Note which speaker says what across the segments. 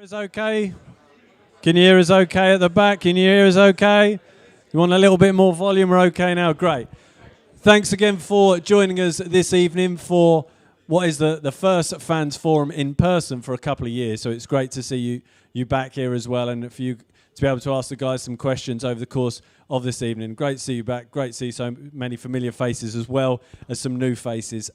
Speaker 1: Is okay? Can you hear us okay at the back? Can you hear us okay? You want a little bit more volume? We're okay now. Great. Thanks again for joining us this evening for what is the first fans forum in person for a couple of years. So it's great to see you back here as well, and for you to be able to ask the guys some questions over the course of this evening. Great to see you back. Great to see so many familiar faces as well as some new faces.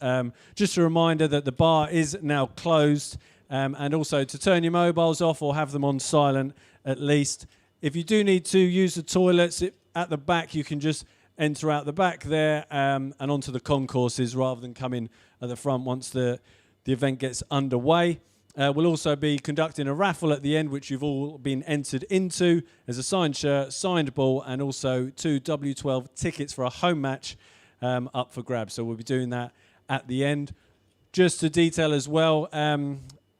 Speaker 1: Just a reminder that the bar is now closed. And also to turn your mobiles off or have them on silent at least. If you do need to use the toilets at the back, you can just enter out the back there and onto the concourses rather than come in at the front once the event gets underway. We'll also be conducting a raffle at the end, which you've all been entered into. There's a signed shirt, signed ball, and also 2 W12 tickets for a home match up for grabs. So we'll be doing that at the end. Just to detail as well,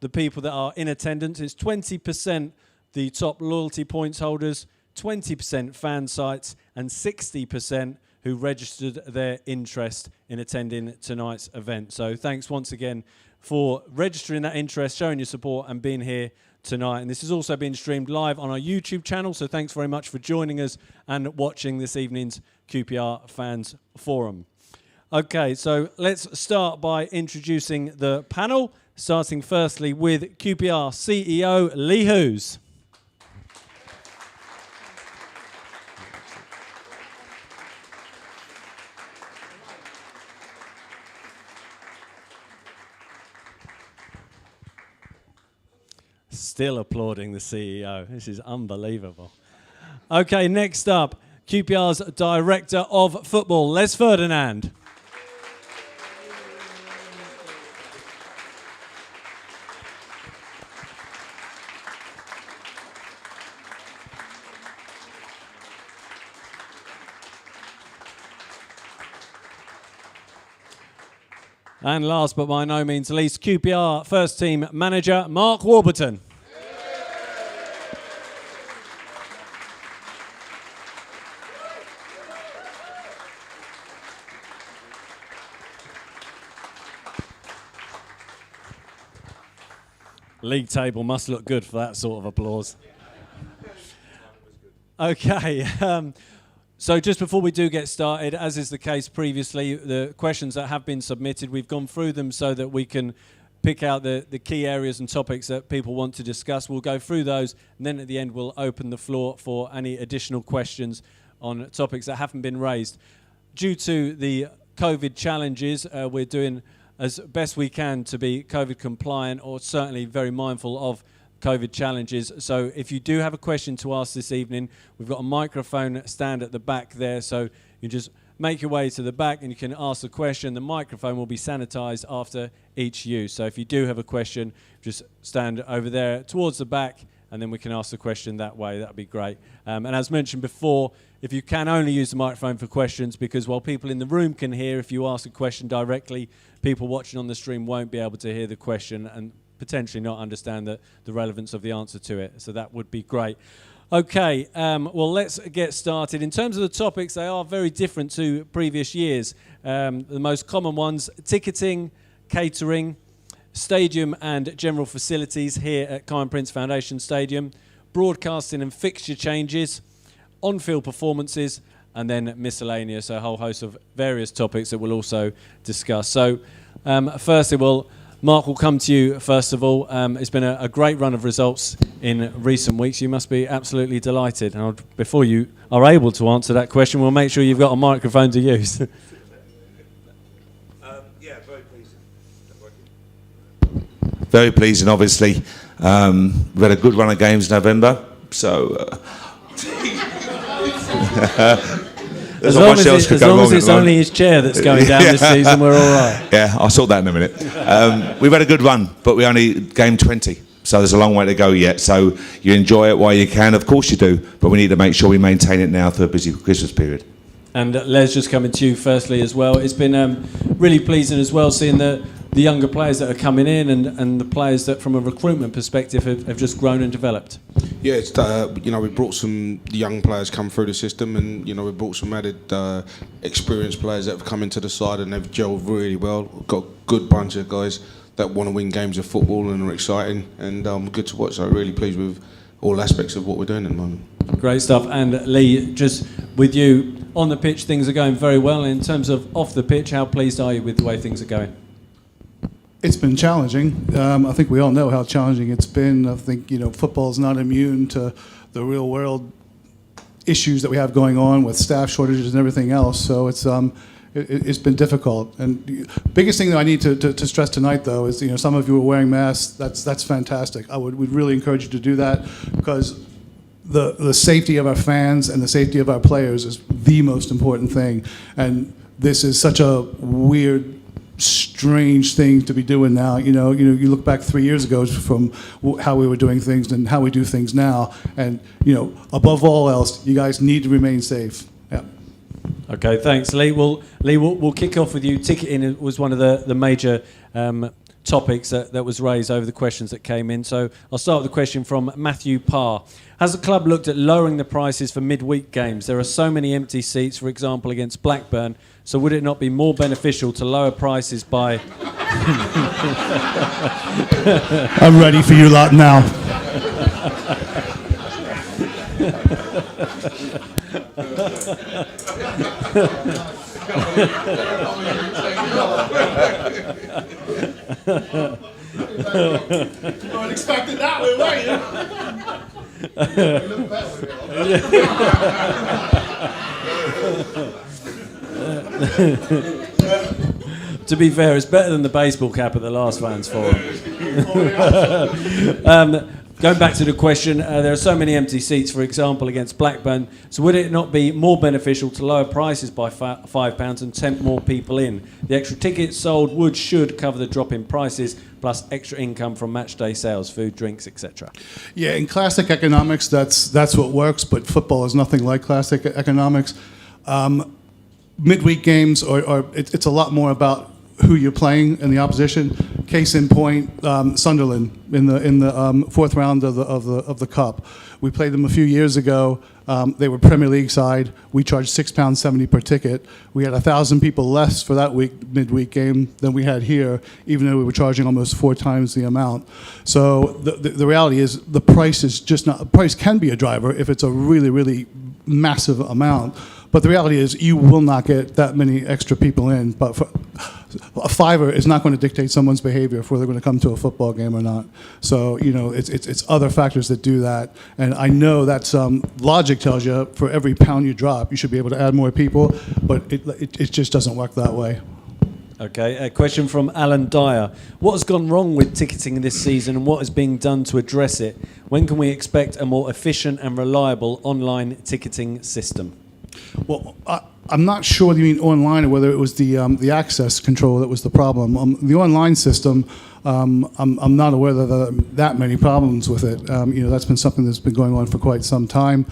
Speaker 1: the people that are in attendance, it's 20% the top loyalty points holders, 20% fan sites, and 60% who registered their interest in attending tonight's event. So thanks once again for registering that interest, showing your support, and being here tonight. And this is also being streamed live on our YouTube channel, so thanks very much for joining us and watching this evening's QPR Fans Forum. Okay, so let's start by introducing the panel. Starting firstly with QPR CEO Lee Hoos. Still applauding the CEO. This is unbelievable. Okay, next up, QPR's Director of Football, Les Ferdinand. And last but by no means least, QPR first team manager, Mark Warburton. League table must look good for that sort of applause. Okay. So just before we do get started, as is the case previously, the questions that have been submitted, we've gone through them so that we can pick out the key areas and topics that people want to discuss. We'll go through those, and then at the end we'll open the floor for any additional questions on topics that haven't been raised. Due to the COVID challenges, we're doing as best we can to be COVID compliant, or certainly very mindful of COVID challenges. So if you do have a question to ask this evening, we've got a microphone stand at the back there, so you just make your way to the back and you can ask the question. The microphone will be sanitized after each use. So if you do have a question, just stand over there towards the back and then we can ask the question that way. That'd be great. And as mentioned before, if you can only use the microphone for questions, because while people in the room can hear, if you ask a question directly, people watching on the stream won't be able to hear the question and potentially not understand the relevance of the answer to it. So that would be great. Okay, well, let's get started. In terms of the topics, they are very different to previous years. The most common ones, ticketing, catering, stadium and general facilities here at Kiyan Prince Foundation Stadium, broadcasting and fixture changes, on-field performances, and then miscellaneous, a whole host of various topics that we'll also discuss. So, firstly, Mark, will come to you first of all. It's been a great run of results in recent weeks. You must be absolutely delighted. And before you are able to answer that question, we'll make sure you've got a microphone to use.
Speaker 2: Yeah, very pleasing. Very pleasing, obviously. We've had a good run of games in November, so...
Speaker 1: As long as it's only his chair that's going down this season, we're all right.
Speaker 2: Yeah, I'll sort that in a minute. We've had a good run, but we only game 20, so there's a long way to go yet. So you enjoy it while you can, of course you do, but we need to make sure we maintain it now through a busy Christmas period.
Speaker 1: And Les, just coming to you firstly as well. It's been really pleasing as well seeing the younger players that are coming in and the players that from a recruitment perspective have just grown and developed.
Speaker 3: Yeah, it's, we brought some young players come through the system, and we brought some added experienced players that have come into the side and they've gelled really well. We've got a good bunch of guys that want to win games of football and are exciting and good to watch. So really pleased with all aspects of what we're doing at the moment.
Speaker 1: Great stuff. And Lee, just with you on the pitch, things are going very well. In terms of off the pitch, how pleased are you with the way things are going?
Speaker 4: It's been challenging. I think we all know how challenging it's been. I think football is not immune to the real world issues that we have going on with staff shortages and everything else. So it's been difficult. And the biggest thing that I need to stress tonight, though, is some of you are wearing masks. That's fantastic. We'd really encourage you to do that, because the safety of our fans and the safety of our players is the most important thing. And this is such a weird, strange thing to be doing now. You look back 3 years ago from how we were doing things and how we do things now. And above all else, you guys need to remain safe. Yeah.
Speaker 1: Okay, thanks, Lee. Well, Lee, we'll kick off with you. Ticketing was one of the major topics that was raised over the questions that came in. So I'll start with a question from Matthew Parr. Has the club looked at lowering the prices for midweek games? There are so many empty seats, for example, against Blackburn. So would it not be more beneficial to lower prices by...
Speaker 4: I'm ready for you lot now.
Speaker 3: I wasn't expecting that way, were
Speaker 1: To be fair, it's better than the baseball cap at the last fans forum. Going back to the question, there are so many empty seats, for example, against Blackburn. So would it not be more beneficial to lower prices by £5 and tempt more people in? The extra tickets sold should cover the drop in prices, plus extra income from match day sales, food, drinks, etc.
Speaker 4: Yeah, in classic economics, that's what works. But football is nothing like classic economics. Midweek games it's a lot more about who you're playing in the opposition. Case in point, Sunderland in the fourth round of the cup. We played them a few years ago. They were Premier League side. We charged £6.70 per ticket. We had 1,000 people less for that midweek game than we had here, even though we were charging almost 4 times the amount. So the reality is the price is just not. The price can be a driver if it's a really, really massive amount. But the reality is you will not get that many extra people in. But a fiver is not going to dictate someone's behavior if they're going to come to a football game or not. So, it's other factors that do that. And I know that logic tells you for every pound you drop, you should be able to add more people. But it just doesn't work that way.
Speaker 1: Okay, a question from Alan Dyer. What has gone wrong with ticketing this season and what is being done to address it? When can we expect a more efficient and reliable online ticketing system?
Speaker 4: Well, I'm not sure whether you mean online or whether it was the access control that was the problem. The online system, I'm not aware that there are that many problems with it. That's been something that's been going on for quite some time.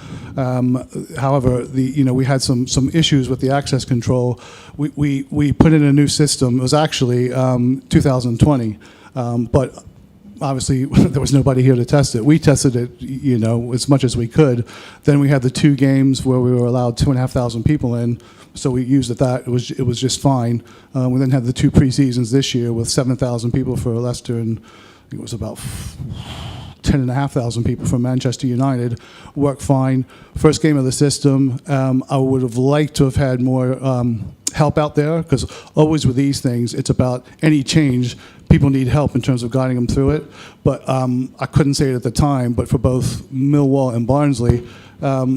Speaker 4: However, we had some issues with the access control. We put in a new system. It was actually 2020, but obviously there was nobody here to test it. We tested it, as much as we could. Then we had the 2 games where we were allowed 2,500 people in, so we used that. It was just fine. We then had the 2 pre-seasons this year with 7,000 people for Leicester, and I think it was about 10,500 people from Manchester United. Worked fine. First game of the system. I would have liked to have had more help out there, because always with these things, it's about any change. People need help in terms of guiding them through it. But I couldn't say it at the time, but for both Millwall and Barnsley,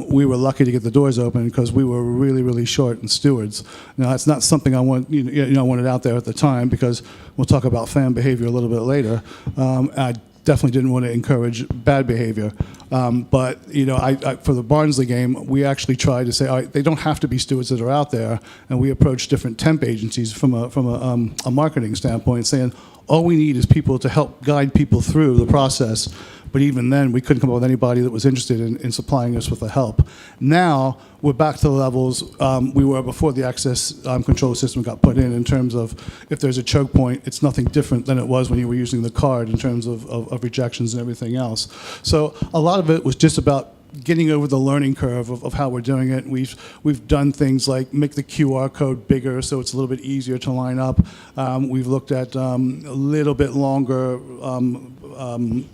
Speaker 4: we were lucky to get the doors open because we were really, really short in stewards. Now, it's not something I wanted out there at the time, because we'll talk about fan behavior a little bit later. I definitely didn't want to encourage bad behavior. But I for the Barnsley game, we actually tried to say, all right, they don't have to be stewards that are out there, and we approached different temp agencies from a marketing standpoint, saying all we need is people to help guide people through the process. But even then, we couldn't come up with anybody that was interested in supplying us with the help. Now, we're back to the levels we were before the access control system got put in terms of if there's a choke point, it's nothing different than it was when you were using the card in terms of rejections and everything else. So a lot of it was just about getting over the learning curve of how we're doing it. We've done things like make the QR code bigger so it's a little bit easier to line up. We've looked at a little bit longer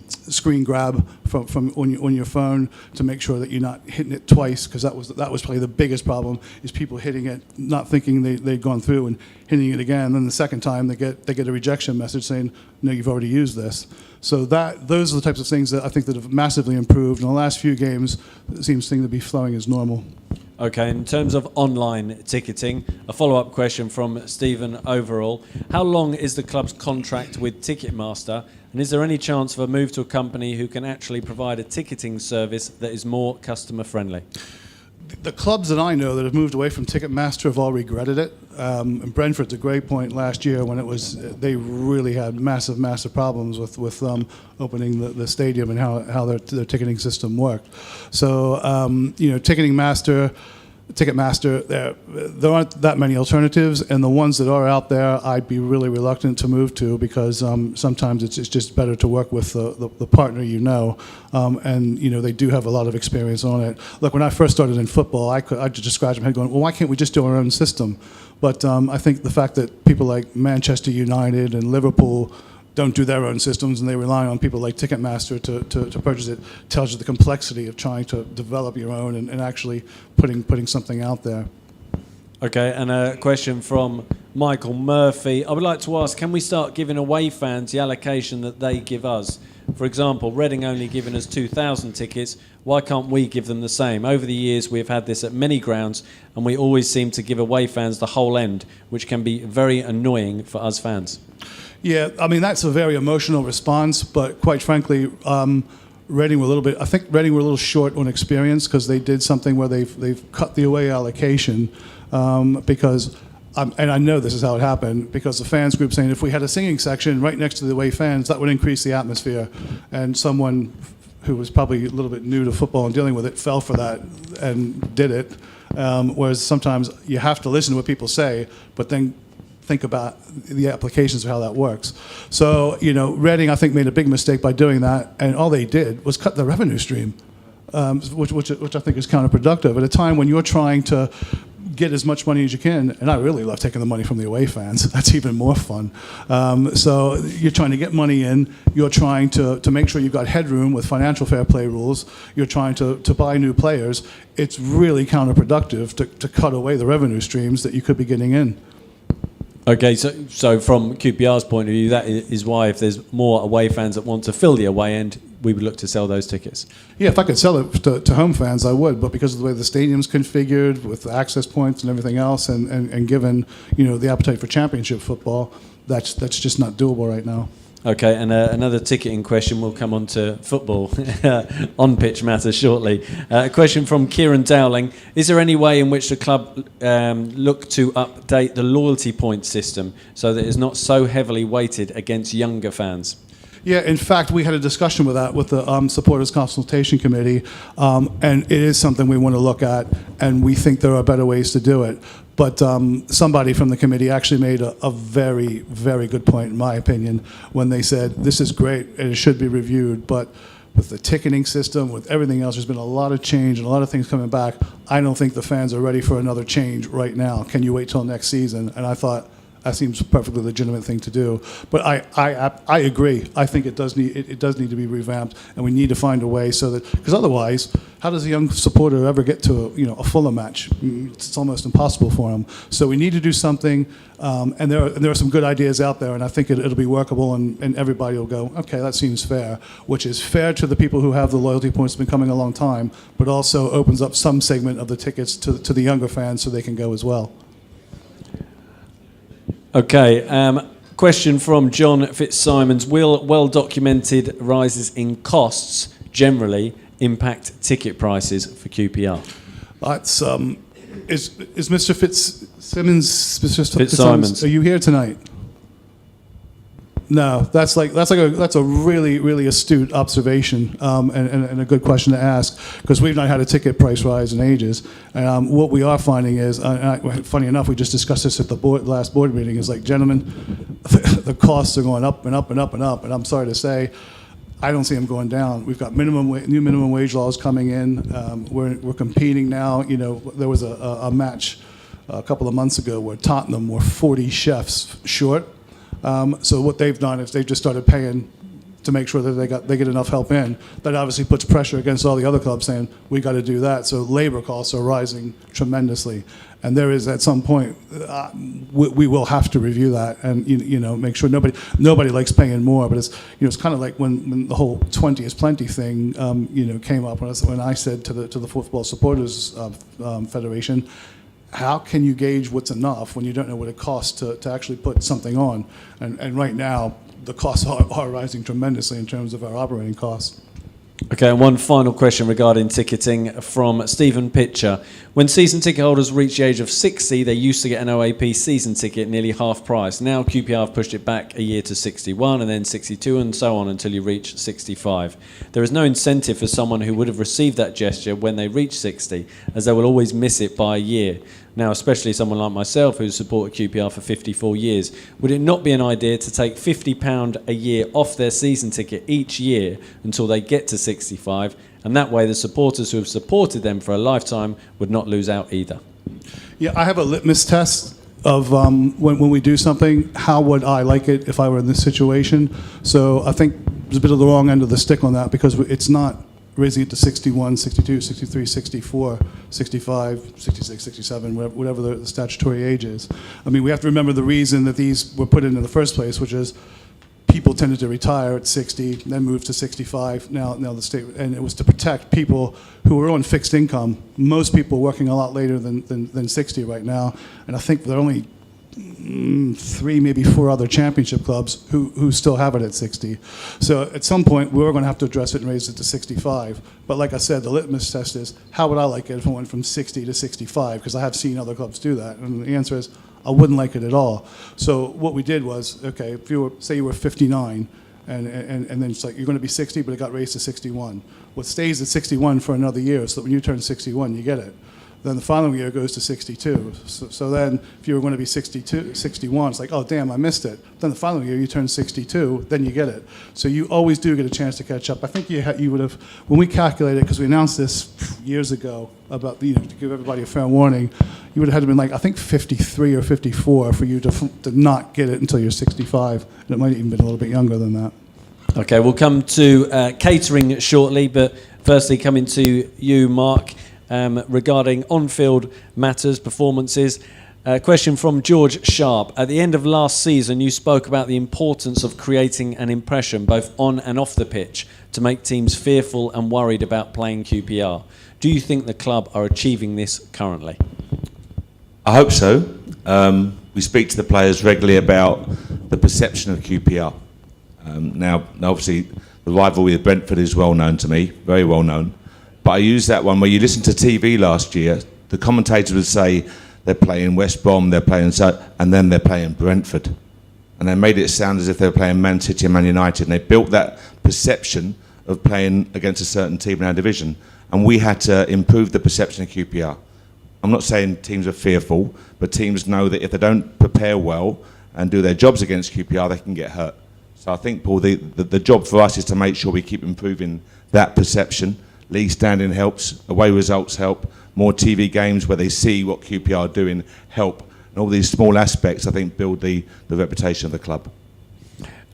Speaker 4: screen grab from on your phone to make sure that you're not hitting it twice, because that was probably the biggest problem, is people hitting it, not thinking they'd gone through, and hitting it again. And then the second time they get a rejection message saying, no, you've already used this. So those are the types of things that I think that have massively improved. In the last few games, it seems to be flowing as normal.
Speaker 1: Okay, in terms of online ticketing, a follow-up question from Stephen Overall. How long is the club's contract with Ticketmaster, and is there any chance of a move to a company who can actually provide a ticketing service that is more customer-friendly?
Speaker 4: The clubs that I know that have moved away from Ticketmaster have all regretted it. And Brentford's a great point last year when they really had massive problems with opening the stadium and how their ticketing system worked. So Ticketmaster, there aren't that many alternatives, and the ones that are out there, I'd be really reluctant to move to, because sometimes it's just better to work with the partner and they do have a lot of experience on it. Look, when I first started in football, I just scratch my head going, well, why can't we just do our own system? But I think the fact that people like Manchester United and Liverpool don't do their own systems and they rely on people like Ticketmaster to purchase it tells you the complexity of trying to develop your own and actually putting something out there.
Speaker 1: Okay, and a question from Michael Murphy. I would like to ask, can we start giving away fans the allocation that they give us? For example, Reading only giving us 2,000 tickets. Why can't we give them the same? Over the years, we've had this at many grounds, and we always seem to give away fans the whole end, which can be very annoying for us fans.
Speaker 4: Yeah, I mean, that's a very emotional response, but quite frankly, Reading were a little short on experience, because they did something where they've cut the away allocation because, and I know this is how it happened, because the fans group saying if we had a singing section right next to the away fans, that would increase the atmosphere. And someone who was probably a little bit new to football and dealing with it fell for that and did it. Whereas sometimes you have to listen to what people say, but then think about the applications of how that works. So, Reading, I think, made a big mistake by doing that, and all they did was cut the revenue stream, which I think is counterproductive at a time when you're trying to get as much money as you can. And I really love taking the money from the away fans. That's even more fun. So you're trying to get money in. You're trying to make sure you've got headroom with financial fair play rules. You're trying to buy new players. It's really counterproductive to cut away the revenue streams that you could be getting in.
Speaker 1: Okay, so from QPR's point of view, that is why if there's more away fans that want to fill the away end, we would look to sell those tickets. Yeah,
Speaker 4: if I could sell it to home fans, I would. But because of the way the stadium's configured, with the access points and everything else, and given the appetite for championship football, that's just not doable right now.
Speaker 1: Okay, and another ticketing question. We'll come on to football on-pitch matters shortly. A question from Kieran Dowling. Is there any way in which the club look to update the loyalty point system so that it's not so heavily weighted against younger fans?
Speaker 4: Yeah, in fact, we had a discussion with that with the Supporters Consultation Committee, and it is something we want to look at, and we think there are better ways to do it. But somebody from the committee actually made a very, very good point, in my opinion, when they said, this is great and it should be reviewed, but with the ticketing system, with everything else, there's been a lot of change and a lot of things coming back. I don't think the fans are ready for another change right now. Can you wait till next season? And I thought, that seems a perfectly legitimate thing to do. But I agree. I think it does need to be revamped, and we need to find a way so that, because otherwise, how does a young supporter ever get to a Fulham match? It's almost impossible for them. So we need to do something, and there are some good ideas out there, and I think it'll be workable, and everybody will go, okay, that seems fair, which is fair to the people who have the loyalty points been coming a long time, but also opens up some segment of the tickets to the younger fans so they can go as well.
Speaker 1: Okay, question from John Fitzsimons. Will well-documented rises in costs generally impact ticket prices for QPR?
Speaker 4: That's is Mr. Fitzsimons? Are you here tonight? No, that's a really, really astute observation and a good question to ask, because we've not had a ticket price rise in ages. What we are finding is, funny enough, we just discussed this at the last board meeting, is like, gentlemen, the costs are going up and up and up and up, and I'm sorry to say, I don't see them going down. We've got new minimum wage laws coming in. We're competing now. You know, there was a match a couple of months ago where Tottenham were 40 chefs short. So what they've done is they've just started paying to make sure that they get enough help in. That obviously puts pressure against all the other clubs saying, we got to do that. So labor costs are rising tremendously. And there is, at some point, we will have to review that and, you know, make sure nobody likes paying more. But it's, you know, it's kind of like when the whole 20 is plenty thing, you know, came up when I said to the Football Supporters Federation, how can you gauge what's enough when you don't know what it costs to actually put something on? And right now, the costs are rising tremendously in terms of our operating costs.
Speaker 1: Okay, and one final question regarding ticketing from Stephen Pitcher. When season ticket holders reach the age of 60, they used to get an OAP season ticket nearly half price. Now QPR have pushed it back a year to 61 and then 62 and so on until you reach 65. There is no incentive for someone who would have received that gesture when they reach 60, as they will always miss it by a year. Now, especially someone like myself who's supported QPR for 54 years, would it not be an idea to take £50 a year off their season ticket each year until they get to 65, and that way the supporters who have supported them for a lifetime would not lose out either?
Speaker 4: Yeah, I have a litmus test of when we do something, how would I like it if I were in this situation? So I think there's a bit of the wrong end of the stick on that, because it's not raising it to 61, 62, 63, 64, 65, 66, 67, whatever the statutory age is. I mean, we have to remember the reason that these were put in the first place, which is people tended to retire at 60, then move to 65. Now the state, and it was to protect people who were on fixed income. Most people working a lot later than 60 right now, and I think there are only 3, maybe 4 other championship clubs who still have it at 60. So at some point, we're going to have to address it and raise it to 65. But like I said, the litmus test is, how would I like it if I went from 60 to 65? Because I have seen other clubs do that. And the answer is, I wouldn't like it at all. So what we did was, okay, if you were, say you were 59, and then it's like, you're going to be 60, but it got raised to 61. Well, it stays at 61 for another year, so that when you turn 61, you get it. Then the following year it goes to 62. So then if you were going to be 62, 61, it's like, oh, damn, I missed it. Then the following year you turn 62, then you get it. So you always do get a chance to catch up. I think you would have, when we calculated, because we announced this years ago, about, you know, to give everybody a fair warning, you would have had to been like, I think 53 or 54 for you to not get it until you're 65. And it might have even been a little bit younger than that.
Speaker 1: Okay, we'll come to catering shortly, but firstly coming to you, Mark. Regarding on-field matters, performances. A question from George Sharp. At the end of last season, you spoke about the importance of creating an impression, both on and off the pitch, to make teams fearful and worried about playing QPR. Do you think the club are achieving this currently?
Speaker 2: I hope so. We speak to the players regularly about the perception of QPR. Now, obviously, the rivalry with Brentford is well known to me, very well known. But I use that one where you listen to TV last year, the commentators would say they're playing West Brom, they're playing and then they're playing Brentford. And they made it sound as if they were playing Man City and Man United. And they built that perception of playing against a certain team in our division. And we had to improve the perception of QPR. I'm not saying teams are fearful, but teams know that if they don't prepare well and do their jobs against QPR, they can get hurt. So I think, Paul, the job for us is to make sure we keep improving that perception. League standing helps, away results help, more TV games where they see what QPR are doing help. And all these small aspects, I think, build the reputation of the club.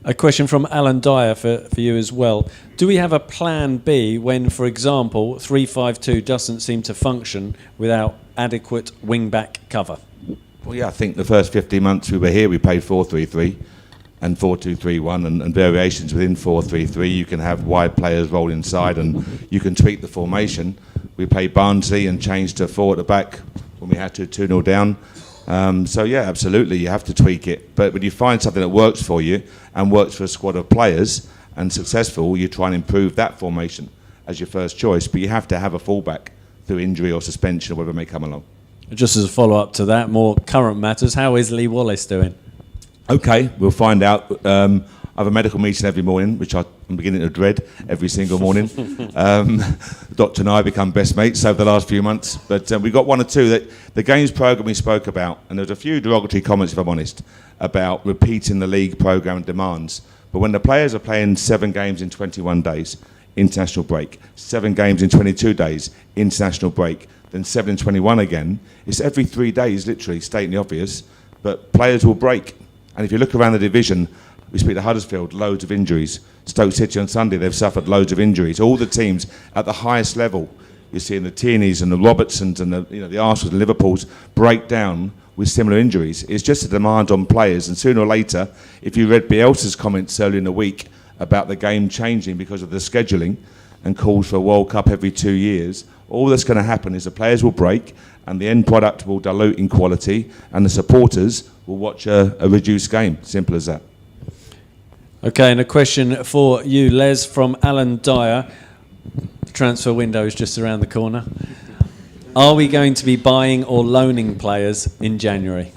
Speaker 1: A question from Alan Dyer for you as well. Do we have a plan B when, for example, 3-5-2 doesn't seem to function without adequate wing-back cover?
Speaker 2: Well, yeah, I think the first 15 months we were here, we played 4-3-3. And 4-2-3-1 and variations within 4-3-3. You can have wide players roll inside and you can tweak the formation. We played Barnsley and changed to 4 at the back when we had to 2-0 down. So yeah, absolutely, you have to tweak it. But when you find something that works for you and works for a squad of players and successful, you try and improve that formation as your first choice. But you have to have a fallback through injury or suspension or whatever may come along.
Speaker 1: Just as a follow-up to that, more current matters, how is Lee Wallace doing?
Speaker 2: Okay, we'll find out. I have a medical meeting every morning, which I'm beginning to dread every single morning. The doctor and I have become best mates over the last few months. But we got 1 or 2. That the games programme we spoke about, and there's a few derogatory comments, if I'm honest, about repeating the league programme demands. But when the players are playing 7 games in 21 days, international break, 7 games in 22 days, international break, then 7 in 21 again, it's every 3 days, literally, stating the obvious, but players will break. And if you look around the division, we speak to Huddersfield, loads of injuries. Stoke City on Sunday, they've suffered loads of injuries. All the teams at the highest level, you're seeing the Tierneys and the Robertsons and the Arsenals and Liverpools break down with similar injuries. It's just a demand on players, and sooner or later, if you read Bielsa's comments earlier in the week about the game changing because of the scheduling and calls for a World Cup every 2 years, all that's going to happen is the players will break and the end product will dilute in quality and the supporters will watch a reduced game. Simple as that.
Speaker 1: Okay, and a question for you, Les, from Alan Dyer. The transfer window is just around the corner. Are we going to be buying or loaning players in January?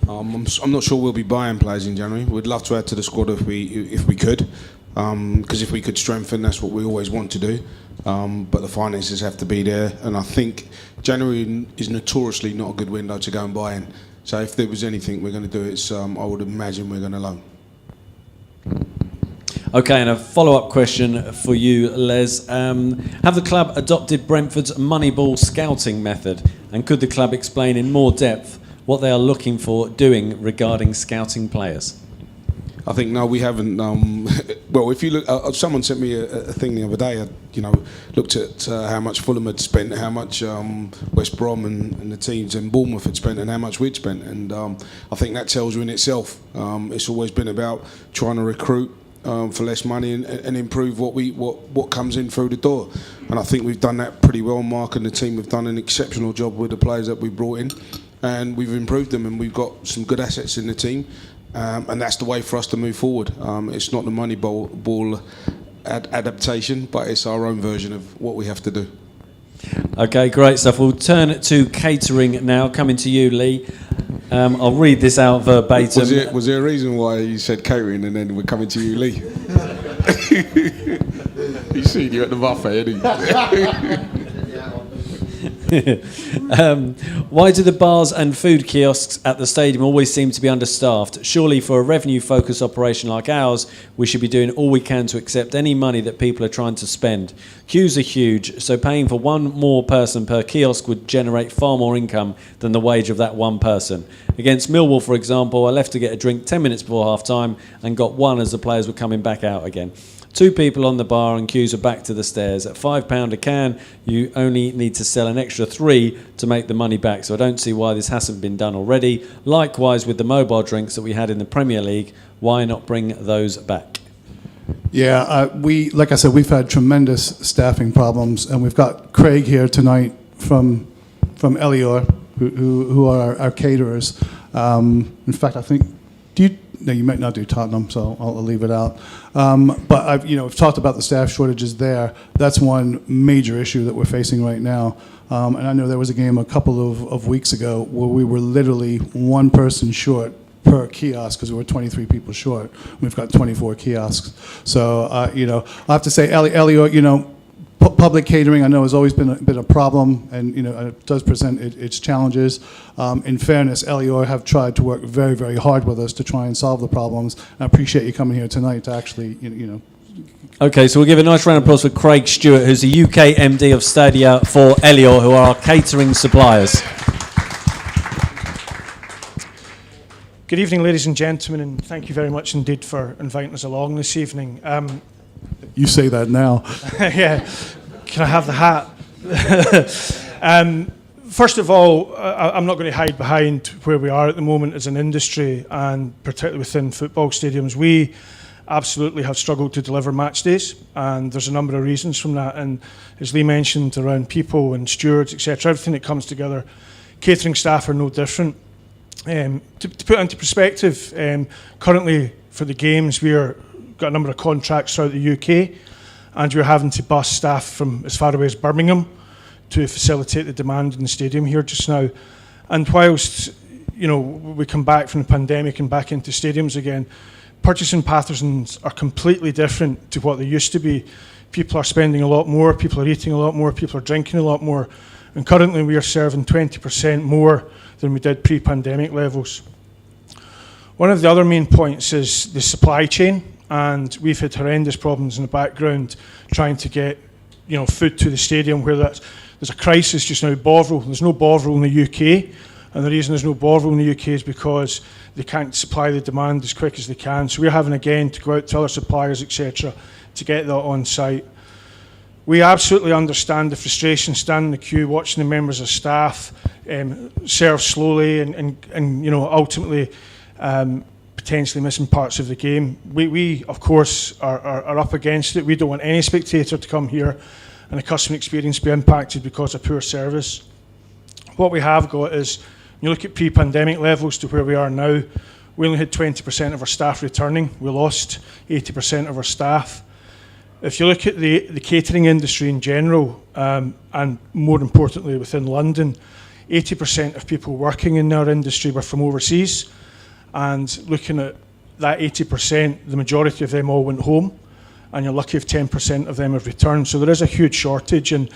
Speaker 3: I'm not sure we'll be buying players in January. We'd love to add to the squad if we could, because if we could strengthen, that's what we always want to do. But the finances have to be there, and I think January is notoriously not a good window to go and buy in. So if there was anything we're going to do, it's I would imagine we're going to loan.
Speaker 1: Okay, and a follow-up question for you, Les. Have the club adopted Brentford's Moneyball scouting method? And could the club explain in more depth what they are looking for doing regarding scouting players?
Speaker 3: I think, no, we haven't. Well, if you look, someone sent me a thing the other day. I looked at how much Fulham had spent, how much West Brom and the teams and Bournemouth had spent, and how much we'd spent. And I think that tells you in itself. It's always been about trying to recruit for less money and improve what comes in through the door. And I think we've done that pretty well. Mark and the team have done an exceptional job with the players that we brought in, and we've improved them, and we've got some good assets in the team. And that's the way for us to move forward. It's not the Moneyball adaptation, but it's our own version of what we have to do.
Speaker 1: Okay, great stuff. We'll turn to catering now. Coming to you, Lee. I'll read this out verbatim.
Speaker 3: Was there a reason why you said catering and then we're coming to you, Lee? He's seen you at the buffet, hasn't he?
Speaker 1: Why do the bars and food kiosks at the stadium always seem to be understaffed? Surely for a revenue-focused operation like ours, we should be doing all we can to accept any money that people are trying to spend. Queues are huge, so paying for one more person per kiosk would generate far more income than the wage of that one person. Against Millwall, for example, I left to get a drink 10 minutes before half-time and got one as the players were coming back out again. 2 people on the bar and queues are back to the stairs. At £5 a can, you only need to sell an extra 3 to make the money back. So I don't see why this hasn't been done already. Likewise with the mobile drinks that we had in the Premier League, why not bring those back?
Speaker 4: Yeah, like I said, we've had tremendous staffing problems, and we've got Craig here tonight from Elior, who are our caterers. In fact, I think, no, you might not do Tottenham, so I'll leave it out. But we've talked about the staff shortages there. That's one major issue that we're facing right now. And I know there was a game a couple of weeks ago where we were literally one person short per kiosk because we were 23 people short. We've got 24 kiosks. So, I have to say, Elior, public catering, I know, has always been a problem, and it does present its challenges. In fairness, Elior have tried to work very, very hard with us to try and solve the problems. I appreciate you coming here tonight to actually,
Speaker 1: Okay, so we'll give a nice round of applause for Craig Stewart, who's the UK MD of Stadia for Elior, who are our catering suppliers.
Speaker 5: Good evening, ladies and gentlemen, and thank you very much indeed for inviting us along this evening.
Speaker 4: You say that now.
Speaker 5: Yeah, can I have the hat? First of all, I'm not going to hide behind where we are at the moment as an industry, and particularly within football stadiums. We absolutely have struggled to deliver match days, and there's a number of reasons from that. And as Lee mentioned, around people and stewards, etc., everything that comes together, catering staff are no different. To put it into perspective, currently for the games we've got a number of contracts throughout the UK, and we're having to bus staff from as far away as Birmingham to facilitate the demand in the stadium here just now. And whilst we come back from the pandemic and back into stadiums again, purchasing patterns are completely different to what they used to be. People are spending a lot more, people are eating a lot more, people are drinking a lot more, and currently we are serving 20% more than we did pre-pandemic levels. One of the other main points is the supply chain. and we've had horrendous problems in the background trying to get food to the stadium, where there's a crisis just now. Bovril, there's no Bovril in the UK, and the reason there's no Bovril in the UK is because they can't supply the demand as quick as they can. So we're having again to go out to other suppliers, etc., to get that on site. We absolutely understand the frustration standing in the queue, watching the members of staff serve slowly and ultimately potentially missing parts of the game. We of course, are up against it. We don't want any spectator to come here and the customer experience be impacted because of poor service. What we have got is, you look at pre-pandemic levels to where we are now, we only had 20% of our staff returning. We lost 80% of our staff. If you look at the catering industry in general, and more importantly within London, 80% of people working in our industry were from overseas. And looking at that 80%, the majority of them all went home, and you're lucky if 10% of them have returned. So there is a huge shortage, and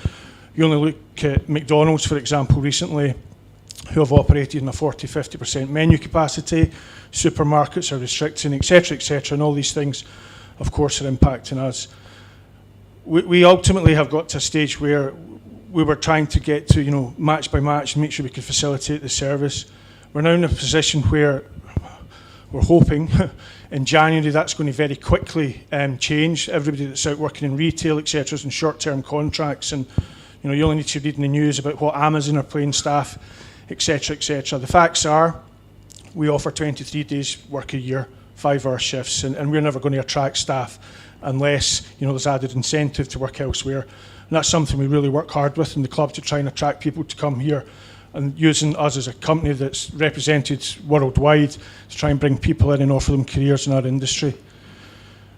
Speaker 5: you only look at McDonald's, for example, recently, who have operated in a 40-50% menu capacity. Supermarkets are restricting, etc., etc., and all these things, of course, are impacting us. We ultimately have got to a stage where we were trying to get to, match by match and make sure we could facilitate the service. We're now in a position where we're hoping in January that's going to very quickly change. Everybody that's out working in retail, etc., is in short-term contracts, and you only need to read in the news about what Amazon are paying staff, etc., etc. The facts are, we offer 23 days work a year, 5-hour shifts, and we're never going to attract staff unless there's added incentive to work elsewhere. And that's something we really work hard with in the club, to try and attract people to come here, and using us as a company that's represented worldwide to try and bring people in and offer them careers in our industry.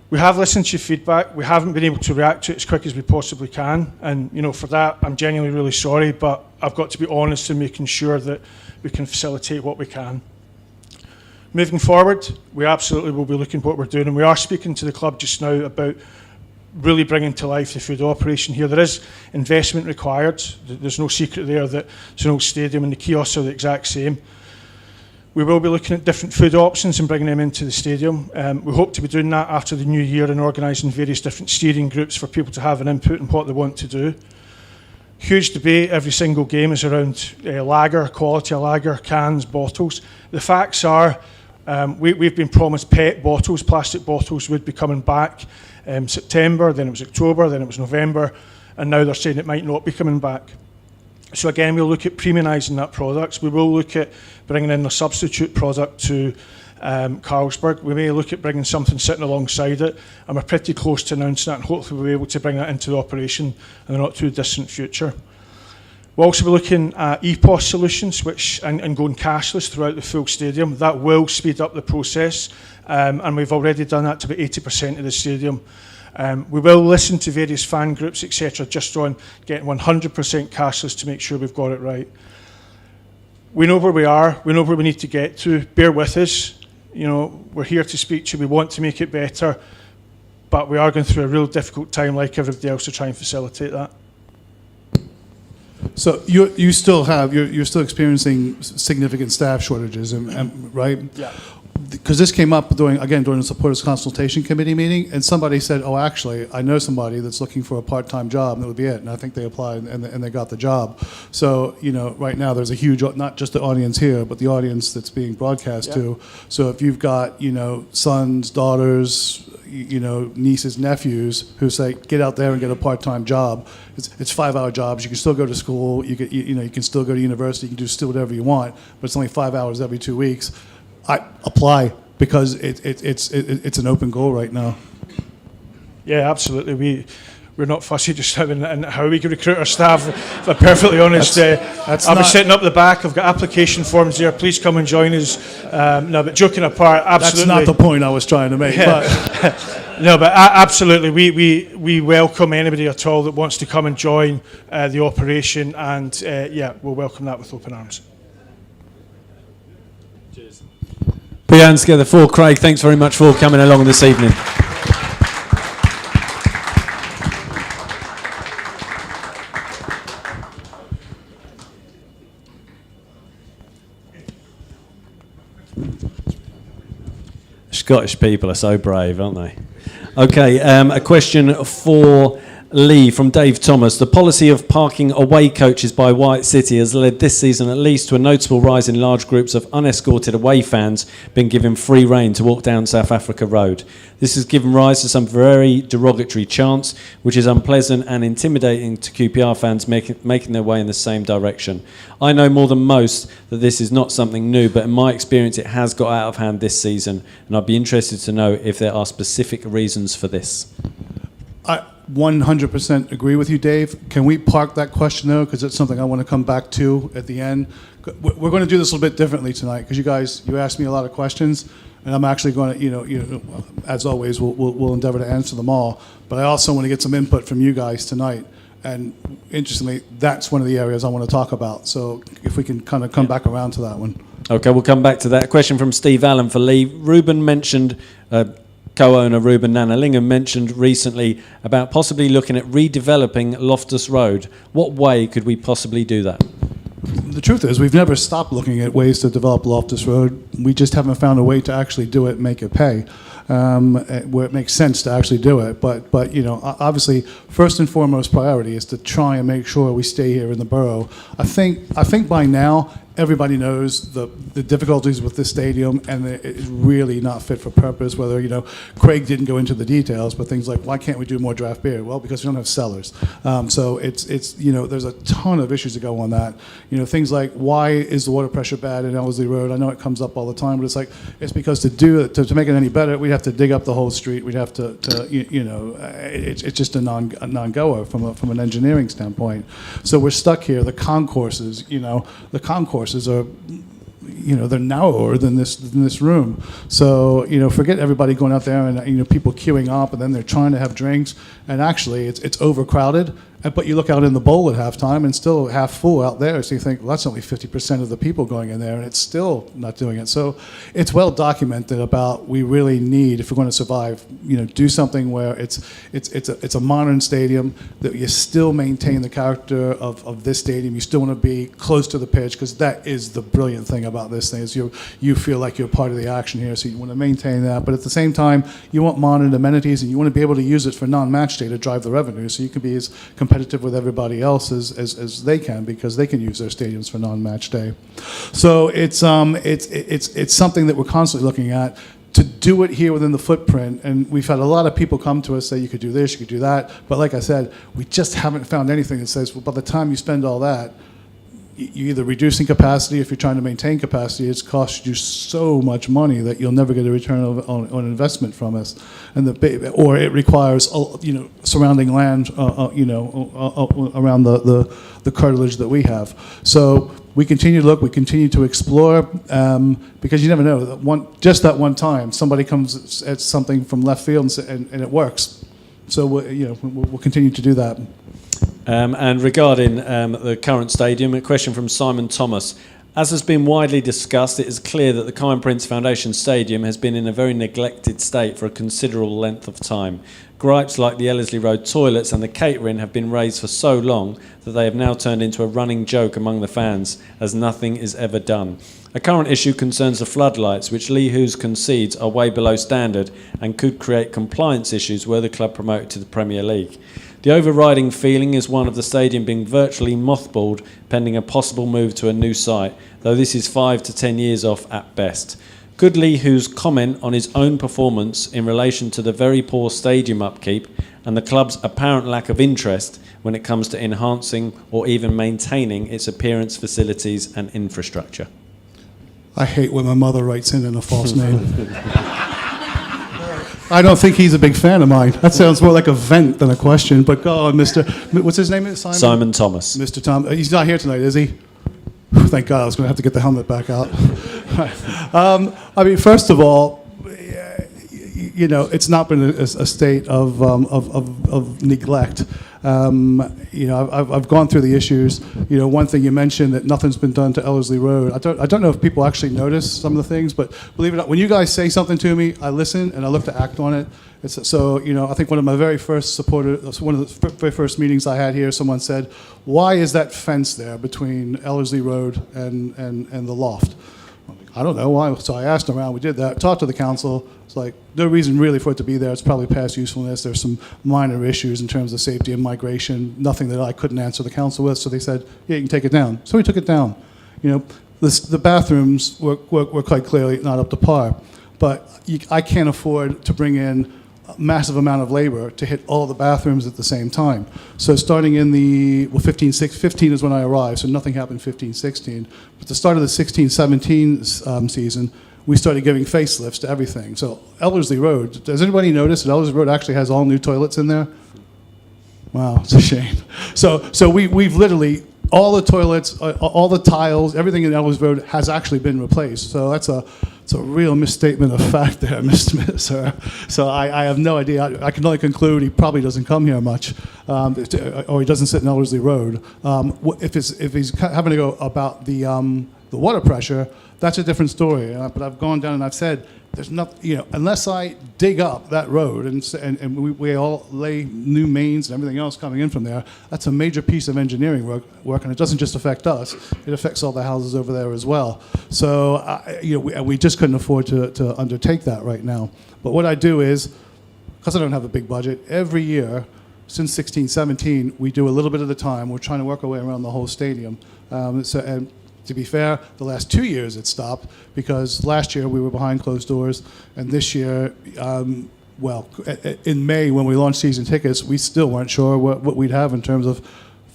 Speaker 5: We have listened to your feedback. We haven't been able to react to it as quick as we possibly can, and for that I'm genuinely really sorry, but I've got to be honest in making sure that we can facilitate what we can. Moving forward, we absolutely will be looking at what we're doing, and we are speaking to the club just now about really bringing to life the food operation here. There is investment required. There's no secret there that it's an old stadium and the kiosks are the exact same. We will be looking at different food options and bringing them into the stadium. We hope to be doing that after the new year and organising various different steering groups for people to have an input in what they want to do. Huge debate every single game is around lager, quality of lager, cans, bottles. The facts are, we've been promised PET bottles, plastic bottles would be coming back September, then it was October, then it was November, and now they're saying it might not be coming back. So again, we'll look at premiumising that product. We will look at bringing in a substitute product to Carlsberg. We may look at bringing something sitting alongside it, and we're pretty close to announcing that, and hopefully we'll be able to bring that into the operation in the not too distant future. We'll also be looking at EPOS solutions, and going cashless throughout the full stadium. That will speed up the process, and we've already done that to about 80% of the stadium. We will listen to various fan groups, etc., just on getting 100% cashless to make sure we've got it right. We know where we are. We know where we need to get to. Bear with us. We're here to speak to you. We want to make it better, but we are going through a real difficult time, like everybody else, to try and facilitate that.
Speaker 4: So you're still experiencing significant staff shortages, right?
Speaker 5: Yeah.
Speaker 4: Because this came up during the Supporters Consultation Committee meeting, and somebody said, "Oh, actually, I know somebody that's looking for a part-time job, and that would be it." And I think they applied and they got the job. So right now there's a huge, not just the audience here, but the audience that's being broadcast to. So if you've got sons, daughters, nieces, nephews who say, "Get out there and get a part-time job." It's 5-hour jobs. You can still go to school. You can still go to university. You can do still whatever you want, but it's only 5 hours every 2 weeks. I apply because it's an open goal right now.
Speaker 5: Yeah, absolutely. We're not fussy just in how we can recruit our staff. If I'm perfectly honest, I'll be sitting up the back. I've got application forms there. Please come and join us. No, but joking apart, absolutely.
Speaker 4: That's not the point I was trying to make.
Speaker 5: Yeah. But. No, but absolutely, we welcome anybody at all that wants to come and join the operation, and we'll welcome that with open arms.
Speaker 1: Put your hands together for Craig. Thanks very much for coming along this evening. Scottish people are so brave, aren't they? Okay, a question for Lee from Dave Thomas. The policy of parking away coaches by White City has led this season at least to a notable rise in large groups of unescorted away fans being given free rein to walk down South Africa Road. This has given rise to some very derogatory chants, which is unpleasant and intimidating to QPR fans making their way in the same direction. I know more than most that this is not something new, but in my experience it has got out of hand this season, and I'd be interested to know if there are specific reasons for this.
Speaker 4: I 100% agree with you, Dave. Can we park that question, though, because it's something I want to come back to at the end. We're going to do this a little bit differently tonight, because you asked me a lot of questions, and I'm actually going to, as always, we'll endeavor to answer them all. But I also want to get some input from you guys tonight. And interestingly, that's one of the areas I want to talk about. So if we can kind of come back around to that one.
Speaker 1: Okay, we'll come back to that. Question from Steve Allen for Lee. Ruben mentioned... co-owner Ruben Nanalingham mentioned recently about possibly looking at redeveloping Loftus Road. What way could we possibly do that?
Speaker 4: The truth is, we've never stopped looking at ways to develop Loftus Road. We just haven't found a way to actually do it and make it pay, where it makes sense to actually do it. But obviously, first and foremost priority is to try and make sure we stay here in the borough. I think by now, everybody knows the difficulties with this stadium, and it's really not fit for purpose. Whether Craig didn't go into the details, but things like, why can't we do more draft beer? Well, because we don't have cellars. So it's there's a ton of issues that go on that. Things like, why is the water pressure bad in Ellerslie Road? I know it comes up all the time, but it's because to make it any better, we'd have to dig up the whole street. We'd have to it's just a non-goer from an engineering standpoint. So we're stuck here. The concourses are, they're narrower than this room. So, forget everybody going out there and, people queuing up, and then they're trying to have drinks, and actually it's overcrowded. But you look out in the bowl at halftime and still half full out there, so you think, well, that's only 50% of the people going in there, and it's still not doing it. So it's well documented about, we really need, if we're going to survive, do something where it's a modern stadium, that you still maintain the character of this stadium. You still want to be close to the pitch, because that is the brilliant thing about this thing, is you feel like you're part of the action here, so you want to maintain that. But at the same time, you want modern amenities, and you want to be able to use it for non-match day to drive the revenue, so you can be as competitive with everybody else as they can, because they can use their stadiums for non-match day. So it's something that we're constantly looking at to do it here within the footprint. And we've had a lot of people come to us say, you could do this, you could do that. But like I said, we just haven't found anything that says, well, by the time you spend all that, you're either reducing capacity. If you're trying to maintain capacity, it's cost you so much money that you'll never get a return on investment from us, or it requires surrounding land around the cartilage that we have. So we continue to look, we continue to explore, because you never know, that one time somebody comes at something from left field and it works. So we'll continue to do that.
Speaker 1: And regarding the current stadium, a question from Simon Thomas. As has been widely discussed, it is clear that the Kiyan Prince Foundation Stadium has been in a very neglected state for a considerable length of time. Gripes like the Ellerslie Road toilets and the catering have been raised for so long that they have now turned into a running joke among the fans, as nothing is ever done. A current issue concerns the floodlights, which Lee Hoos concedes are way below standard and could create compliance issues were the club promoted to the Premier League. The overriding feeling is one of the stadium being virtually mothballed pending a possible move to a new site, though this is 5 to 10 years off at best. Could Lee Hoos comment on his own performance in relation to the very poor stadium upkeep and the club's apparent lack of interest when it comes to enhancing or even maintaining its appearance, facilities and infrastructure?
Speaker 4: I hate when my mother writes in a false name. I don't think he's a big fan of mine. That sounds more like a vent than a question. But go on, what's his name?
Speaker 1: Simon Thomas.
Speaker 4: Mr. Tom. He's not here tonight, is he? Thank God. I was going to have to get the helmet back out. First of all, it's not been a state of neglect. I've gone through the issues. One thing you mentioned, that nothing's been done to Ellerslie Road. I don't know if people actually notice some of the things, but believe it or not, when you guys say something to me, I listen and I look to act on it. I think one of my very first one of the very first meetings I had here, someone said, "Why is that fence there between Ellerslie Road and the loft?" I don't know why. So I asked around. We did that. Talked to the council. It's like no reason really for it to be there. It's probably past usefulness. There's some minor issues in terms of safety and migration. Nothing that I couldn't answer the council with. So they said, yeah, you can take it down. So we took it down. You know, the bathrooms were quite clearly not up to par. But I can't afford to bring in a massive amount of labor to hit all the bathrooms at the same time. So starting in 15 is when I arrived, so nothing happened 15-16. But the start of the 16-17 season, we started giving facelifts to everything. So Ellerslie Road, does anybody notice that Ellerslie Road actually has all new toilets in there? Wow, it's a shame. So we've literally, all the toilets, all the tiles, everything in Ellerslie Road has actually been replaced. So it's a real misstatement of fact there, sir. So I have no idea. I can only conclude he probably doesn't come here much, or he doesn't sit in Ellerslie Road. If he's having to go about the water pressure, that's a different story. But I've gone down and I've said, there's nothing, unless I dig up that road and we all lay new mains and everything else coming in from there, that's a major piece of engineering work, and it doesn't just affect us, it affects all the houses over there as well. So, we just couldn't afford to undertake that right now. But what I do is, because I don't have a big budget, every year, since 16-17, we do a little bit at a time. We're trying to work our way around the whole stadium. To be fair, the last 2 years it stopped because last year we were behind closed doors, and this year, in May when we launched season tickets, we still weren't sure what we'd have in terms of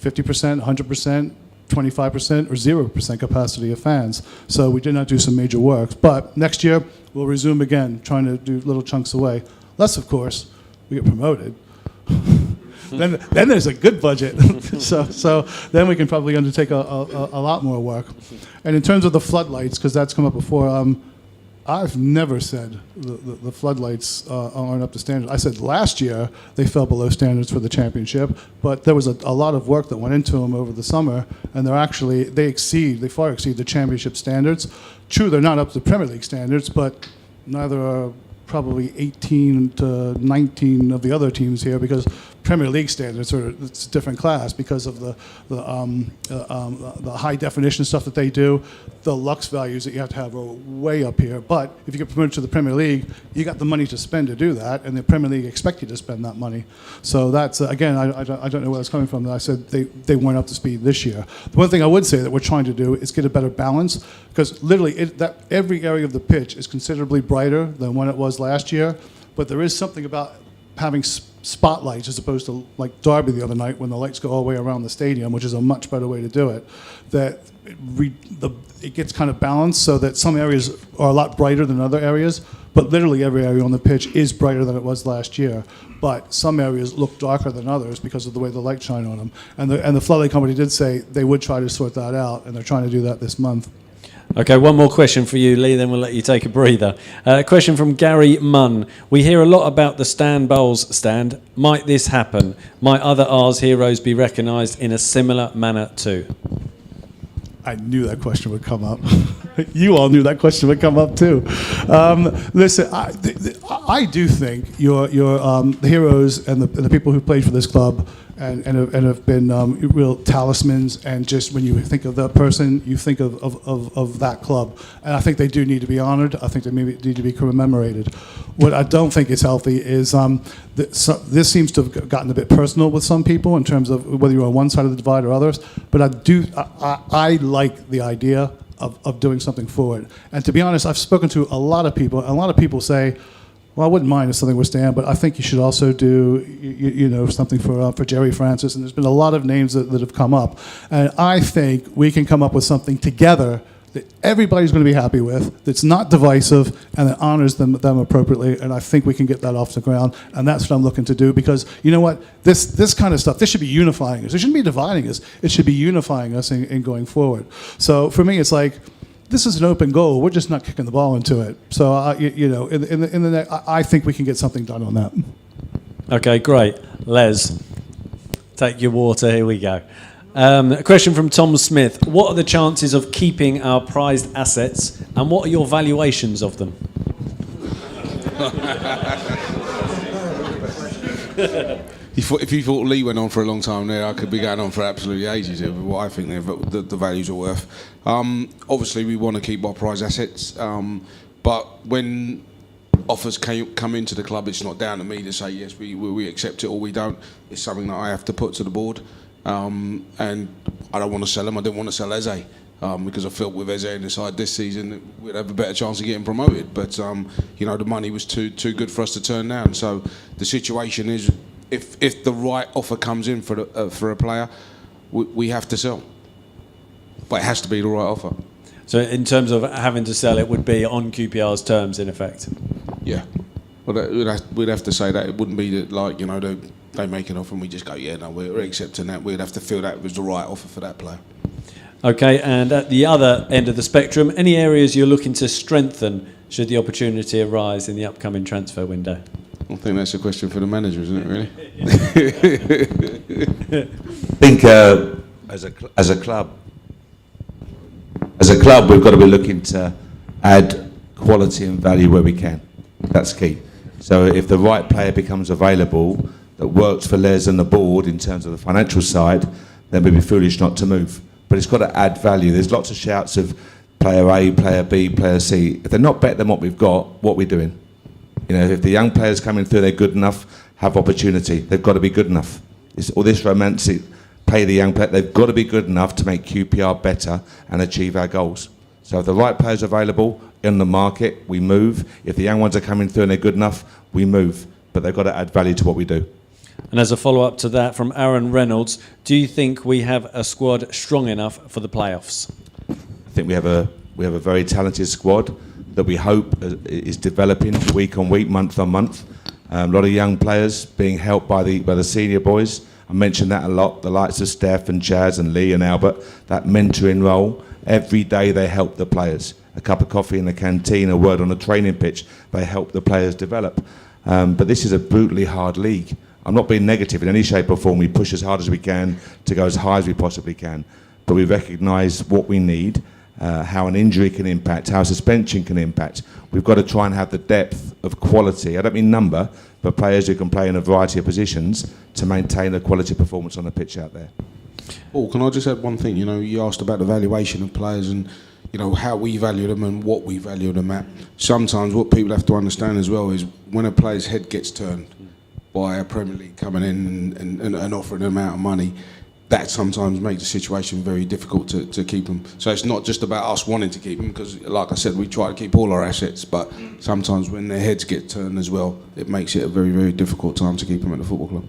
Speaker 4: 50%, 100%, 25%, or 0% capacity of fans. So we did not do some major work. But next year, we'll resume again, trying to do little chunks away. Unless, of course, we get promoted. Then there's a good budget. so then we can probably undertake a lot more work. And in terms of the floodlights, because that's come up before, I've never said the floodlights aren't up to standard. I said last year they fell below standards for the championship, but there was a lot of work that went into them over the summer, and they far exceed the championship standards. True, they're not up to Premier League standards, but neither are probably 18 to 19 of the other teams here, because Premier League standards it's a different class because of the high definition stuff that they do. The lux values that you have to have are way up here. But if you get promoted to the Premier League, you got the money to spend to do that, and the Premier League expect you to spend that money. So that's again, I don't know where it's coming from. I said they weren't up to speed this year. The one thing I would say that we're trying to do is get a better balance, because literally every area of the pitch is considerably brighter than when it was last year. But there is something about having spotlights as opposed to like Derby the other night when the lights go all the way around the stadium, which is a much better way to do it. That it gets kind of balanced so that some areas are a lot brighter than other areas, but literally every area on the pitch is brighter than it was last year. But some areas look darker than others because of the way the lights shine on them. And the floodlight company did say they would try to sort that out, and they're trying to do that this month.
Speaker 1: Okay, one more question for you, Lee, then we'll let you take a breather. A question from Gary Munn. We hear a lot about the Stan Bowles stand. Might this happen? Might other Ars heroes be recognised in a similar manner too?
Speaker 4: I knew that question would come up. You all knew that question would come up too. Listen, I do think your the heroes and the people who played for this club and have been real talismans, and just when you think of that person, you think of that club. And I think they do need to be honored. I think they maybe need to be commemorated. What I don't think is healthy is this seems to have gotten a bit personal with some people in terms of whether you're on one side of the divide or others. But I like the idea of doing something forward. And to be honest, I've spoken to a lot of people. A lot of people say, well, I wouldn't mind if something was stand, but I think you should also do, something for Jerry Francis. And there's been a lot of names that have come up. And I think we can come up with something together that everybody's going to be happy with, that's not divisive, and that honors them appropriately. And I think we can get that off the ground. And that's what I'm looking to do, because you know what? This kind of stuff, this should be unifying us. It shouldn't be dividing us. It should be unifying us in going forward. So for me, it's like, this is an open goal. We're just not kicking the ball into it. So, I think we can get something done on that.
Speaker 1: Okay, great. Les, take your water. Here we go. A question from Tom Smith. What are the chances of keeping our prized assets, and what are your valuations of them?
Speaker 3: if you thought Lee went on for a long time there, I could be going on for absolutely ages here with what I think the values are worth. Obviously, we want to keep our prize assets, but when offers come into the club, it's not down to me to say yes, we accept it or we don't. It's something that I have to put to the board, and I don't want to sell him. I didn't want to sell Eze. Because I felt with Eze in the side this season we'd have a better chance of getting promoted, but the money was too good for us to turn down. So the situation is, if the right offer comes in for a player, we have to sell, but it has to be the right offer.
Speaker 1: So in terms of having to sell, it would be on QPR's terms in effect.
Speaker 3: Yeah, well, we'd have to say that. It wouldn't be that they make an offer and we just go, yeah, no, we're accepting that. We'd have to feel that was the right offer for that player.
Speaker 1: Okay, and at the other end of the spectrum, any areas you're looking to strengthen should the opportunity arise in the upcoming transfer window?
Speaker 3: I think that's a question for the manager, isn't it, really?
Speaker 2: I think as a club, we've got to be looking to add quality and value where we can. That's key. So if the right player becomes available that works for Les and the board in terms of the financial side, then we'd be foolish not to move. But it's got to add value. There's lots of shouts of player A, player B, player C. If they're not better than what we've got, what are we doing? If the young players coming through, they're good enough, have opportunity. They've got to be good enough. It's all this romantic, pay the young player. They've got to be good enough to make QPR better and achieve our goals. So if the right players are available in the market, we move. If the young ones are coming through and they're good enough, we move. But they've got to add value to what we do.
Speaker 1: And as a follow-up to that from Aaron Reynolds, do you think we have a squad strong enough for the playoffs?
Speaker 2: I think we have a very talented squad that we hope is developing week on week, month on month. A lot of young players being helped by the senior boys. I mentioned that a lot. The likes of Steph and Chaz and Lee and Albert, that mentoring role. Every day they help the players. A cup of coffee in the canteen, a word on the training pitch. They help the players develop. But this is a brutally hard league. I'm not being negative in any shape or form. We push as hard as we can to go as high as we possibly can. But we recognise what we need, how an injury can impact, how suspension can impact. We've got to try and have the depth of quality. I don't mean number, but players who can play in a variety of positions to maintain a quality performance on the pitch out there.
Speaker 3: Oh, can I just add one thing? You asked about the valuation of players and how we value them and what we value them at. Sometimes what people have to understand as well is when a player's head gets turned by a Premier League coming in and offering an amount of money, that sometimes makes the situation very difficult to keep them. So it's not just about us wanting to keep them, because like I said, we try to keep all our assets, but sometimes when their heads get turned as well, it makes it a very, very difficult time to keep them at the football club.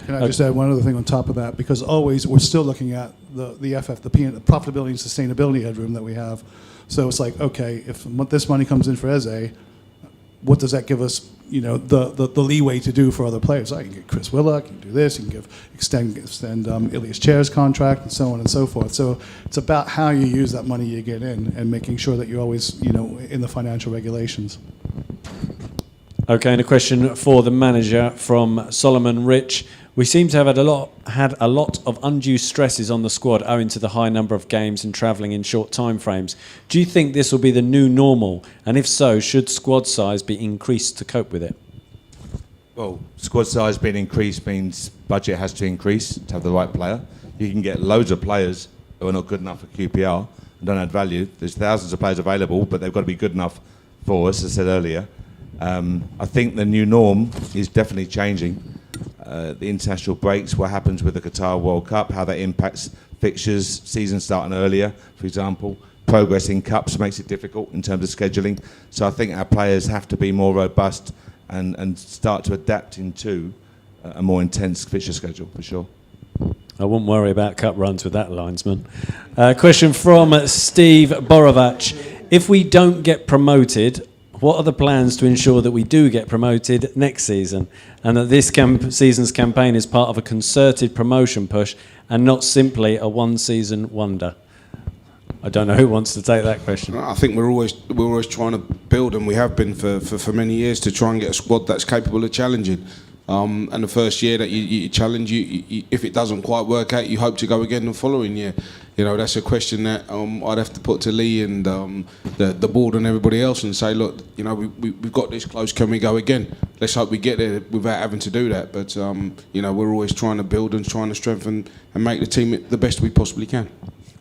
Speaker 4: Can I just add one other thing on top of that? Because always we're still looking at the FF, the profitability and sustainability headroom that we have. So it's like, okay, if this money comes in for Eze, what does that give us? The leeway to do for other players. I can get Chris Willock, you can do this, you can extend Ilias Chair's contract, and so on and so forth. So it's about how you use that money you get in and making sure that you're always, in the financial regulations.
Speaker 1: Okay, and a question for the manager from Solomon Rich. We seem to have had a lot of undue stresses on the squad owing to the high number of games and travelling in short time frames. Do you think this will be the new normal? And if so, should squad size be increased to cope with it?
Speaker 2: Well, squad size being increased means budget has to increase to have the right player. You can get loads of players who are not good enough for QPR and don't add value. There's thousands of players available, but they've got to be good enough for us, as I said earlier. I think the new norm is definitely changing. The international breaks, what happens with the Qatar World Cup, how that impacts fixtures, seasons starting earlier, for example. Progress in cups makes it difficult in terms of scheduling. So I think our players have to be more robust and start to adapt into a more intense fixture schedule, for sure.
Speaker 1: I wouldn't worry about cup runs with that linesman. Question from Steve Borovac. If we don't get promoted, what are the plans to ensure that we do get promoted next season and that this season's campaign is part of a concerted promotion push and not simply a one-season wonder? I don't know who wants to take that question.
Speaker 3: I think we're always trying to build, and we have been for many years, to try and get a squad that's capable of challenging. And the first year that you challenge, you if it doesn't quite work out, you hope to go again the following year. You know, that's a question that I'd have to put to Lee and the board and everybody else and say, look, you know, we've got this close, can we go again? Let's hope we get there without having to do that. But, you know, we're always trying to build and trying to strengthen and make the team the best we possibly can.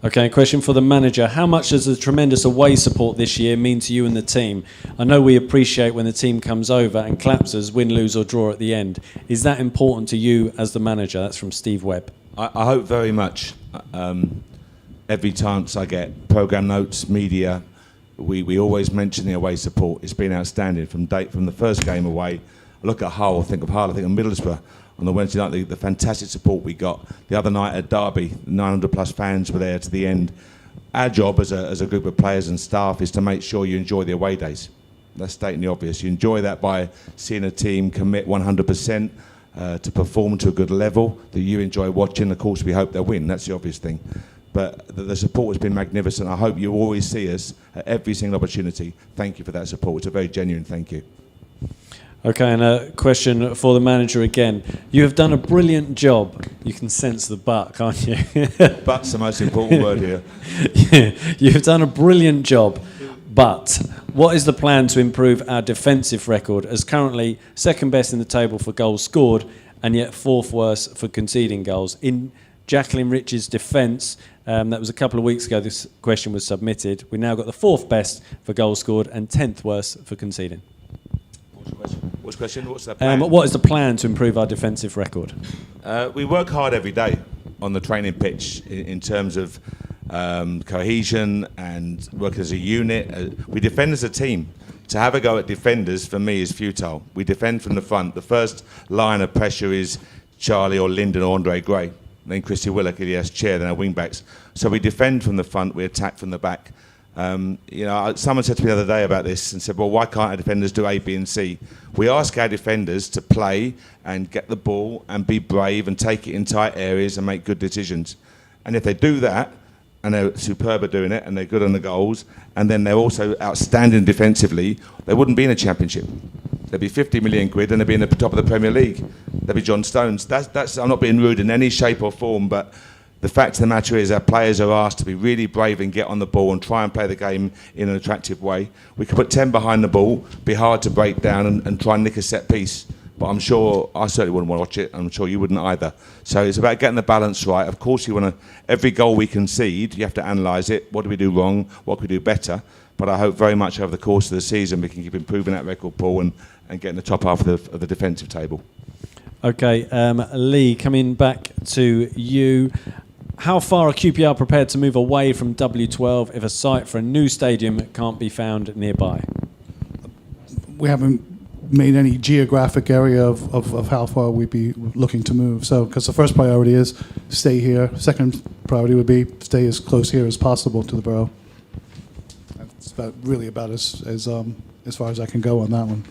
Speaker 1: Okay, question for the manager. How much does the tremendous away support this year mean to you and the team? I know we appreciate when the team comes over and claps us, win, lose or draw at the end. Is that important to you as the manager? That's from Steve Webb.
Speaker 2: I hope very much. Every chance I get, programme notes, media, we always mention the away support. It's been outstanding from the first game away. I look at Hull, I think of Middlesbrough. On the Wednesday night, the fantastic support we got. The other night at Derby, 900 plus fans were there to the end. Our job as a group of players and staff is to make sure you enjoy the away days. That's stating the obvious. You enjoy that by seeing a team commit 100% to perform to a good level that you enjoy watching. Of course, we hope they'll win. That's the obvious thing. But the support has been magnificent. I hope you always see us at every single opportunity. Thank you for that support. It's a very genuine thank you.
Speaker 1: Okay, and a question for the manager again. You have done a brilliant job. You can sense the but, can't you?
Speaker 2: But's the most important word here.
Speaker 1: You've done a brilliant job, but what is the plan to improve our defensive record, as currently second best in the table for goals scored and yet fourth worst for conceding goals? In Jacqueline Rich's defence, that was a couple of weeks ago this question was submitted. We now got the fourth best for goals scored and 10th worst for conceding.
Speaker 2: What's the question? What's the plan?
Speaker 1: What is the plan to improve our defensive record?
Speaker 2: We work hard every day on the training pitch in terms of cohesion and work as a unit. We defend as a team. To have a go at defenders, for me, is futile. We defend from the front. The first line of pressure is Charlie or Lyndon or Andre Gray. Then Christie Willock, Elias Chair, then our wing-backs. So we defend from the front, we attack from the back. You know, someone said to me the other day about this and said, well, why can't our defenders do A, B and C? We ask our defenders to play and get the ball and be brave and take it in tight areas and make good decisions. And if they do that, and they're superb at doing it, and they're good on the goals, and then they're also outstanding defensively, they wouldn't be in a championship. They'd be 50 million quid and they'd be in the top of the Premier League. They'd be John Stones. That's I'm not being rude in any shape or form, but the fact of the matter is our players are asked to be really brave and get on the ball and try and play the game in an attractive way. We could put 10 behind the ball, be hard to break down and try and nick a set piece. But I'm sure, I certainly wouldn't want to watch it. I'm sure you wouldn't either. So it's about getting the balance right. Of course, you want to, every goal we concede, you have to analyse it. What do we do wrong? What can we do better? But I hope very much over the course of the season we can keep improving that record, Paul, and getting the top half of the defensive table.
Speaker 1: Okay, Lee, coming back to you. How far are QPR prepared to move away from W12 if a site for a new stadium can't be found nearby?
Speaker 4: We haven't made any geographic area of how far we'd be looking to move. So, because the first priority is stay here. Second priority would be stay as close here as possible to the borough. That's really about as far as I can go on that one.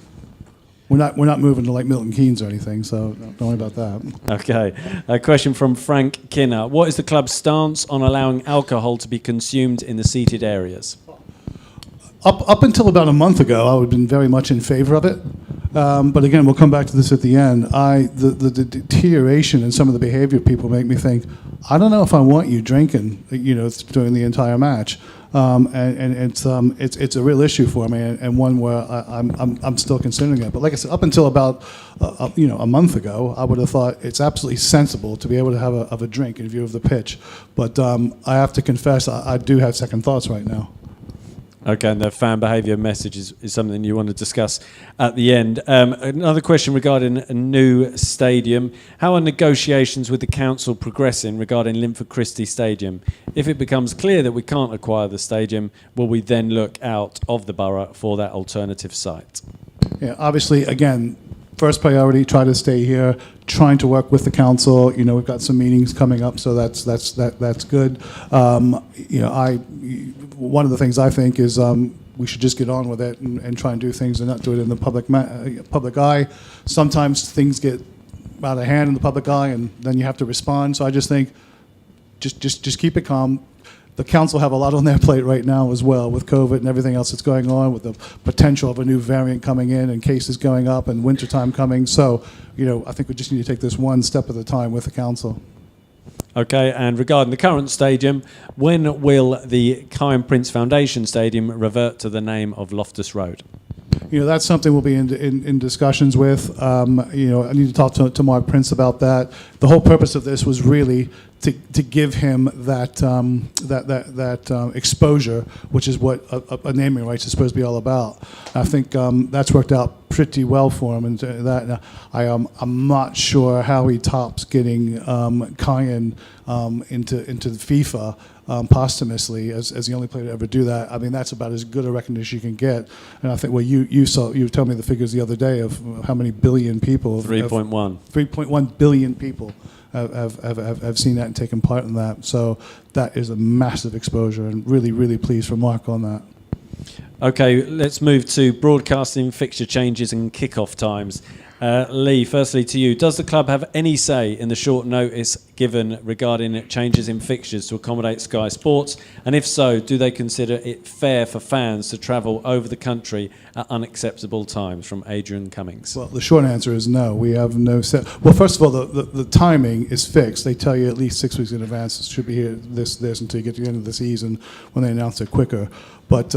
Speaker 4: We're not moving to like Milton Keynes or anything, so don't worry about that.
Speaker 1: Okay. A question from Frank Kinner. What is the club's stance on allowing alcohol to be consumed in the seated areas?
Speaker 4: Up until about a month ago, I would have been very much in favour of it. But again, we'll come back to this at the end. The deterioration in some of the behaviour of people make me think, I don't know if I want you drinking, during the entire match. And it's a real issue for me, and one where I'm still considering it. But like I said, up until about a month ago, I would have thought it's absolutely sensible to be able to have a drink in view of the pitch. But I have to confess, I do have second thoughts right now.
Speaker 1: Okay, and the fan behaviour message is something you want to discuss at the end. Another question regarding a new stadium. How are negotiations with the council progressing regarding Lympha Christie Stadium? If it becomes clear that we can't acquire the stadium, will we then look out of the borough for that alternative site?
Speaker 4: Yeah, obviously, again, first priority, try to stay here, trying to work with the council. We've got some meetings coming up, so that's good. One of the things I think is we should just get on with it and try and do things and not do it in the public eye. Sometimes things get out of hand in the public eye, and then you have to respond. So I just think just keep it calm. the council have a lot on their plate right now as well, with COVID and everything else that's going on, with the potential of a new variant coming in and cases going up and wintertime coming. So, I think we just need to take this one step at a time with the council.
Speaker 1: Okay, and regarding the current stadium, when will the Kiyan Prince Foundation Stadium revert to the name of Loftus Road?
Speaker 4: That's something we'll be in discussions with. I need to talk to Mark Prince about that. The whole purpose of this was really to give him that exposure, which is what a naming rights is supposed to be all about. I think that's worked out pretty well for him, and that I'm not sure how he tops getting Kiyan into the FIFA. Posthumously as the only player to ever do that. I mean, that's about as good a recognition you can get. And I think, well, you told me the figures the other day of how many billion people. 3.1 billion people have seen that and taken part in that. So that is a massive exposure, and really, really pleased for Mark on that.
Speaker 1: Okay, let's move to broadcasting, fixture changes and kick-off times. Lee, firstly to you, does the club have any say in the short notice given regarding changes in fixtures to accommodate Sky Sports? And if so, do they consider it fair for fans to travel over the country at unacceptable times? From Adrian Cummings.
Speaker 4: Well, the short answer is no. We have no say. Well, first of all, the timing is fixed. They tell you at least 6 weeks in advance. It should be here this until you get to the end of the season when they announce it quicker. But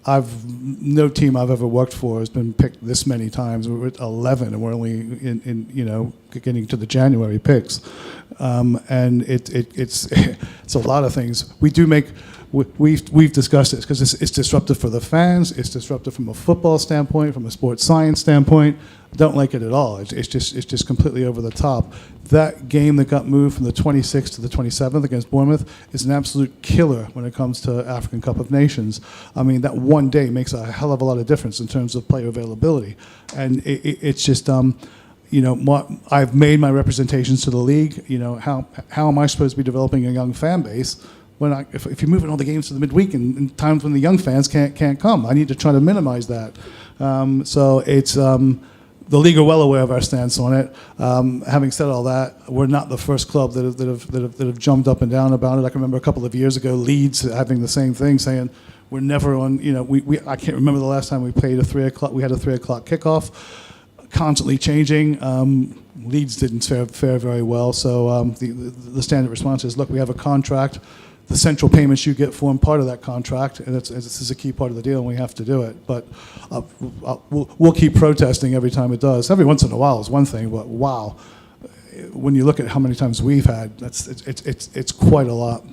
Speaker 4: no team I've ever worked for has been picked this many times. We're at 11, and we're only in getting to the January picks, and it's a lot of things. We've discussed this because it's disruptive for the fans. It's disruptive from a football standpoint, from a sports science standpoint. Don't like it at all. It's just completely over the top. That game that got moved from the 26th to the 27th against Bournemouth is an absolute killer when it comes to African Cup of Nations. I mean, that one day makes a hell of a lot of difference in terms of player availability, and it's just. I've made my representations to the league. How am I supposed to be developing a young fan base when if you're moving all the games to the midweek and times when the young fans can't come? I need to try to minimize that. So it's the league are well aware of our stance on it. Having said all that, we're not the first club that have jumped up and down about it. I can remember a couple of years ago, Leeds having the same thing, saying we're never on. I can't remember the last time we played a 3 o'clock. We had a 3 o'clock kickoff. Constantly changing. Leeds didn't fare very well, so the standard response is, look, we have a contract. The central payments you get form part of that contract, and this is a key part of the deal, and we have to do it. But we'll keep protesting every time it does. Every once in a while is one thing, but wow, when you look at how many times we've had, it's quite a lot.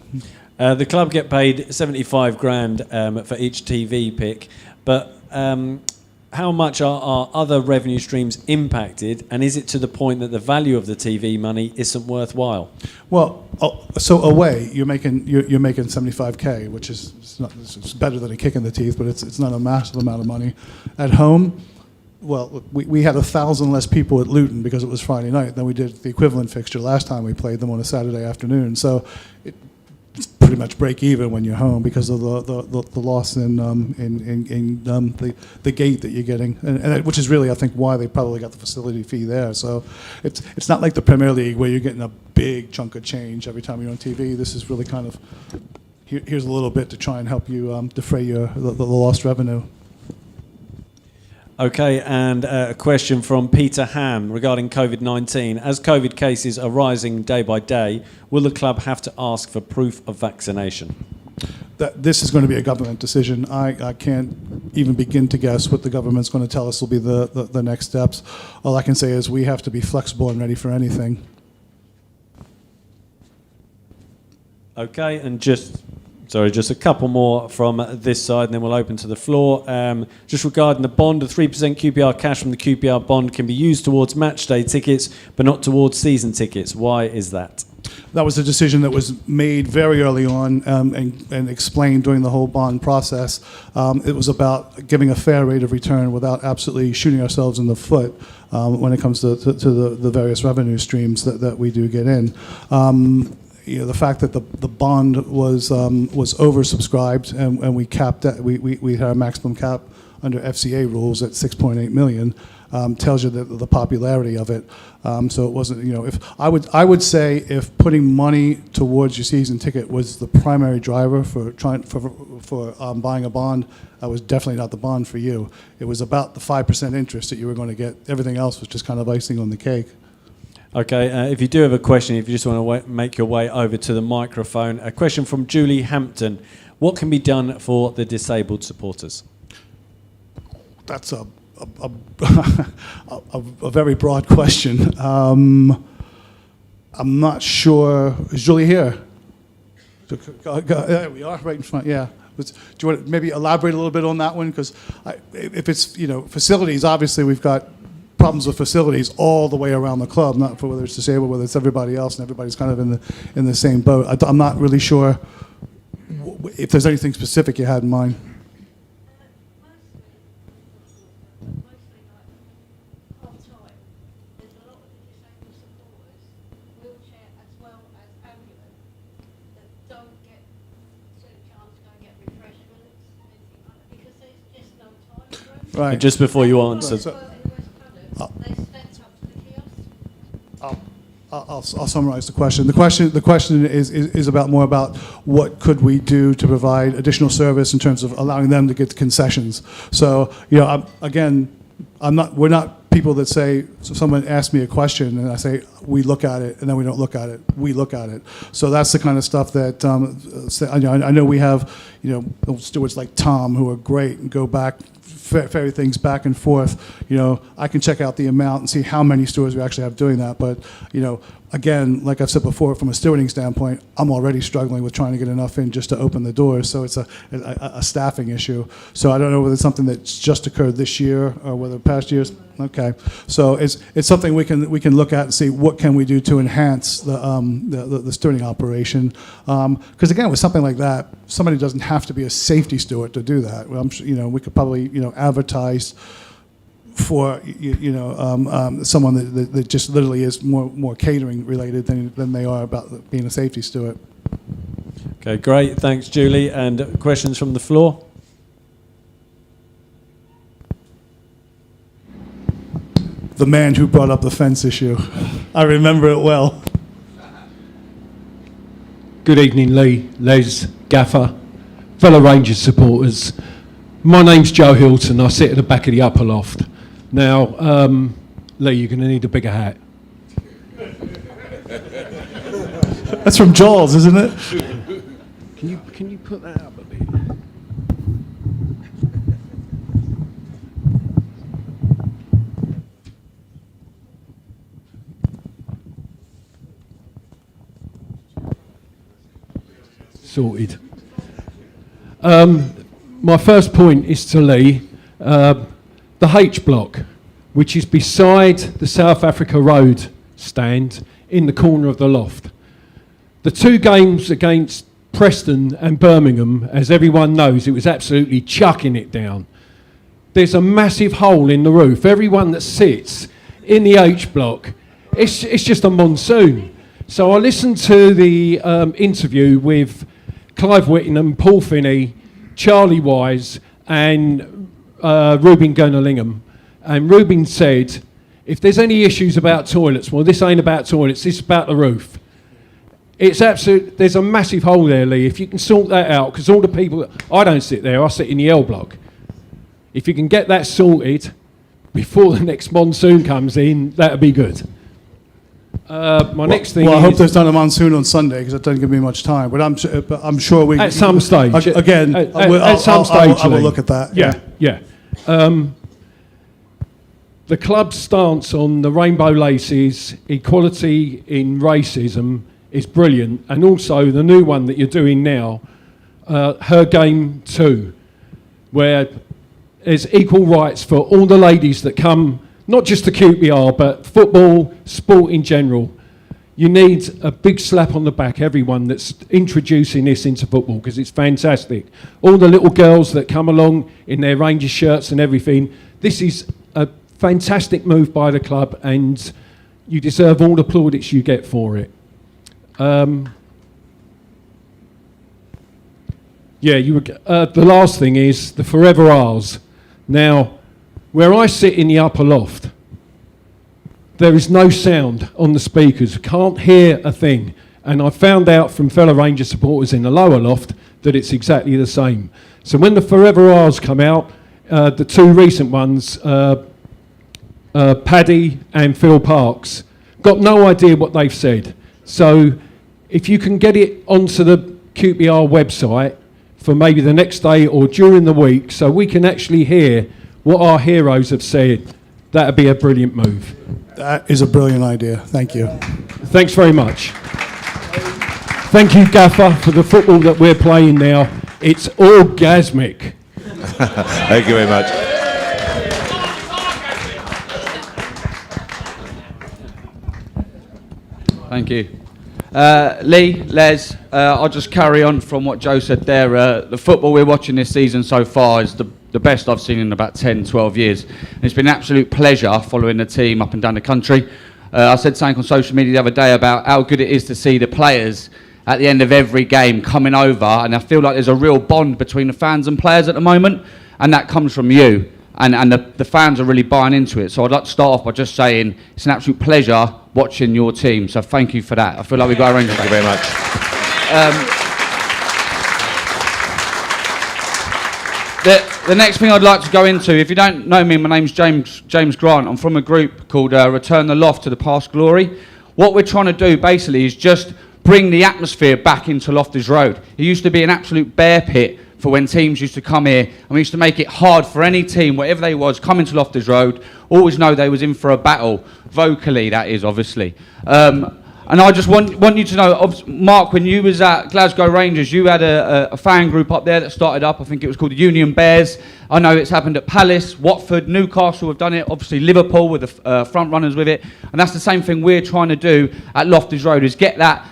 Speaker 1: The club get paid 75 grand for each TV pick, but how much are other revenue streams impacted, and is it to the point that the value of the TV money isn't worthwhile?
Speaker 4: Well, so away you're making 75K, which is it's better than a kick in the teeth, but it's not a massive amount of money. At home, well, we had 1,000 less people at Luton because it was Friday night than we did the equivalent fixture last time we played them on a Saturday afternoon. So it's pretty much break even when you're home because of the loss in the gate that you're getting, and which is really, I think, why they probably got the facility fee there. So it's not like the Premier League where you're getting a big chunk of change every time you're on TV. This is really kind of here's a little bit to try and help you defray the lost revenue.
Speaker 1: Okay, and a question from Peter Ham regarding COVID-19. As COVID cases are rising day by day, will the club have to ask for proof of vaccination?
Speaker 4: This is going to be a government decision. I can't even begin to guess what the government's going to tell us will be the next steps. All I can say is we have to be flexible and ready for anything.
Speaker 1: Okay, and just a couple more from this side, and then we'll open to the floor. Just regarding the bond, the 3% QPR cash from the QPR bond can be used towards match day tickets, but not towards season tickets. Why is that?
Speaker 4: That was a decision that was made very early on and explained during the whole bond process. It was about giving a fair rate of return without absolutely shooting ourselves in the foot when it comes to the various revenue streams that we do get in. The fact that the bond was oversubscribed and we capped we had our maximum cap under FCA rules at 6.8 million. tells you the popularity of it. So it wasn't, if I would say if putting money towards your season ticket was the primary driver for buying a bond, that was definitely not the bond for you. It was about the 5% interest that you were going to get. Everything else was just kind of icing on the cake.
Speaker 1: Okay, if you do have a question, if you just want to make your way over to the microphone, a question from Julie Hampton. What can be done for the disabled supporters?
Speaker 4: That's a very broad question. I'm not sure. Is Julie here? There we are, right in front. Yeah. Do you want to maybe elaborate a little bit on that one? Because if it's facilities, obviously we've got problems with facilities all the way around the club. Not for whether it's disabled, whether it's everybody else, and everybody's kind of in the same boat. I'm not really sure if there's anything specific you had in mind. Right.
Speaker 1: And just before you answer,
Speaker 4: I'll summarize the question. The question is more about what could we do to provide additional service in terms of allowing them to get concessions. So we're not people that say, so someone asks me a question and I say, we look at it, and then we don't look at it. We look at it. So that's the kind of stuff that I know we have, stewards like Tom who are great and go back, ferry things back and forth. I can check out the amount and see how many stewards we actually have doing that. But, again, like I've said before, from a stewarding standpoint, I'm already struggling with trying to get enough in just to open the doors. So it's a staffing issue. So I don't know whether it's something that's just occurred this year or whether past years. Okay. So it's something we can look at and see what can we do to enhance the stewarding operation. Because again, with something like that, somebody doesn't have to be a safety steward to do that. I'm sure, we could probably advertise for someone that just literally is more catering related than they are about being a safety steward.
Speaker 1: Okay, great. Thanks, Julie. And questions from the floor?
Speaker 4: The man who brought up the fence issue. I remember it well.
Speaker 6: Good evening, Lee, Les, Gaffer, fellow Rangers supporters. My name's Joe Hilton. I sit at the back of the upper loft. Now, Lee, you're going to need a bigger hat.
Speaker 4: That's from Jaws, isn't it?
Speaker 6: Can you put that up a bit? Sorted. My first point is to Lee. The H block, which is beside the South Africa Road stand in the corner of the loft. The two games against Preston and Birmingham, as everyone knows, it was absolutely chucking it down. There's a massive hole in the roof. Everyone that sits in the H block, it's just a monsoon. So I listened to the interview with Clive Whittingham, Paul Finney, Charlie Wise and Ruben Gurnelingham. And Ruben said, if there's any issues about toilets, well, this ain't about toilets, this is about the roof. It's absolute. There's a massive hole there, Lee. If you can sort that out, because all the people, I don't sit there, I sit in the L block. If you can get that sorted before the next monsoon comes in, that'd be good. Next thing.
Speaker 4: Well, I hope there's not a monsoon on Sunday because that doesn't give me much time. But I'm sure we.
Speaker 6: At some stage.
Speaker 4: Again,
Speaker 6: at some stage,
Speaker 4: I will look at that.
Speaker 6: Yeah. The club's stance on the rainbow laces, equality in racism, is brilliant, and also the new one that you're doing now, Her Game 2, where there's equal rights for all the ladies that come, not just to QPR, but football, sport in general. You need a big slap on the back, everyone that's introducing this into football, because it's fantastic. All the little girls that come along in their Rangers shirts and everything, this is a fantastic move by the club, and you deserve all the plaudits you get for it. The last thing is the Forever Ours. Now, Where I sit in the upper loft, there is no sound on the speakers, can't hear a thing. And I found out from fellow Rangers supporters in the lower loft that it's exactly the same. So when the Forever R's come out, the two recent ones, Paddy and Phil Parks, got no idea what they've said. So if you can get it onto the QPR website for maybe the next day or during the week, so we can actually hear what our heroes have said, that would be a brilliant move.
Speaker 4: That is a brilliant idea. Thank you.
Speaker 6: Thanks very much. Thank you, Gaffer, for the football that we're playing now. It's orgasmic.
Speaker 2: Thank you very much.
Speaker 7: Thank you. Lee, Les, I'll just carry on from what Joe said there. The football we're watching this season so far is the best I've seen in about 10, 12 years. And it's been an absolute pleasure following the team up and down the country. I said something on social media the other day about how good it is to see the players at the end of every game coming over, and I feel like there's a real bond between the fans and players at the moment, and that comes from you. And the fans are really buying into it. So I'd like to start off by just saying it's an absolute pleasure watching your team. So thank you for that. I feel like we've got a range.
Speaker 2: Thank you very much.
Speaker 7: The next thing I'd like to go into, if you don't know me, my name's James Grant. I'm from a group called Return the Loft to the Past Glory. What we're trying to do basically is just bring the atmosphere back into Loftus Road. It used to be an absolute bear pit for when teams used to come here, and we used to make it hard for any team, whatever they was, coming to Loftus Road, always know they was in for a battle, vocally that is, obviously. And I just want you to know, Mark, when you was at Glasgow Rangers, you had a fan group up there that started up, I think it was called the Union Bears. I know it's happened at Palace, Watford, Newcastle have done it, obviously Liverpool with the front runners with it, and that's the same thing we're trying to do at Loftus Road, is get that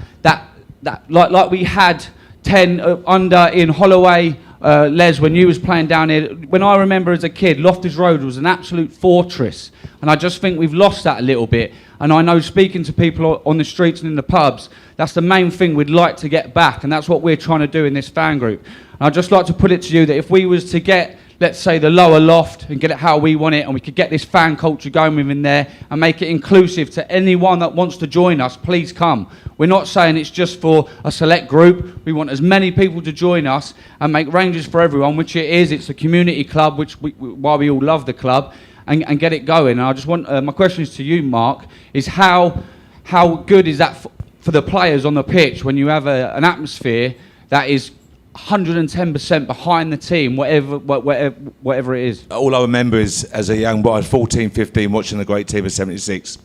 Speaker 7: like we had 10 under in Holloway, Les, when you was playing down here. When I remember as a kid, Loftus Road was an absolute fortress, and I just think we've lost that a little bit. And I know, speaking to people on the streets and in the pubs, that's the main thing we'd like to get back, and that's what we're trying to do in this fan group. And I'd just like to put it to you that if we was to get, let's say, the lower loft and get it how we want it, and we could get this fan culture going within there and make it inclusive to anyone that wants to join us, please come. We're not saying it's just for a select group. We want as many people to join us and make Rangers for everyone, which it is. It's a community club, which why we all love the club, and get it going. And I just want, my question is to you, Mark, is how good is that for the players on the pitch when you have an atmosphere that is 110% behind the team, whatever it is?
Speaker 2: All I remember is, as a young boy, 14, 15, watching the great team of 76.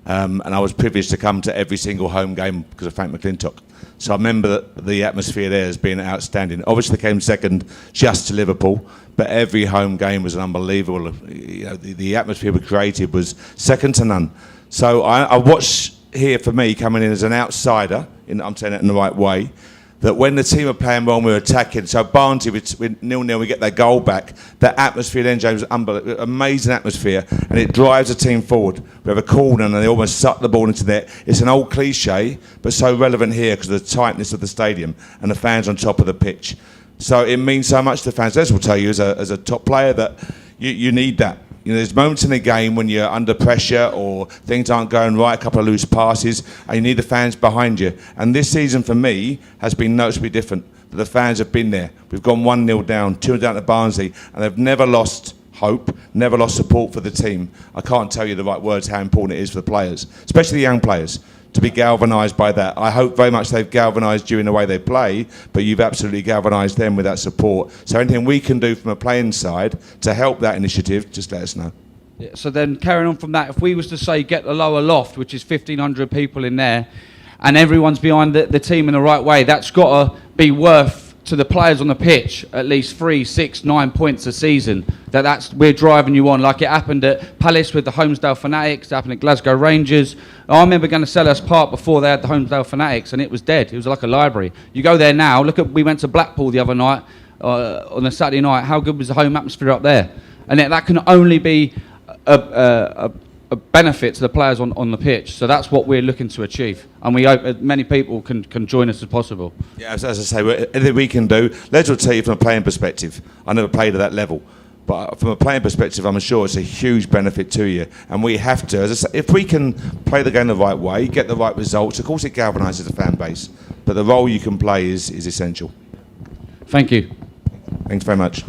Speaker 2: And I was privileged to come to every single home game because of Frank McClintock. So I remember the atmosphere there as being outstanding. Obviously, they came second just to Liverpool, but every home game was an unbelievable. You know, the atmosphere we created was second to none. So I watched here, for me, coming in as an outsider, I'm saying it in the right way, that when the team are playing well and we're attacking, so Barnsley with 0-0, we get their goal back, that atmosphere then, James, amazing atmosphere, and it drives the team forward. We have a corner and they almost suck the ball into there. It's an old cliche, but so relevant here because of the tightness of the stadium and the fans on top of the pitch. So it means so much to the fans. Les will tell you, as a top player, that you need that. You know, there's moments in the game when you're under pressure or things aren't going right, a couple of loose passes, and you need the fans behind you. And this season, for me, has been noticeably different. The fans have been there. We've gone 1-0 down, 2 down to Barnsley, and they've never lost hope, never lost support for the team. I can't tell you the right words how important it is for the players, especially the young players, to be galvanised by that. I hope very much they've galvanised you in the way they play, but you've absolutely galvanised them with that support. So anything we can do from a playing side to help that initiative, just let us know.
Speaker 7: Yeah, so then carrying on from that, if we was to say get the lower loft, which is 1,500 people in there, and everyone's behind the team in the right way, that's got to be worth to the players on the pitch at least 3, 6, 9 points a season. We're driving you on, like it happened at Palace with the Homesdale Fanatics, it happened at Glasgow Rangers. I remember going to Selhurst Park before they had the Homesdale Fanatics, and it was dead. It was like a library. You go there now, we went to Blackpool the other night, on a Saturday night. How good was the home atmosphere up there? And that can only be a benefit to the players on the pitch. So that's what we're looking to achieve, and we hope as many people can join us as possible.
Speaker 2: Yeah, as I say, anything we can do. Les will tell you from a playing perspective, I never played at that level. But from a playing perspective, I'm sure it's a huge benefit to you. And we have to, as I say, if we can play the game the right way, get the right results, of course it galvanises the fan base. But the role you can play is essential.
Speaker 7: Thank you.
Speaker 2: Thanks very much.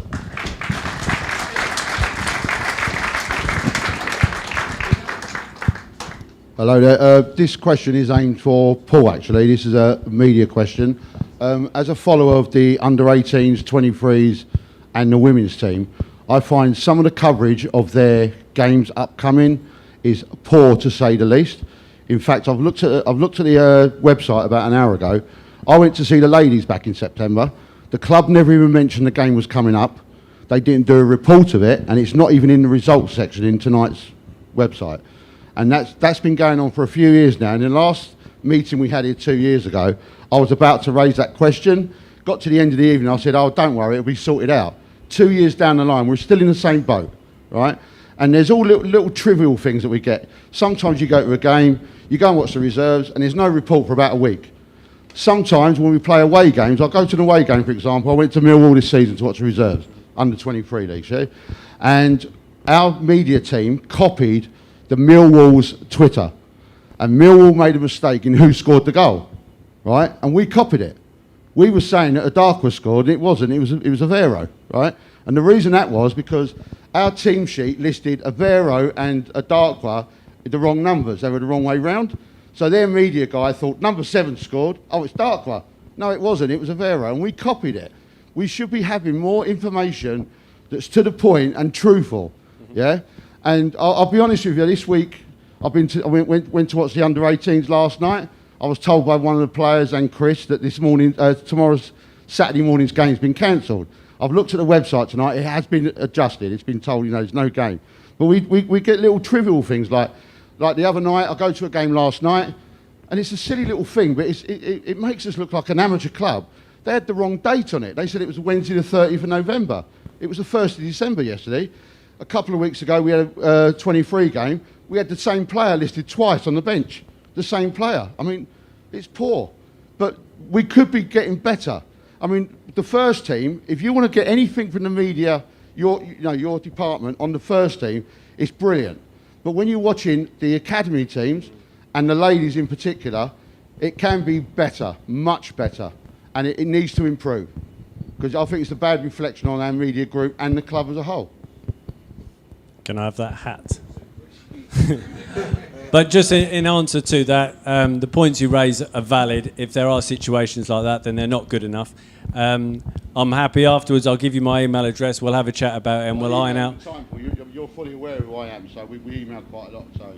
Speaker 8: Hello there. This question is aimed for Paul, actually. This is a media question. As a follower of the under-18s, 23s and the women's team, I find some of the coverage of their games upcoming is poor, to say the least. In fact, I've looked at the website about an hour ago. I went to see the ladies back in September. The club never even mentioned the game was coming up. They didn't do a report of it, and it's not even in the results section in tonight's website. And that's been going on for a few years now. And in the last meeting we had here 2 years ago, I was about to raise that question. Got to the end of the evening, I said, oh, don't worry, it'll be sorted out. 2 years down the line, we're still in the same boat, right? And there's all little trivial things that we get. Sometimes you go to a game, you go and watch the reserves, and there's no report for about a week. Sometimes when we play away games, I'll go to an away game, for example. I went to Millwall this season to watch the reserves, under 23 league, yeah? And our media team copied the Millwall's Twitter. And Millwall made a mistake in who scored the goal, right? And we copied it. We were saying that Adakwa scored, and it wasn't. It was Avero, right? And the reason that was because our team sheet listed Avero and Adakwa the wrong numbers. They were the wrong way round. So their media guy thought number 7 scored. Oh, it's Darkwa. No, it wasn't. It was Avero, and we copied it. We should be having more information that's to the point and truthful. Yeah. And I'll be honest with you. This week, I went to watch the under-18s last night. I was told by one of the players and Chris that this morning, tomorrow's Saturday morning's game's been cancelled. I've looked at the website tonight. It has been adjusted. It's been told, there's no game. But we get little trivial things like the other night. I go to a game last night, and it's a silly little thing, but it makes us look like an amateur club. They had the wrong date on it. They said it was Wednesday the 30th of November. It was the 1st of December yesterday. A couple of weeks ago, we had a 23 game. We had the same player listed twice on the bench. The same player. I mean, it's poor. But we could be getting better. I mean, the first team, if you want to get anything from the media, your department on the first team, it's brilliant. But when you're watching the academy teams, and the ladies in particular, it can be better, much better. And it needs to improve. Because I think it's a bad reflection on our media group and the club as a whole.
Speaker 1: Can I have that hat? But just in answer to that, the points you raise are valid. If there are situations like that, then they're not good enough. I'm happy afterwards. I'll give you my email address. We'll have a chat about it and we'll iron out.
Speaker 8: You're fully aware of who I am, so we email quite a lot. So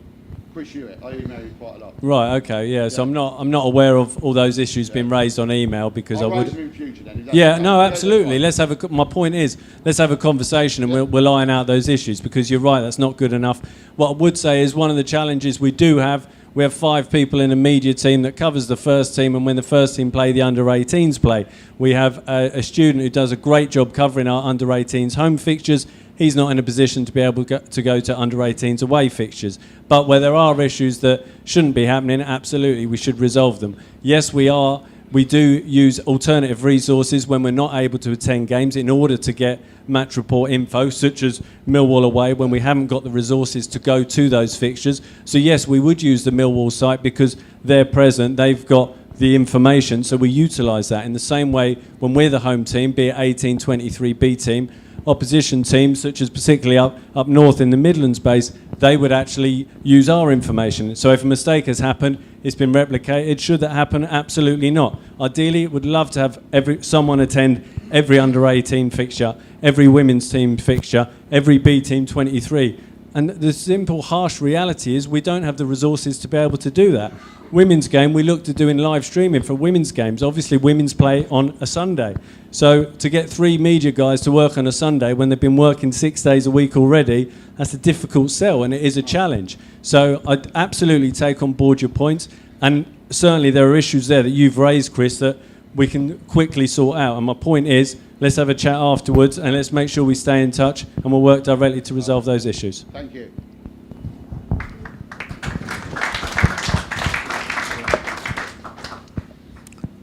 Speaker 8: appreciate it. I email you quite a lot.
Speaker 1: Right. Okay. Yeah. So I'm not aware of all those issues being raised on email because I would.
Speaker 8: In future, then.
Speaker 1: Yeah. No. Absolutely. Let's have my point is let's have a conversation and we'll iron out those issues because you're right. That's not good enough. What I would say is one of the challenges we do have. We have 5 people in a media team that covers the first team, and when the first team play, the under-18s play. We have a student who does a great job covering our under-18s home fixtures. He's not in a position to be able to go to under-18s away fixtures. But where there are issues that shouldn't be happening, absolutely, we should resolve them. Yes, we do use alternative resources when we're not able to attend games in order to get match report info, such as Millwall away, when we haven't got the resources to go to those fixtures. So yes, we would use the Millwall site because they're present, they've got the information, so we utilise that. In the same way, when we're the home team, be it 18, 23, B team, opposition teams, such as particularly up north in the Midlands base, they would actually use our information. So if a mistake has happened, it's been replicated. Should that happen? Absolutely not. Ideally, would love to have someone attend every under-18 fixture, every women's team fixture, every B team 23. And the simple, harsh reality is we don't have the resources to be able to do that. Women's game, we look to doing live streaming for women's games. Obviously, women's play on a Sunday. So to get 3 media guys to work on a Sunday when they've been working 6 days a week already, that's a difficult sell and it is a challenge. So I'd absolutely take on board your points. And certainly there are issues there that you've raised, Chris, that we can quickly sort out. And my point is, let's have a chat afterwards and let's make sure we stay in touch and we'll work directly to resolve those issues.
Speaker 8: Thank you.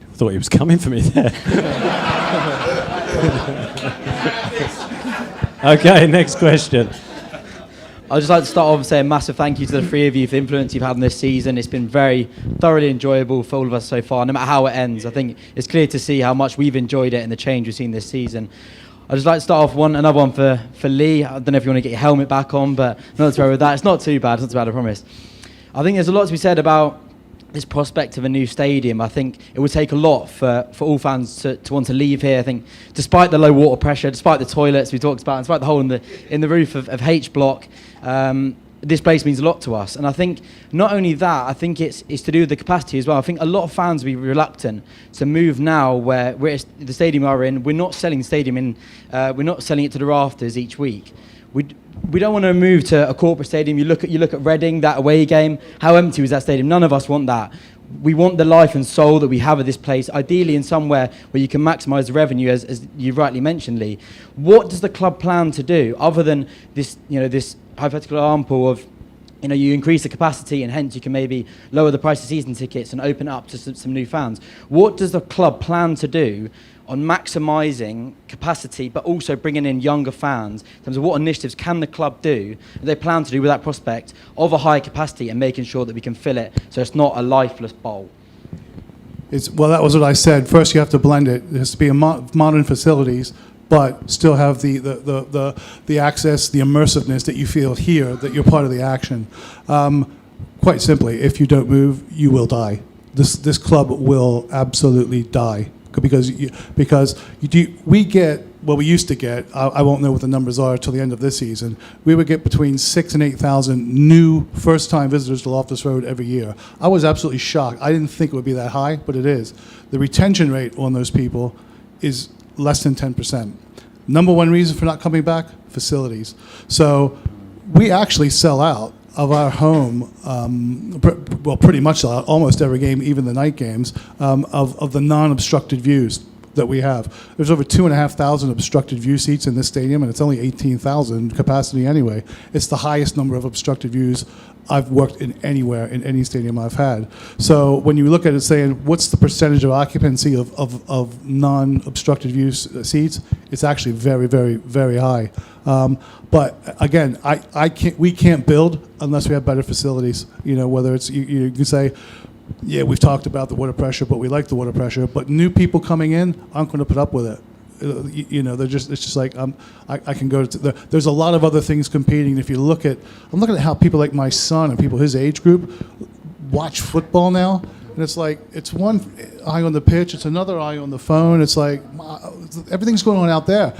Speaker 1: I thought he was coming for me there. Okay, next question.
Speaker 9: I'd just like to start off and say a massive thank you to the three of you for the influence you've had on this season. It's been very thoroughly enjoyable for all of us so far, no matter how it ends. I think it's clear to see how much we've enjoyed it and the change we've seen this season. I'd just like to start off another one for Lee. I don't know if you want to get your helmet back on, but not to worry with that. It's not too bad, I promise. I think there's a lot to be said about this prospect of a new stadium. I think it would take a lot for all fans to want to leave here. I think despite the low water pressure, despite the toilets we talked about, and despite the hole in the roof of H Block, this place means a lot to us. And I think not only that, I think it's to do with the capacity as well. I think a lot of fans will be reluctant to move now where the stadium we're in. We're not selling the stadium we're not selling it to the rafters each week. We don't want to move to a corporate stadium. You look at Reading, that away game. How empty was that stadium? None of us want that. We want the life and soul that we have at this place, ideally in somewhere where you can maximise the revenue, as you rightly mentioned, Lee. What does the club plan to do other than this hypothetical example of, you increase the capacity and hence you can maybe lower the price of season tickets and open it up to some new fans? What does the club plan to do on maximising capacity but also bringing in younger fans in terms of what initiatives can the club do that they plan to do with that prospect of a high capacity and making sure that we can fill it so it's not a lifeless bowl?
Speaker 4: Well, that was what I said. First, you have to blend it. There has to be modern facilities, but still have the access, the immersiveness that you feel here, that you're part of the action. Quite simply, if you don't move, you will die. This club will absolutely die. Because we get what we used to get. I won't know what the numbers are till the end of this season. We would get between 6,000 and 8,000 new first-time visitors to Loftus Road every year. I was absolutely shocked. I didn't think it would be that high, but it is. The retention rate on those people is less than 10%. Number one reason for not coming back: facilities. So we actually sell out of our home, pretty much sell out almost every game, even the night games, of the non-obstructed views that we have. There's over 2,500 obstructed view seats in this stadium, and it's only 18,000 capacity anyway. It's the highest number of obstructed views I've worked in anywhere, in any stadium I've had. So when you look at it saying, what's the percentage of occupancy of non-obstructed view seats, it's actually very, very, very high. But again, we can't build unless we have better facilities. Whether it's, you can say, yeah, we've talked about the water pressure, but we like the water pressure, but new people coming in aren't going to put up with it. It's just like, I can go to there's a lot of other things competing. If you look at, I'm looking at how people like my son and people his age group watch football now, and it's like, it's one eye on the pitch, it's another eye on the phone. It's like, everything's going on out there.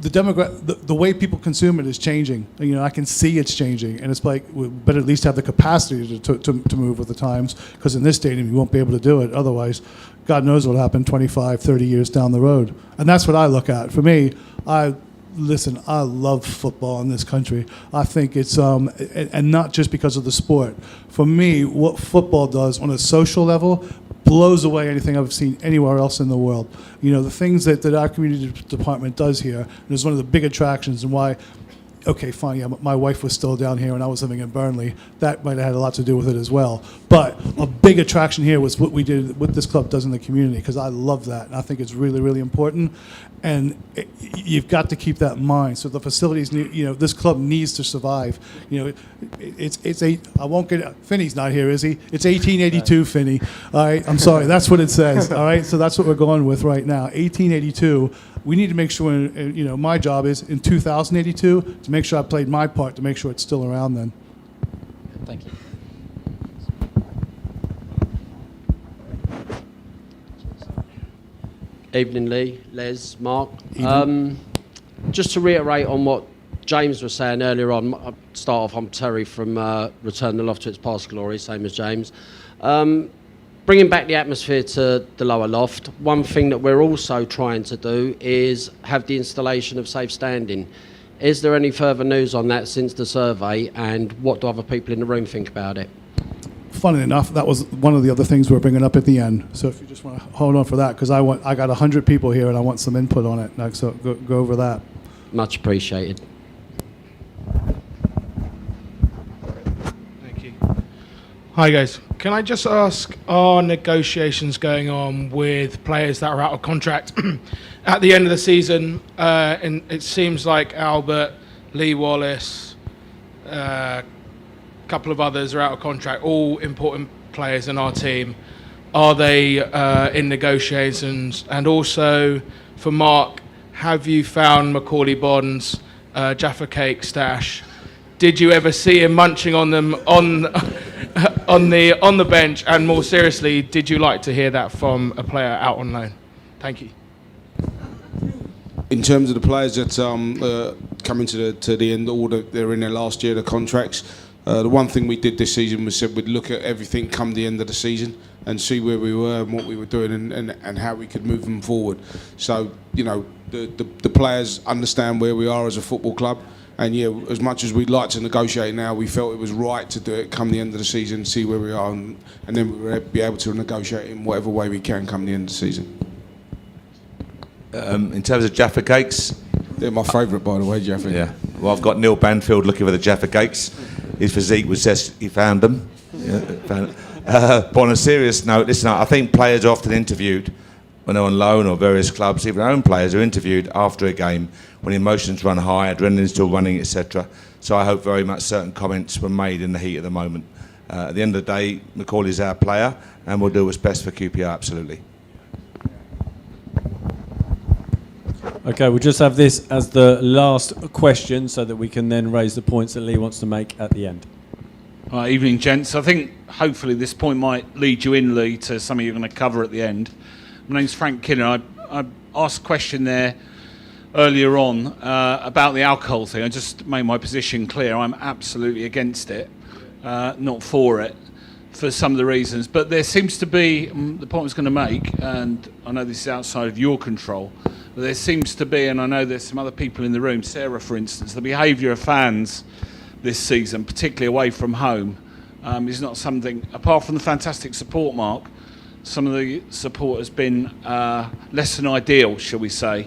Speaker 4: The way people consume it is changing. I can see it's changing, and it's like, we better at least have the capacity to move with the times, because in this stadium you won't be able to do it. Otherwise, God knows what will happen 25, 30 years down the road. And that's what I look at. For me, I love football in this country. I think it's, and not just because of the sport. For me, what football does on a social level blows away anything I've seen anywhere else in the world. The things that our community department does here is one of the big attractions, and why, okay, fine, yeah, my wife was still down here and I was living in Burnley. That might have had a lot to do with it as well. But a big attraction here was what this club does in the community, because I love that, and I think it's really, really important. And you've got to keep that in mind. So the facilities need, this club needs to survive. I won't get, Finney's not here, is he? It's 1882, Finney. All right, I'm sorry, that's what it says. All right, so that's what we're going with right now. 1882. We need to make sure, my job is in 2082 to make sure I played my part to make sure it's still around then.
Speaker 9: Thank you.
Speaker 10: Evening, Lee, Les, Mark. Just to reiterate on what James was saying earlier on, I'll start off, I'm Terry from Return the Loft to its past glory, same as James. Bringing back the atmosphere to the lower loft, one thing that we're also trying to do is have the installation of safe standing. Is there any further news on that since the survey, and what do other people in the room think about it?
Speaker 4: Funny enough, that was one of the other things we're bringing up at the end. So if you just want to hold on for that, because I got 100 people here and I want some input on it. So go over that.
Speaker 10: Much appreciated.
Speaker 11: Thank you. Hi guys. Can I just ask, are negotiations going on with players that are out of contract at the end of the season? And it seems like Albert, Lee Wallace, a couple of others are out of contract, all important players in our team. Are they in negotiations? And also for Mark, have you found Macaulay Bond's Jaffa Cake stash? Did you ever see him munching on them on the bench? And more seriously, did you like to hear that from a player out on loan? Thank you.
Speaker 3: In terms of the players that coming to the end, they're in their last year of the contracts. The one thing we did this season was said we'd look at everything come the end of the season and see where we were and what we were doing and how we could move them forward. So, you know, the players understand where we are as a football club. And yeah, as much as we'd like to negotiate now, we felt it was right to do it come the end of the season, see where we are, and then we'll be able to negotiate in whatever way we can come the end of the season.
Speaker 2: In terms of Jaffa Cakes,
Speaker 3: they're my favourite, by the way, Jaffa.
Speaker 2: Yeah. Well, I've got Neil Banfield looking for the Jaffa Cakes. His physique was just, he found them. But on a serious note, listen, I think players are often interviewed when they're on loan, or various clubs, even our own players are interviewed after a game when emotions run high, adrenaline's still running, etc. So I hope very much certain comments were made in the heat of the moment. At the end of the day, Macaulay's our player, and we'll do what's best for QPR, absolutely.
Speaker 1: Okay, we'll just have this as the last question so that we can then raise the points that Lee wants to make at the end.
Speaker 12: Evening, gents. I think hopefully this point might lead you in, Lee, to something you're going to cover at the end. My name's Frank Kinner. I asked a question there earlier on about the alcohol thing. I just made my position clear. I'm absolutely against it, not for it, for some of the reasons. But there seems to be, the point I was going to make, and I know this is outside of your control, but there seems to be, and I know there's some other people in the room, Sarah for instance, the behaviour of fans this season, particularly away from home, is not something, apart from the fantastic support, Mark, some of the support has been less than ideal, shall we say.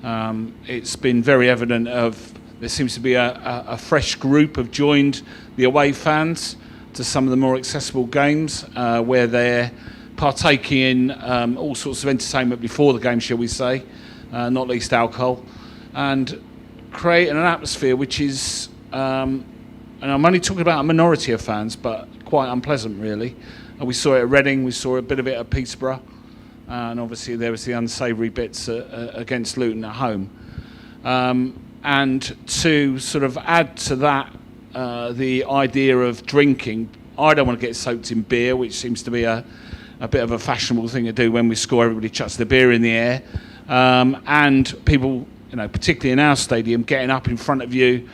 Speaker 12: It's been very evident there seems to be a fresh group have joined the away fans to some of the more accessible games where they're partaking in all sorts of entertainment before the game, shall we say, not least alcohol, and creating an atmosphere which is, and I'm only talking about a minority of fans, but quite unpleasant really. We saw it at Reading, we saw a bit of it at Peterborough, and obviously there was the unsavoury bits against Luton at home. And to sort of add to that the idea of drinking, I don't want to get soaked in beer, which seems to be a bit of a fashionable thing to do when we score, everybody chucks the beer in the air. And people, you know, particularly in our stadium, getting up in front of you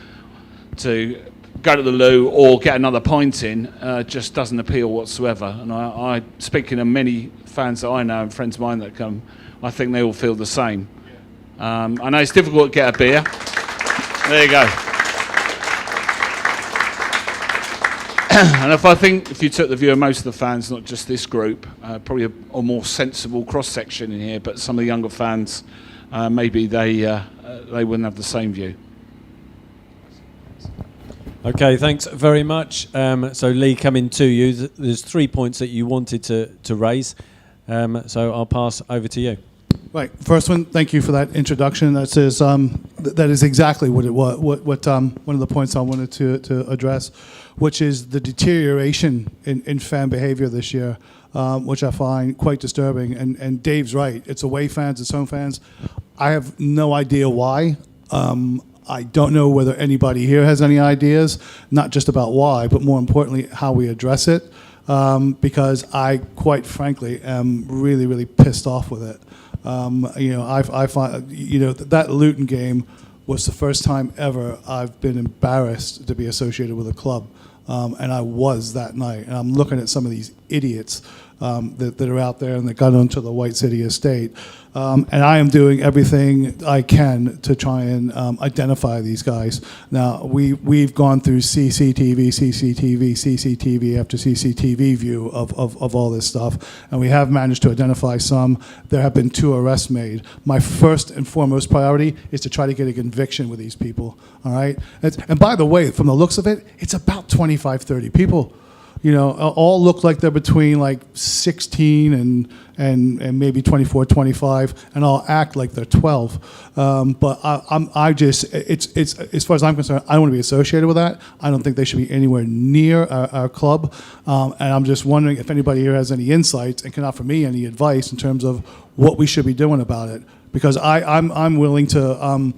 Speaker 12: to go to the loo or get another pint in just doesn't appeal whatsoever. And I speaking of many fans that I know and friends of mine that come, I think they all feel the same. I know it's difficult to get a beer. There you go. And if you took the view of most of the fans, not just this group, probably a more sensible cross-section in here, but some of the younger fans, maybe they wouldn't have the same view.
Speaker 1: Okay, thanks very much. So Lee, coming to you, there's 3 points that you wanted to raise. So I'll pass over to you.
Speaker 4: Right. First one, thank you for that introduction. That is exactly what it was. What one of the points I wanted to address, which is the deterioration in fan behavior this year, which I find quite disturbing. And Dave's right. It's away fans, it's home fans. I have no idea why. I don't know whether anybody here has any ideas, not just about why, but more importantly, how we address it. Because I, quite frankly, am really, really pissed off with it. I find, that Luton game was the first time ever I've been embarrassed to be associated with a club. And I was that night. And I'm looking at some of these idiots that are out there and that got onto the White City estate. And I am doing everything I can to try and identify these guys. Now, we've gone through CCTV after CCTV view of all this stuff, and we have managed to identify some. There have been 2 arrests made. My first and foremost priority is to try to get a conviction with these people, all right? And by the way, from the looks of it, it's about 25, 30 people. all look like they're between like 16 and maybe 24, 25, and all act like they're 12. But it's as far as I'm concerned, I don't want to be associated with that. I don't think they should be anywhere near our club. And I'm just wondering if anybody here has any insights and can offer me any advice in terms of what we should be doing about it. Because I'm willing to,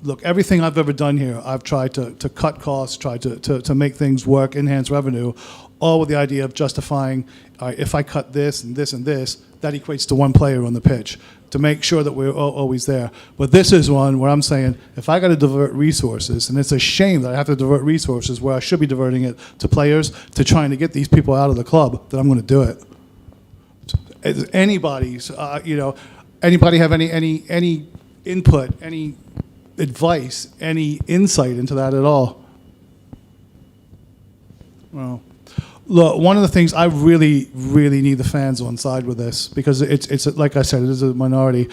Speaker 4: Look, everything I've ever done here, I've tried to cut costs, tried to make things work, enhance revenue, all with the idea of justifying, if I cut this and this and this, that equates to one player on the pitch, to make sure that we're always there. But this is one where I'm saying, if I got to divert resources, and it's a shame that I have to divert resources where I should be diverting it to players, to trying to get these people out of the club, then I'm going to do it. Anybody have any input, any advice, any insight into that at all? Well, look, one of the things I really, really need the fans on side with this, because it's like I said, it is a minority.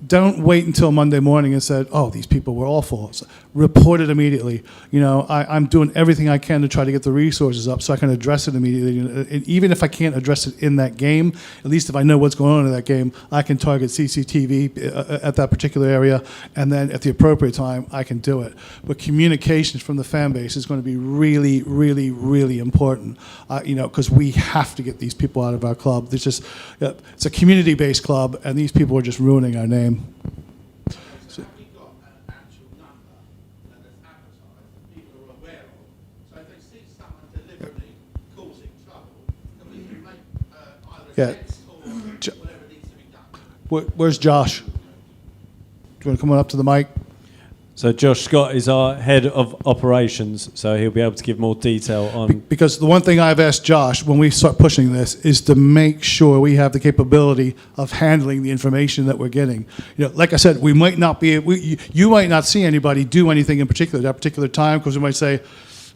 Speaker 4: Don't wait until Monday morning and said, oh, these people were awful. So report it immediately. I'm doing everything I can to try to get the resources up so I can address it immediately. And even if I can't address it in that game, at least if I know what's going on in that game, I can target CCTV at that particular area, and then at the appropriate time, I can do it. But communications from the fan base is going to be really, really, really important. Because we have to get these people out of our club. It's a community-based club, and these people are just ruining our name.
Speaker 3: So have you got an actual number that is advertised that people are aware of? So if they see someone deliberately causing trouble, can we make either a text or whatever needs to be done?
Speaker 4: Where's Josh? Do you want to come on up to the mic?
Speaker 1: So Josh Scott is our head of operations, so he'll be able to give more detail on...
Speaker 4: Because the one thing I've asked Josh when we start pushing this is to make sure we have the capability of handling the information that we're getting. Like I said, we might not be... You might not see anybody do anything in particular at that particular time, because we might say,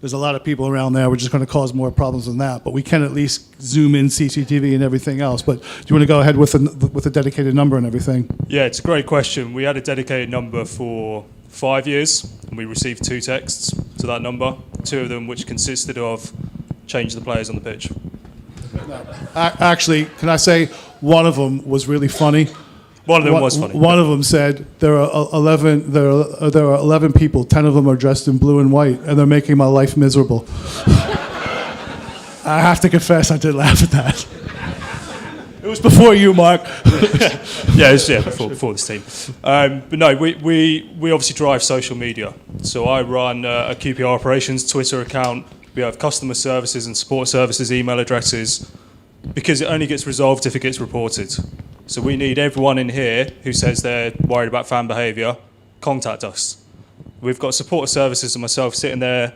Speaker 4: there's a lot of people around there, we're just going to cause more problems than that. But we can at least zoom in CCTV and everything else. But do you want to go ahead with a dedicated number and everything?
Speaker 13: Yeah, it's a great question. We had a dedicated number for 5 years, and we received 2 texts to that number, 2 of them which consisted of change the players on the pitch.
Speaker 4: Actually, can I say one of them was really funny?
Speaker 13: One of them was funny.
Speaker 4: One of them said there are 11 people, 10 of them are dressed in blue and white, and they're making my life miserable. I have to confess, I did laugh at that. It was before you, Mark.
Speaker 13: Before this team. But no, we obviously drive social media. So I run a QPR operations Twitter account. We have customer services and support services email addresses, because it only gets resolved if it gets reported. So we need everyone in here who says they're worried about fan behaviour, contact us. We've got support services and myself sitting there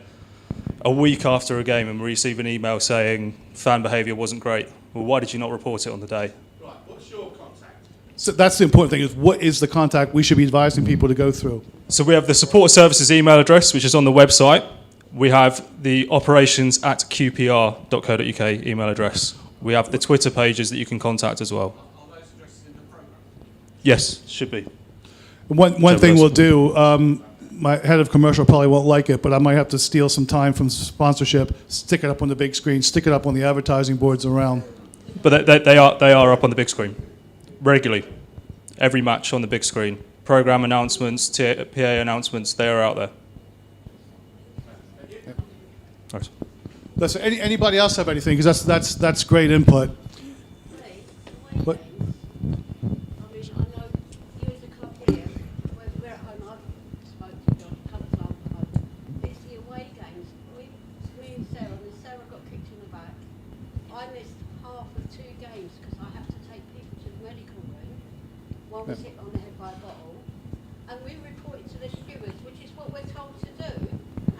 Speaker 13: a week after a game and we receive an email saying fan behaviour wasn't great. Well, why did you not report it on the day?
Speaker 3: Right, what's your contact?
Speaker 4: So that's the important thing, is what is the contact we should be advising people to go through?
Speaker 13: So we have the support services email address, which is on the website. We have the operations@qpr.co.uk email address. We have the Twitter pages that you can contact as well.
Speaker 3: Are those addresses in the programme?
Speaker 13: Yes, should be.
Speaker 4: One thing we'll do, my head of commercial probably won't like it, but I might have to steal some time from sponsorship, stick it up on the big screen, stick it up on the advertising boards around.
Speaker 13: But they are up on the big screen regularly. Every match on the big screen. Programme announcements, PA announcements, they are out there. Right.
Speaker 4: Listen, anybody else have anything? Because that's great input. What?
Speaker 14: One was hit on the head by a bottle, and we reported to the stewards, which is what we're told to do,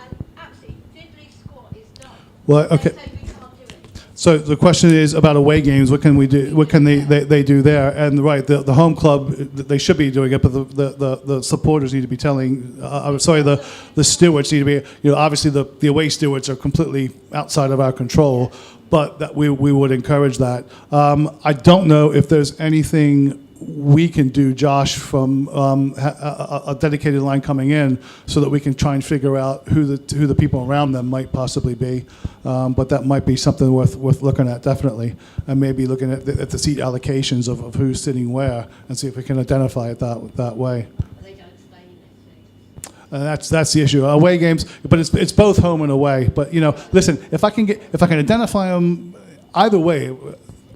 Speaker 14: and absolutely diddly squat is done.
Speaker 4: Well, okay.
Speaker 14: They say we can't do it.
Speaker 4: So the question is about away games. What can we do? What can they do there? And right, the home club, they should be doing it, but the supporters need to be telling. I'm sorry, the stewards need to be. Obviously the away stewards are completely outside of our control, but that we would encourage that. I don't know if there's anything we can do, Josh, from a dedicated line coming in, so that we can try and figure out who the people around them might possibly be. But that might be something worth looking at, definitely, and maybe looking at the seat allocations of who's sitting where, and see if we can identify it that way. And that's the issue. Away games, but it's both home and away. But listen, if I can identify them either way,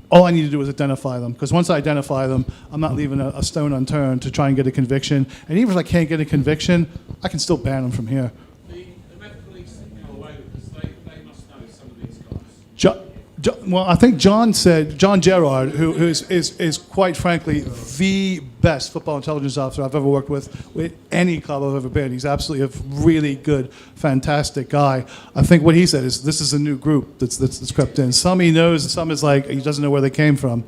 Speaker 4: all I need to do is identify them. Because once I identify them, I'm not leaving a stone unturned to try and get a conviction. And even if I can't get a conviction, I can still ban them from here.
Speaker 12: The Met Police go away because they must know some of these guys.
Speaker 4: Well, I think John Gerard, who is quite frankly the best football intelligence officer I've ever worked with any club I've ever been. He's absolutely a really good, fantastic guy. I think what he said is this is a new group that's crept in. Some he knows, and some is like he doesn't know where they came from.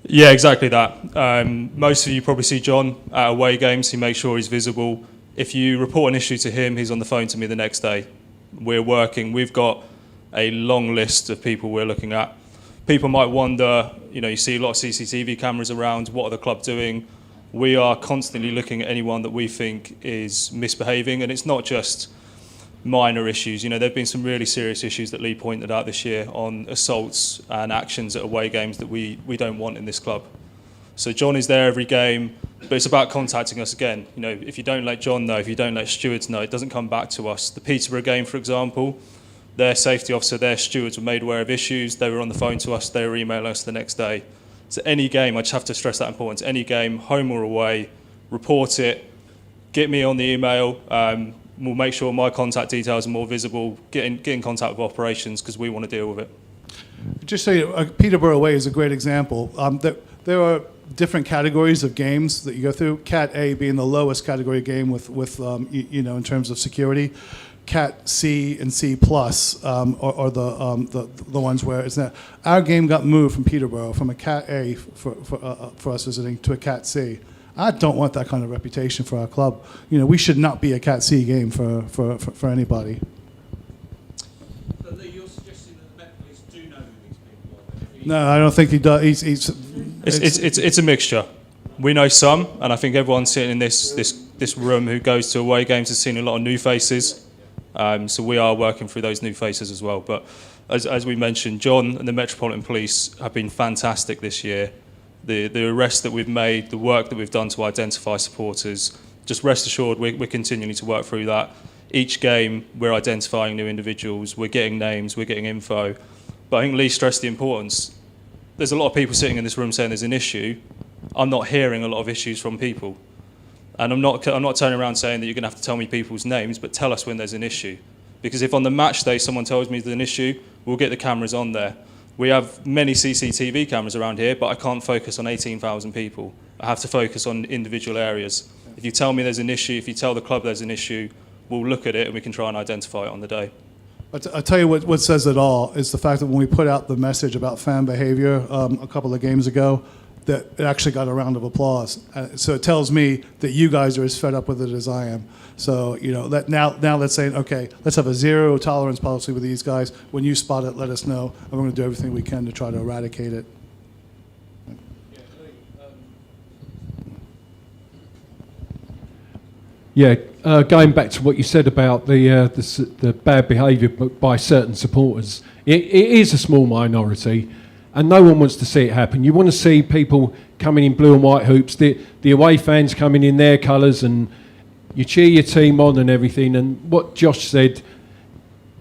Speaker 13: Yeah, exactly that. Most of you probably see John at away games. He makes sure he's visible. If you report an issue to him, he's on the phone to me the next day. We're working. We've got a long list of people we're looking at. People might wonder, you see a lot of CCTV cameras around, what are the club doing? We are constantly looking at anyone that we think is misbehaving, and it's not just minor issues. There have been some really serious issues that Lee pointed out this year on assaults and actions at away games that we don't want in this club. So John is there every game, but it's about contacting us again. If you don't let John know, if you don't let stewards know, it doesn't come back to us. The Peterborough game, for example, their safety officer, their stewards were made aware of issues. They were on the phone to us. They were emailing us the next day. So any game, I just have to stress that importance. Any game, home or away, report it. Get me on the email. We'll make sure my contact details are more visible. Get in contact with operations because we want to deal with it.
Speaker 4: Just so you know, Peterborough away is a great example. There are different categories of games that you go through. Cat A being the lowest category game with in terms of security. Cat C and C plus are the ones where it's not. Our game got moved from Peterborough from a Cat A for us visiting to a Cat C. I don't want that kind of reputation for our club. We should not be a Cat C game for anybody.
Speaker 12: So Lee, you're suggesting that the Met Police do know who these people are?
Speaker 4: No, I don't think he does.
Speaker 13: It's a mixture. We know some, and I think everyone sitting in this room who goes to away games has seen a lot of new faces. So we are working through those new faces as well. But as we mentioned, John and the Metropolitan Police have been fantastic this year. The arrests that we've made, the work that we've done to identify supporters, just rest assured we're continuing to work through that. Each game we're identifying new individuals, we're getting names, we're getting info. But I think Lee stressed the importance. There's a lot of people sitting in this room saying there's an issue. I'm not hearing a lot of issues from people. And I'm not turning around saying that you're going to have to tell me people's names, but tell us when there's an issue. Because if on the match day someone tells me there's an issue, we'll get the cameras on there. We have many CCTV cameras around here, but I can't focus on 18,000 people. I have to focus on individual areas. If you tell me there's an issue, if you tell the club there's an issue, we'll look at it and we can try and identify it on the day.
Speaker 4: I'll tell you what says it all is the fact that when we put out the message about fan behavior a couple of games ago, that it actually got a round of applause. So it tells me that you guys are as fed up with it as I am. So, now let's say, okay, let's have a zero tolerance policy with these guys. When you spot it, let us know, and we're going to do everything we can to try to eradicate it.
Speaker 6: Yeah, going back to what you said about the bad behaviour by certain supporters, it is a small minority. And no one wants to see it happen. You want to see people coming in blue and white hoops, the away fans coming in their colours, and you cheer your team on and everything. And what Josh said,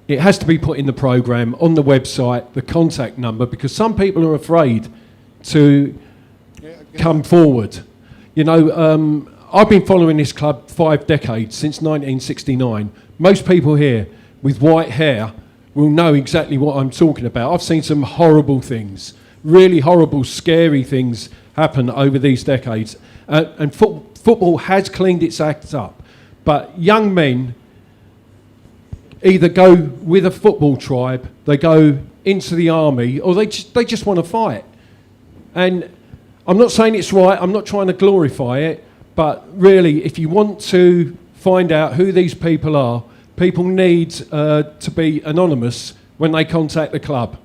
Speaker 6: it has to be put in the programme, on the website, the contact number, because some people are afraid to come forward. I've been following this club 5 decades, since 1969. Most people here with white hair will know exactly what I'm talking about. I've seen some horrible things, really horrible, scary things happen over these decades. And football has cleaned its act up. But young men either go with a football tribe, they go into the army, or they just want to fight. And I'm not saying it's right, I'm not trying to glorify it, but really, if you want to find out who these people are, people need to be anonymous when they contact the club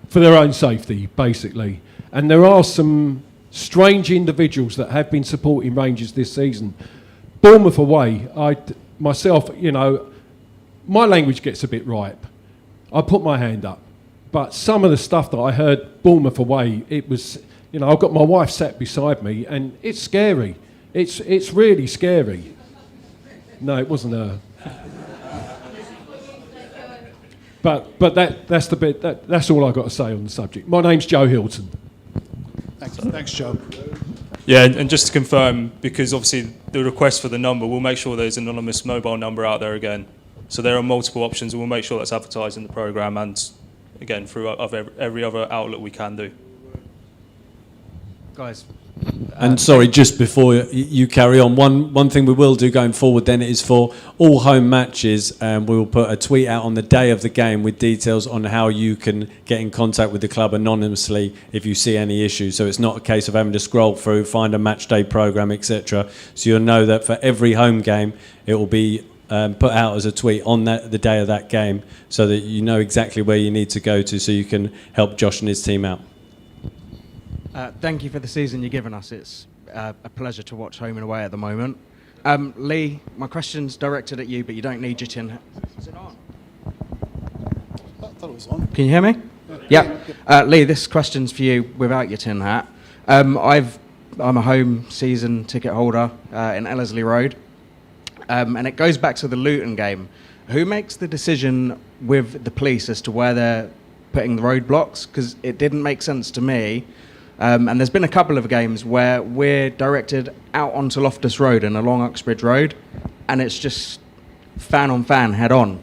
Speaker 6: for their own safety, basically. And there are some strange individuals that have been supporting Rangers this season. Bournemouth away, myself, my language gets a bit ripe. I put my hand up. But some of the stuff that I heard Bournemouth away, it was, I've got my wife sat beside me, and it's scary. It's really scary. No, it wasn't her. But that's the bit. That's all I've got to say on the subject. My name's Joe Hilton.
Speaker 4: Thanks, Joe.
Speaker 13: Yeah, and just to confirm, because obviously the request for the number, we'll make sure there's an anonymous mobile number out there again. So there are multiple options, and we'll make sure that's advertised in the programme and, again, through every other outlet we can do.
Speaker 9: Guys.
Speaker 1: And sorry, just before you carry on, one thing we will do going forward then is for all home matches, we will put a tweet out on the day of the game with details on how you can get in contact with the club anonymously if you see any issues. So it's not a case of having to scroll through, find a match day programme, etc. So you'll know that for every home game, it will be put out as a tweet on the day of that game, so that you know exactly where you need to go to, so you can help Josh and his team out.
Speaker 15: Thank you for the season you've given us. It's a pleasure to watch home and away at the moment. Lee, my question's directed at you, but you don't need your tin hat. Is it on?
Speaker 4: I thought it was on.
Speaker 15: Can you hear me? Yeah. Lee, this question's for you without your tin hat. I'm a home season ticket holder in Ellerslie Road, and it goes back to the Luton game. Who makes the decision with the police as to where they're putting the roadblocks? Because it didn't make sense to me. And there's been a couple of games where we're directed out onto Loftus Road and along Uxbridge Road, and it's just fan on fan, head on.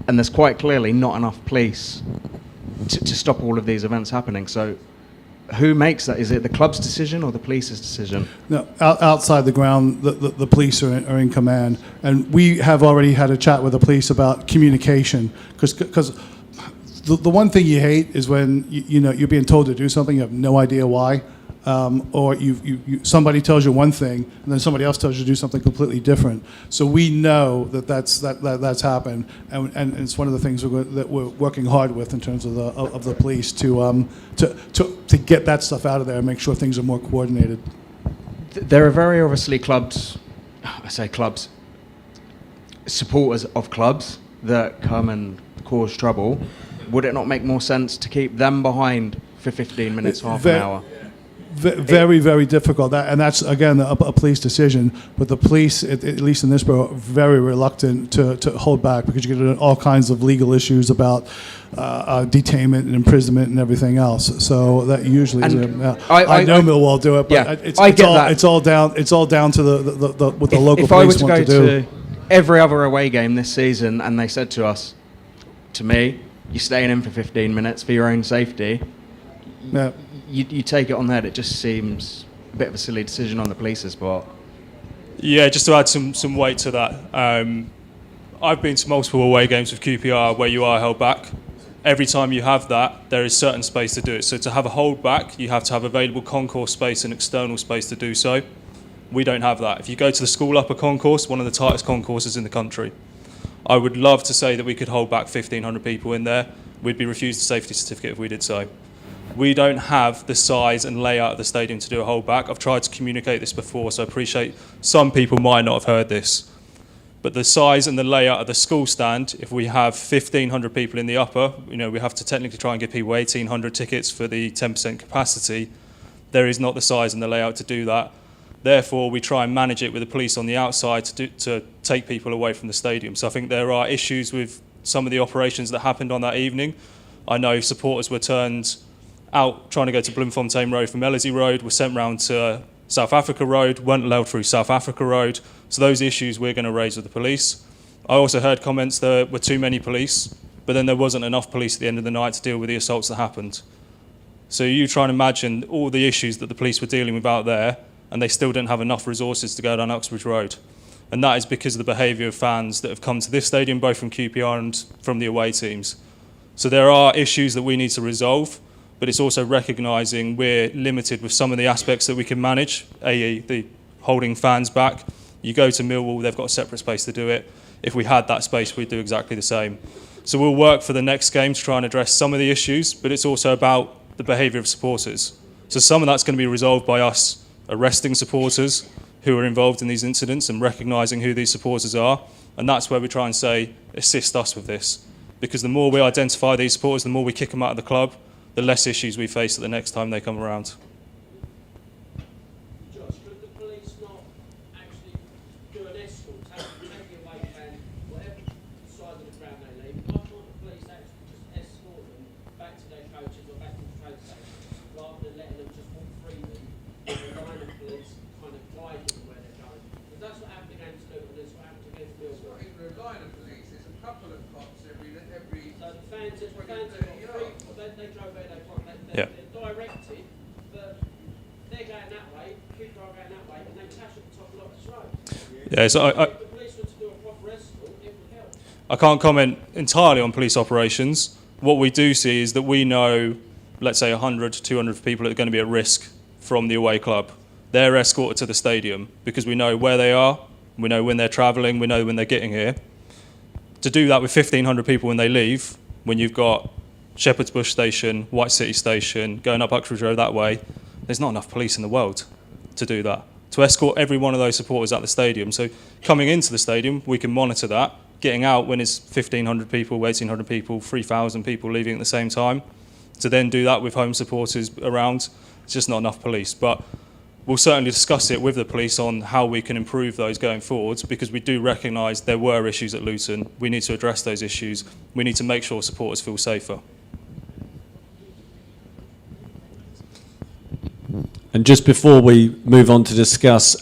Speaker 15: And there's quite clearly not enough police to stop all of these events happening. So who makes that? Is it the club's decision or the police's decision?
Speaker 4: No, outside the ground, the police are in command. And we have already had a chat with the police about communication, because the one thing you hate is when you're being told to do something, you have no idea why, or somebody tells you one thing and then somebody else tells you to do something completely different. So we know that's happened, and it's one of the things that we're working hard with in terms of the police to get that stuff out of there and make sure things are more coordinated.
Speaker 15: There are very obviously clubs, supporters of clubs that come and cause trouble. Would it not make more sense to keep them behind for 15 minutes, half an hour?
Speaker 4: Very, very difficult. And that's, again, a police decision. But the police, at least in this borough, are very reluctant to hold back, because you get all kinds of legal issues about detainment and imprisonment and everything else. So that usually is I know Millwall do it, but
Speaker 15: yeah,
Speaker 4: it's all down to what the local police want to do.
Speaker 15: If I were to go to every other away game this season and they said to me, you're staying in for 15 minutes for your own safety,
Speaker 4: yeah.
Speaker 15: You take it on that. It just seems a bit of a silly decision on the police's part.
Speaker 13: Yeah, just to add some weight to that. I've been to multiple away games with QPR where you are held back. Every time you have that, there is certain space to do it. So to have a hold back, you have to have available concourse space and external space to do so. We don't have that. If you go to the school upper concourse, one of the tightest concourses in the country, I would love to say that we could hold back 1,500 people in there. We'd be refused a safety certificate if we did so. We don't have the size and layout of the stadium to do a hold back. I've tried to communicate this before, so I appreciate some people might not have heard this. But the size and the layout of the school stand, if we have 1,500 people in the upper, we have to technically try and give people 1,800 tickets for the 10% capacity. There is not the size and the layout to do that. Therefore, we try and manage it with the police on the outside to take people away from the stadium. So I think there are issues with some of the operations that happened on that evening. I know supporters were turned out trying to go to Bloemfontein Road from Ellerslie Road, were sent round to South Africa Road, weren't allowed through South Africa Road. So those issues we're going to raise with the police. I also heard comments there were too many police, but then there wasn't enough police at the end of the night to deal with the assaults that happened. So you try and imagine all the issues that the police were dealing with out there, and they still didn't have enough resources to go down Uxbridge Road. And that is because of the behaviour of fans that have come to this stadium, both from QPR and from the away teams. So there are issues that we need to resolve, but it's also recognising we're limited with some of the aspects that we can manage, i.e. the holding fans back. You go to Millwall, they've got a separate space to do it. If we had that space, we'd do exactly the same. So we'll work for the next game to try and address some of the issues, but it's also about the behaviour of supporters. So some of that's going to be resolved by us arresting supporters who are involved in these incidents and recognising who these supporters are. And that's where we try and say, assist us with this. Because the more we identify these supporters, the more we kick them out of the club, the less issues we face at the next time they come around.
Speaker 10: Josh, could the police not actually do an escort, take the away fan, whatever side of the ground they leave? Why can't the police actually just escort them back to their coaches or back to the train station, rather than letting them just walk freely and the line of police kind of guide them where they're going? Because that's what happened against Luton, that's what happened against Millwall.
Speaker 16: It's not even a line of police, it's a couple of cops every
Speaker 10: So the fans have got free, they drove where they want.
Speaker 13: Yeah.
Speaker 10: They're directed, but they're going that way, QPR are going that way, and they clash at the top of Lockett's Road.
Speaker 13: Yeah, so
Speaker 10: If the police were to do a proper escort, it would help.
Speaker 13: I can't comment entirely on police operations. What we do see is that we know, let's say 100 to 200 people that are going to be at risk from the away club. They're escorted to the stadium because we know where they are, we know when they're travelling, we know when they're getting here. To do that with 1,500 people when they leave, when you've got Shepherd's Bush Station, White City Station, going up Uxbridge Road that way, there's not enough police in the world to do that, to escort every one of those supporters at the stadium. So coming into the stadium, we can monitor that. Getting out when it's 1,500 people, 1,800 people, 3,000 people leaving at the same time, to then do that with home supporters around, it's just not enough police. But we'll certainly discuss it with the police on how we can improve those going forwards, because we do recognise there were issues at Luton. We need to address those issues. We need to make sure supporters feel safer.
Speaker 1: And just before we move on to discuss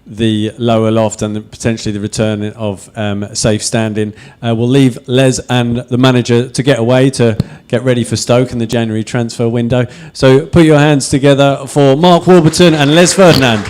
Speaker 1: the lower loft and potentially the return of safe standing, we'll leave Les and the manager to get away to get ready for Stoke in the January transfer window. So put your hands together for Mark Warburton and Les Ferdinand.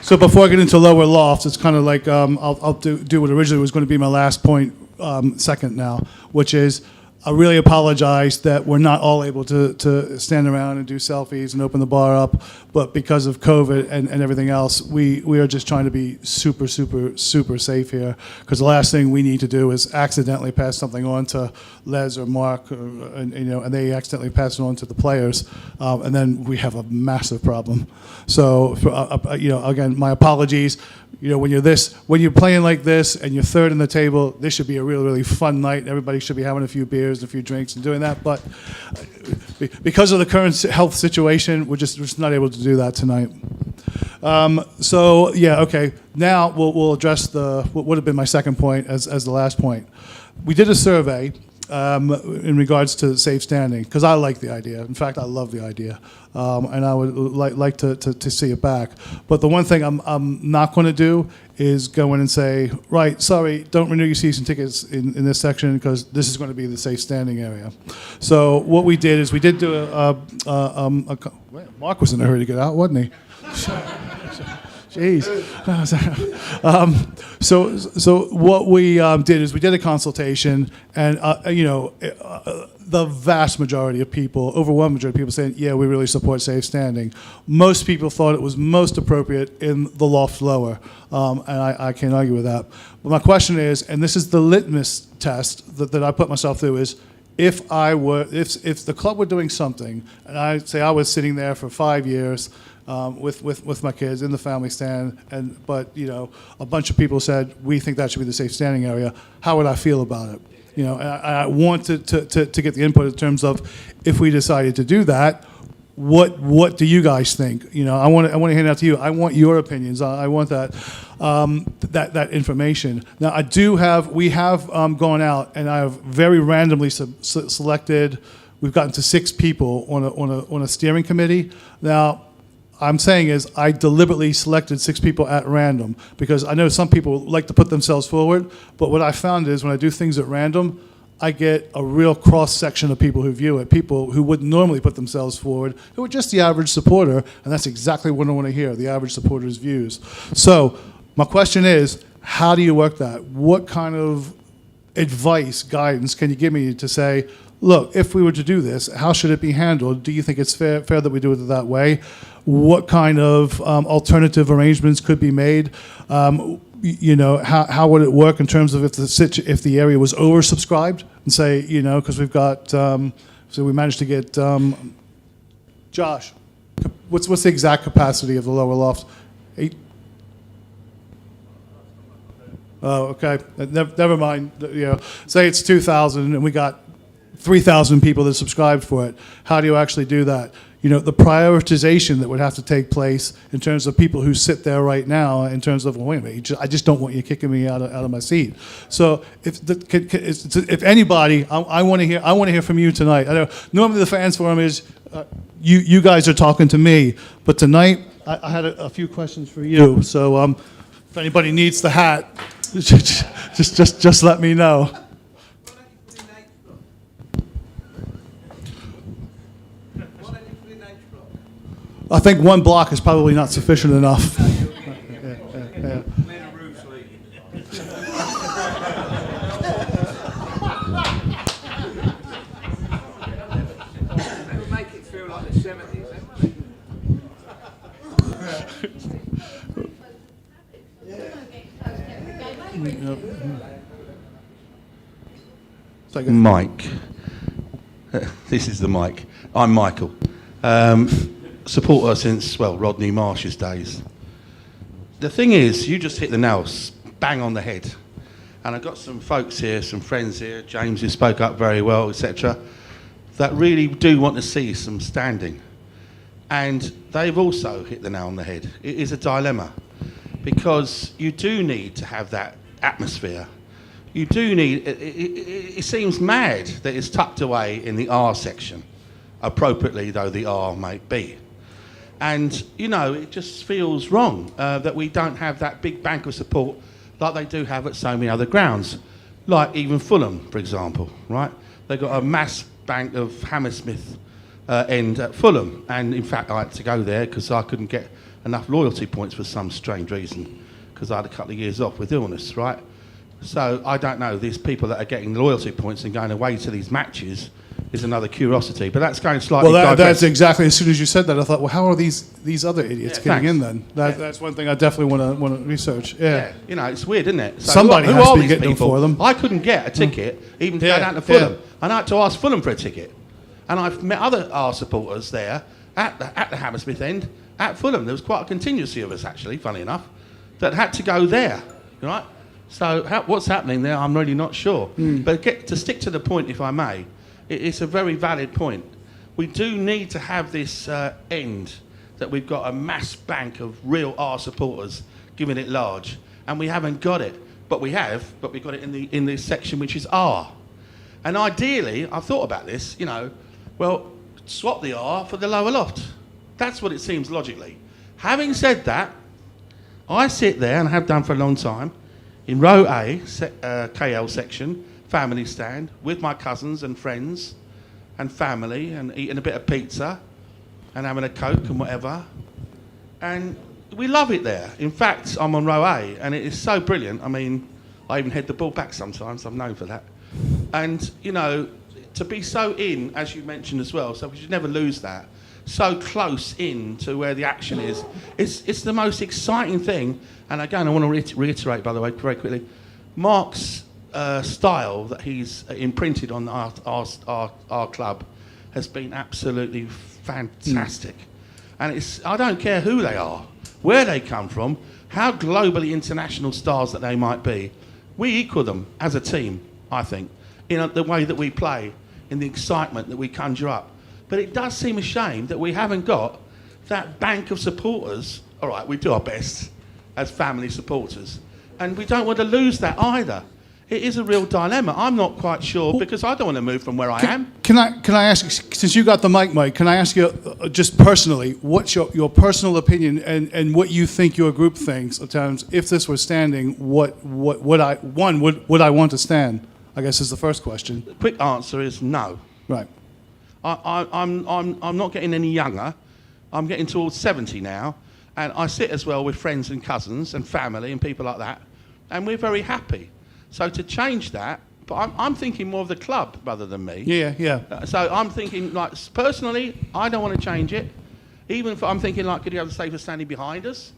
Speaker 4: So before I get into lower lofts, it's kind of like I'll do what originally was going to be my last point second now, which is I really apologize that we're not all able to stand around and do selfies and open the bar up, but because of COVID and everything else, we are just trying to be super, super, super safe here, because the last thing we need to do is accidentally pass something on to Les or Mark, and they accidentally pass it on to the players, and then we have a massive problem. So, again, my apologies. When you're playing like this and you're third in the table, this should be a really, really fun night. Everybody should be having a few beers and a few drinks and doing that. But because of the current health situation, we're just not able to do that tonight. Okay. Now we'll address what would have been my second point as the last point. We did a survey in regards to safe standing, because I like the idea. In fact, I love the idea, and I would like to see it back. But the one thing I'm not going to do is go in and say, right, sorry, don't renew your season tickets in this section because this is going to be the safe standing area. So what we did is we did do Mark was in a hurry to get out, wasn't he? Jeez. So what we did is we did a consultation, and the vast majority of people, overwhelming majority of people, saying, yeah, we really support safe standing. Most people thought it was most appropriate in the loft lower, and I can't argue with that. But my question is, and this is the litmus test that I put myself through, is if the club were doing something, and I say I was sitting there for 5 years. With my kids in the family stand, but a bunch of people said we think that should be the safe standing area. How would I feel about it? And I wanted to get the input in terms of if we decided to do that, what do you guys think? I want to hand it out to you. I want your opinions. I want that information. Now we have gone out, and I have very randomly selected. We've gotten to 6 people on a steering committee now. I'm saying is I deliberately selected 6 people at random, because I know some people like to put themselves forward, but what I found is when I do things at random, I get a real cross-section of people who view it, people who wouldn't normally put themselves forward, who are just the average supporter, and that's exactly what I want to hear, the average supporter's views. So my question is, how do you work that? What kind of advice, guidance can you give me to say, look, if we were to do this, how should it be handled? Do you think it's fair that we do it that way? What kind of alternative arrangements could be made? You know, how would it work in terms of if the area was oversubscribed, and say, you know, because we've got, so we managed to get, Josh, what's the exact capacity of the lower loft? 8? Oh, okay. Never mind. You know, say it's 2,000 and we got 3,000 people that subscribed for it. How do you actually do that? You know, the prioritization that would have to take place in terms of people who sit there right now, in terms of, well, wait a minute, I just don't want you kicking me out of my seat. So if anybody, I want to hear from you tonight. I know normally the fans forum is you guys are talking to me, but tonight I had a few questions for you. So if anybody needs the hat, just let me know. I think one block is probably not sufficient enough. Yeah.
Speaker 16: Make it feel like the 70s,
Speaker 17: Mike. This is the mic. I'm Michael. Supporter since, well, Rodney Marsh's days. The thing is, you just hit the nail bang on the head. And I've got some folks here, some friends here, James who spoke up very well, etc., that really do want to see some standing. And they've also hit the nail on the head. It is a dilemma, because you do need to have that atmosphere. You do need, it seems mad that it's tucked away in the R section, appropriately though the R might be. And, you know, it just feels wrong that we don't have that big bank of support like they do have at so many other grounds. Like even Fulham, for example, right? They've got a mass bank of Hammersmith end at Fulham. And in fact, I had to go there because I couldn't get enough loyalty points for some strange reason, because I had a couple of years off with illness, right? So I don't know, these people that are getting loyalty points and going away to these matches is another curiosity, but that's going slightly.
Speaker 4: Well, that's exactly, as soon as you said that, I thought, well, how are these other idiots getting in then? That's one thing I definitely want to research. Yeah,
Speaker 17: you know, it's weird, isn't it? So
Speaker 4: somebody
Speaker 17: who
Speaker 4: has
Speaker 17: are
Speaker 4: to be
Speaker 17: these
Speaker 4: getting them
Speaker 17: people?
Speaker 4: for them.
Speaker 17: I couldn't get a ticket, even to go down to Fulham. And I had to ask Fulham for a ticket. And I've met other R supporters there at the Hammersmith end at Fulham. There was quite a contingency of us, actually, funny enough, that had to go there, right? So what's happening there, I'm really not sure. But to stick to the point, if I may, it's a very valid point. We do need to have this end that we've got a mass bank of real R supporters giving it large, and we haven't got it. But we've got it in this section which is R. And ideally, I've thought about this, you know, well, swap the R for the lower loft. That's what it seems logically. Having said that, I sit there, and have done for a long time, in row A, KL section, family stand, with my cousins and friends and family, and eating a bit of pizza and having a Coke and whatever. And we love it there. In fact, I'm on row A, and it is so brilliant. I mean, I even head the ball back sometimes. I'm known for that. And, you know, to be so in, as you mentioned as well, so we should never lose that, so close in to where the action is, it's the most exciting thing. And again, I want to reiterate, by the way, very quickly, Mark's style that he's imprinted on our club has been absolutely fantastic. And I don't care who they are, where they come from, how globally international stars that they might be, we equal them as a team, I think, in the way that we play, in the excitement that we conjure up. But it does seem a shame that we haven't got that bank of supporters. All right, we do our best as family supporters, and we don't want to lose that either. It is a real dilemma. I'm not quite sure, because I don't want to move from where I am.
Speaker 4: Can I ask, since you got the mic, Mike, can I ask you just personally, what's your personal opinion and what you think your group thinks in terms, if this were standing, would I want to stand? I guess is the first question.
Speaker 17: The quick answer is no.
Speaker 4: Right.
Speaker 17: I'm not getting any younger. I'm getting towards 70 now, and I sit as well with friends and cousins and family and people like that, and we're very happy. So to change that, But I'm thinking more of the club rather than me.
Speaker 4: Yeah.
Speaker 17: So I'm thinking, like, personally, I don't want to change it. Even if I'm thinking, like, could you have a safer standing behind us?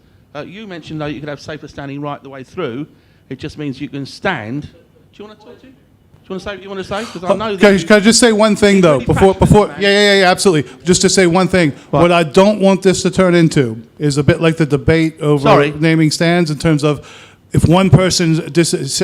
Speaker 17: You mentioned, though, you could have safer standing right the way through. It just means you can stand. Do you want to talk to you? Do you want to say what you want to say? Because I know that
Speaker 4: Can I just say one thing, though, before? Yeah, absolutely. Just to say one thing. What I don't want this to turn into is a bit like the debate over naming stands in terms of if one person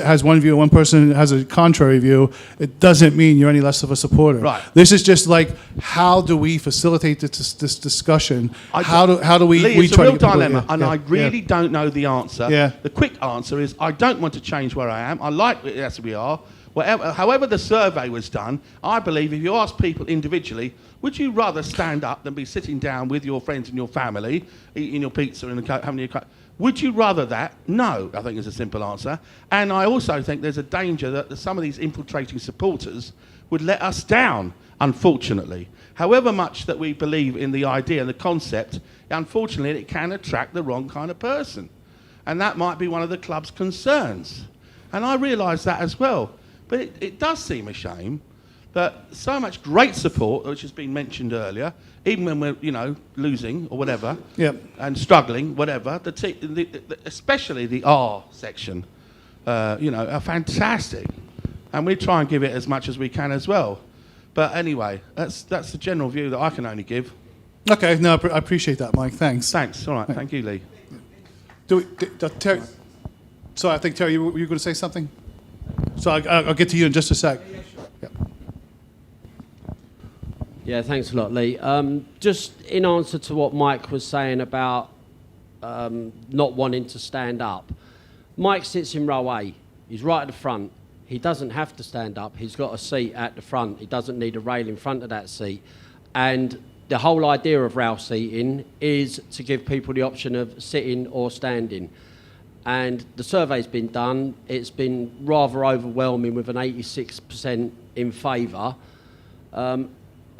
Speaker 4: has one view, one person has a contrary view, it doesn't mean you're any less of a supporter.
Speaker 17: Right.
Speaker 4: This is just like, how do we facilitate this discussion? How do we?
Speaker 17: Lee, it's
Speaker 4: try
Speaker 17: a real
Speaker 4: to get people-
Speaker 17: dilemma, and
Speaker 4: yeah,
Speaker 17: I really don't know the answer.
Speaker 4: Yeah.
Speaker 17: The quick answer is I don't want to change where I am. I like it as we are. However the survey was done, I believe if you ask people individually, would you rather stand up than be sitting down with your friends and your family, eating your pizza and having your would you rather that? No, I think is a simple answer. And I also think there's a danger that some of these infiltrating supporters would let us down, unfortunately. However much that we believe in the idea and the concept, unfortunately it can attract the wrong kind of person. And that might be one of the club's concerns. And I realise that as well. But it does seem a shame that so much great support, which has been mentioned earlier, even when we're, losing or whatever, and struggling, whatever, especially the R section, are fantastic. And we try and give it as much as we can as well. But anyway, that's the general view that I can only give.
Speaker 4: Okay, no, I appreciate that, Mike. Thanks.
Speaker 17: Thanks. All right. Thank you, Lee.
Speaker 4: Terry, so I think, Terry, you were going to say something? So I'll get to you in just a sec.
Speaker 10: Yeah, thanks a lot, Lee. Just in answer to what Mike was saying about not wanting to stand up. Mike sits in row A. He's right at the front. He doesn't have to stand up. He's got a seat at the front. He doesn't need a rail in front of that seat. And the whole idea of rail seating is to give people the option of sitting or standing. And the survey's been done. It's been rather overwhelming with an 86% in favour.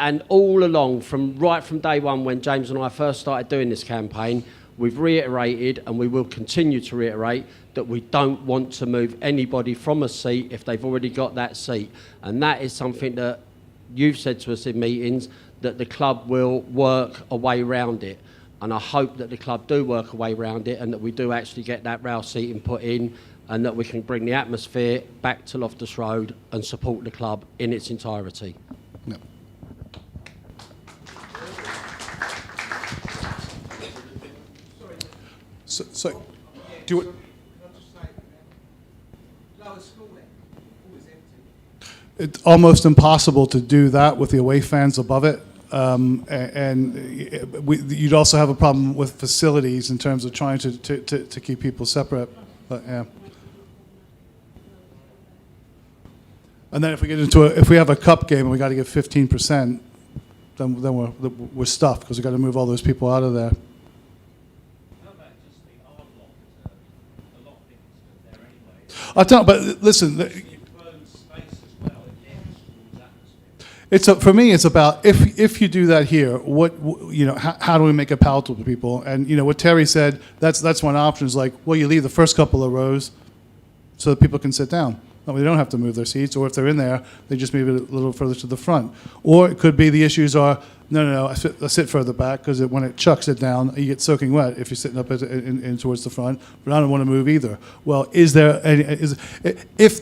Speaker 10: And all along, right from day one when James and I first started doing this campaign, we've reiterated and we will continue to reiterate that we don't want to move anybody from a seat if they've already got that seat. And that is something that you've said to us in meetings, that the club will work a way around it. And I hope that the club do work a way around it and that we do actually get that rail seating put in and that we can bring the atmosphere back to Loftus Road and support the club in its entirety.
Speaker 4: No. So do you... It's almost impossible to do that with the away fans above it. You'd also have a problem with facilities in terms of trying to keep people separate. But yeah. And then if we get into if we have a cup game and we got to give 15%, then we're stuffed because we got to move all those people out of there. I don't. But listen. For me, it's about if you do that here, how do we make it palatable to people? And what Terry said, that's one option. Is like, well, you leave the first couple of rows so that people can sit down. No, they don't have to move their seats, or if they're in there, they just move it a little further to the front. Or it could be the issues are no, I sit further back because when it chucks it down, you get soaking wet if you're sitting up in towards the front. But I don't want to move either. Well, if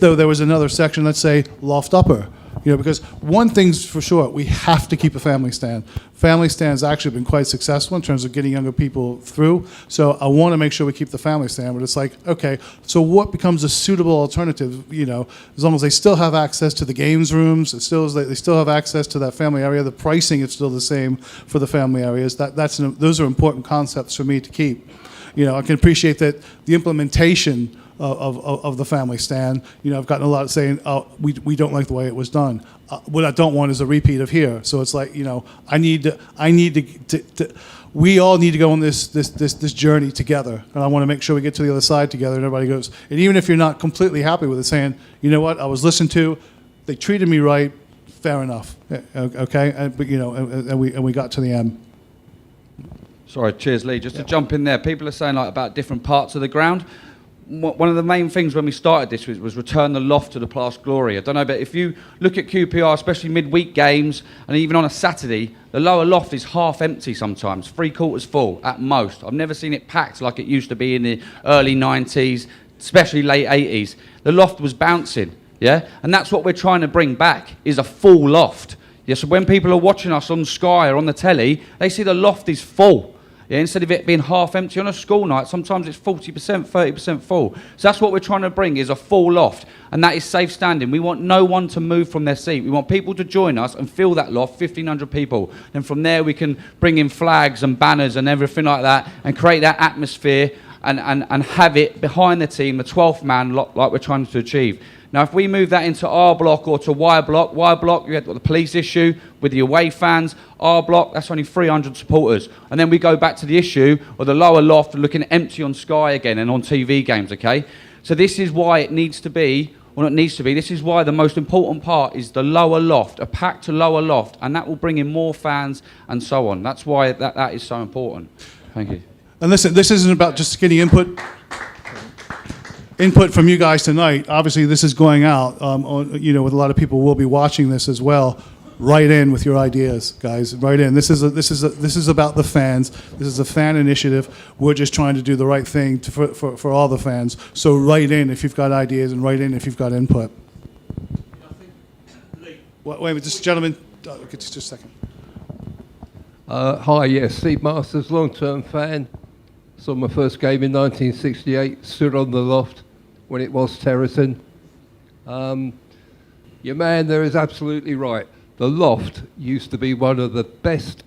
Speaker 4: there was another section, let's say loft upper. Because one thing's for sure, we have to keep a family stand. Family stand's actually been quite successful in terms of getting younger people through. So I want to make sure we keep the family stand. But it's like, okay, so what becomes a suitable alternative? As long as they still have access to the games rooms, they still have access to that family area. The pricing is still the same for the family areas. Those are important concepts for me to keep. I can appreciate that the implementation of the family stand. I've gotten a lot of saying, "Oh, we don't like the way it was done." What I don't want is a repeat of here. So it's like, I need to. We all need to go on this journey together, and I want to make sure we get to the other side together. And everybody goes, and even if you're not completely happy with it, saying, "You know what? I was listened to. They treated me right. Fair enough." Okay, and we got to the end.
Speaker 7: Sorry, cheers, Lee. Just to jump in there, people are saying about different parts of the ground. one of the main things when we started this was return the loft to the past glory. I don't know, but if you look at QPR, especially midweek games, and even on a Saturday, the lower loft is half empty sometimes, 3/4 full at most. I've never seen it packed like it used to be in the early 90s, especially late 80s. The loft was bouncing, yeah? And that's what we're trying to bring back, is a full loft. Yeah, so when people are watching us on Sky or on the telly, they see the loft is full. Yeah, instead of it being half empty on a school night, sometimes it's 40%, 30% full. So that's what we're trying to bring, is a full loft. And that is safe standing. We want no one to move from their seat. We want people to join us and fill that loft, 1,500 people. And from there we can bring in flags and banners and everything like that and create that atmosphere and have it behind the team, the 12th man, like we're trying to achieve. Now, if we move that into R block or to Y block, you had the police issue with the away fans. R block, that's only 300 supporters. And then we go back to the issue of the lower loft looking empty on Sky again and on TV games, okay? So this is why it needs to be, or not needs to be, this is why the most important part is the lower loft, a packed lower loft, and that will bring in more fans and so on. That's why that is so important. Thank you.
Speaker 4: And listen, this isn't about just getting input from you guys tonight. Obviously, this is going out. With a lot of people will be watching this as well. Write in with your ideas, guys. Write in. This is about the fans. This is a fan initiative. We're just trying to do the right thing for all the fans. So write in if you've got ideas, and write in if you've got input. Wait a minute, this gentleman. Just a second.
Speaker 18: Hi, yes, Steve Masters, long-term fan. Saw my first game in 1968. Stood on the loft when it was terracing. Your man there is absolutely right. The loft used to be one of the best